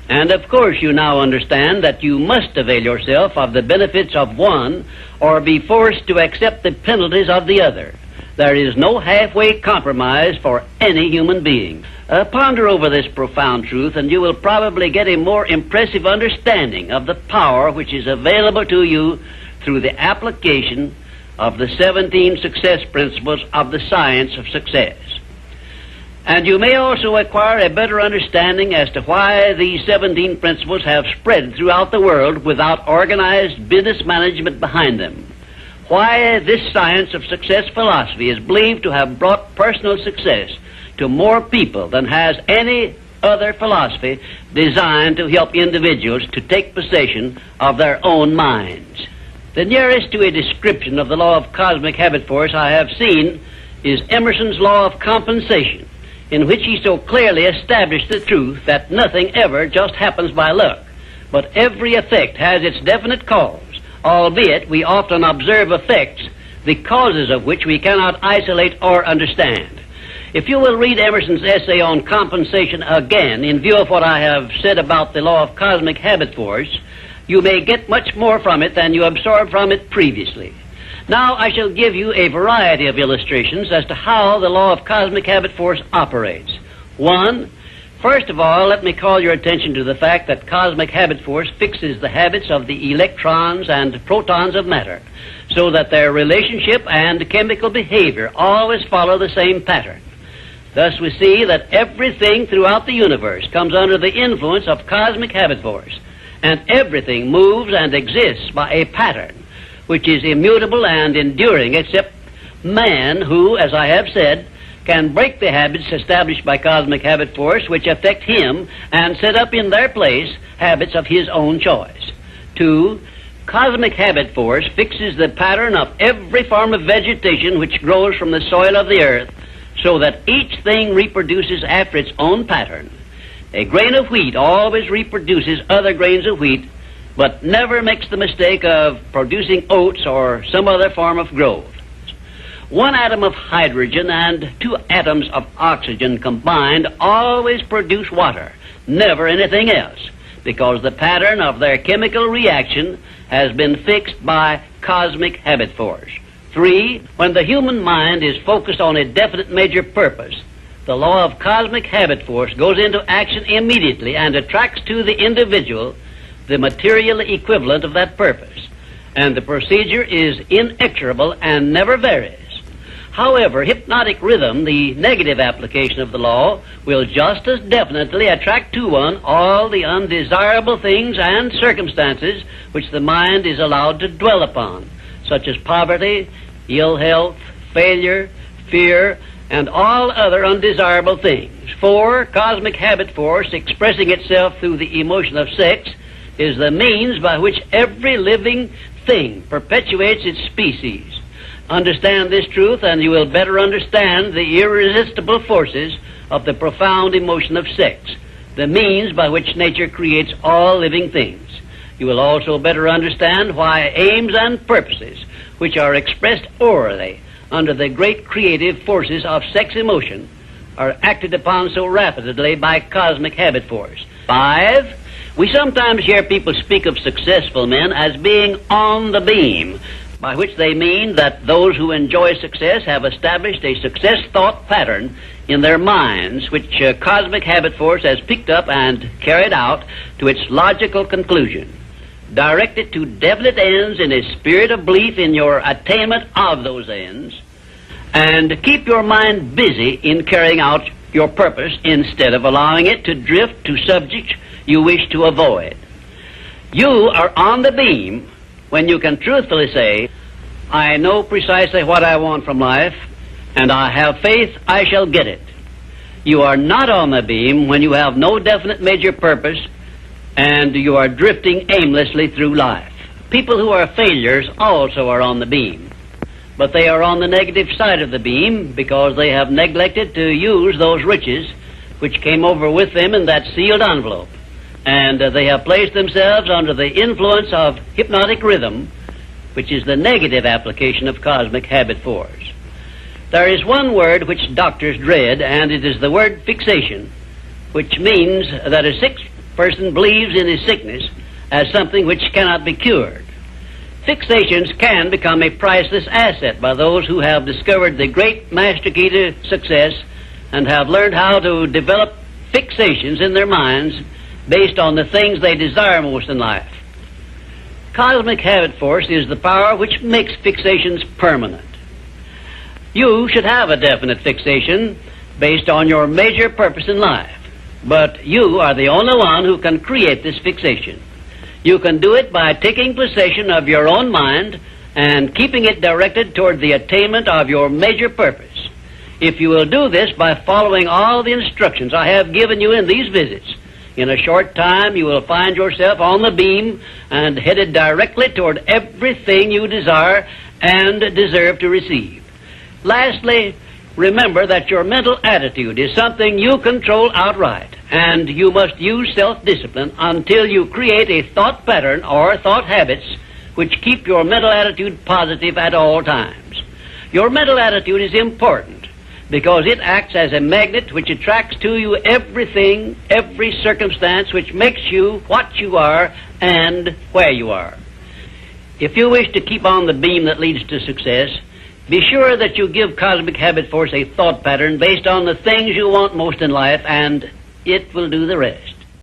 Speaker 1: And of course you now understand that you must avail yourself of the benefits of one or be forced to accept the penalties of the other. There is no halfway compromise for any human being. Ponder over this profound truth, and you will probably get a more impressive understanding of the power which is available to you through the application of the 17 success principles of the science of success. And you may also acquire a better understanding as to why these 17 principles have spread throughout the world without organized business management behind them. Why this science of success philosophy is believed to have brought personal success to more people than has any other philosophy designed to help individuals to take possession of their own minds. The nearest to a description of the law of cosmic habit force I have seen is Emerson's law of compensation, in which he so clearly established the truth that nothing ever just happens by luck, but every effect has its definite cause, albeit we often observe effects, the causes of which we cannot isolate or understand. If you will read Emerson's essay on compensation again, in view of what I have said about the law of cosmic habit force, you may get much more from it than you absorbed from it previously. Now I shall give you a variety of illustrations as to how the law of cosmic habit force operates. One, first of all, let me call your attention to the fact that cosmic habit force fixes the habits of the electrons and protons of matter, so that their relationship and chemical behavior always follow the same pattern. Thus we see that everything throughout the universe comes under the influence of cosmic habit force, and everything moves and exists by a pattern which is immutable and enduring, except man, who, as I have said, can break the habits established by cosmic habit force which affect him and set up in their place habits of his own choice. Two, cosmic habit force fixes the pattern of every form of vegetation which grows from the soil of the earth, so that each thing reproduces after its own pattern. A grain of wheat always reproduces other grains of wheat, but never makes the mistake of producing oats or some other form of growth. One atom of hydrogen and 2 atoms of oxygen combined always produce water, never anything else, because the pattern of their chemical reaction has been fixed by cosmic habit force. 3, when the human mind is focused on a definite major purpose, the law of cosmic habit force goes into action immediately and attracts to the individual the material equivalent of that purpose, and the procedure is inexorable and never varies. However, hypnotic rhythm, the negative application of the law, will just as definitely attract to one all the undesirable things and circumstances which the mind is allowed to dwell upon, such as poverty, ill health, failure, fear, and all other undesirable things. 4, cosmic habit force, expressing itself through the emotion of sex, is the means by which every living thing perpetuates its species. Understand this truth, and you will better understand the irresistible forces of the profound emotion of sex, the means by which nature creates all living things. You will also better understand why aims and purposes, which are expressed orally under the great creative forces of sex emotion, are acted upon so rapidly by cosmic habit force. 5, we sometimes hear people speak of successful men as being on the beam, by which they mean that those who enjoy success have established a success thought pattern in their minds, which cosmic habit force has picked up and carried out to its logical conclusion. Direct it to definite ends in a spirit of belief in your attainment of those ends, and keep your mind busy in carrying out your purpose instead of allowing it to drift to subjects you wish to avoid. You are on the beam when you can truthfully say, I know precisely what I want from life, and I have faith I shall get it. You are not on the beam when you have no definite major purpose and you are drifting aimlessly through life. People who are failures also are on the beam, but they are on the negative side of the beam because they have neglected to use those riches which came over with them in that sealed envelope, and they have placed themselves under the influence of hypnotic rhythm, which is the negative application of cosmic habit force. There is one word which doctors dread, and it is the word fixation, which means that a sick person believes in his sickness as something which cannot be cured. Fixations can become a priceless asset by those who have discovered the great master key to success and have learned how to develop fixations in their minds based on the things they desire most in life. Cosmic habit force is the power which makes fixations permanent. You should have a definite fixation based on your major purpose in life, but you are the only one who can create this fixation. You can do it by taking possession of your own mind and keeping it directed toward the attainment of your major purpose. If you will do this by following all the instructions I have given you in these visits, in a short time you will find yourself on the beam and headed directly toward everything you desire and deserve to receive. Lastly, remember that your mental attitude is something you control outright, and you must use self-discipline until you create a thought pattern or thought habits which keep your mental attitude positive at all times. Your mental attitude is important because it acts as a magnet which attracts to you everything, every circumstance which makes you what you are and where you are. If you wish to keep on the beam that leads to success, be sure that you give cosmic habit force a thought pattern based on the things you want most in life, and it will do the rest.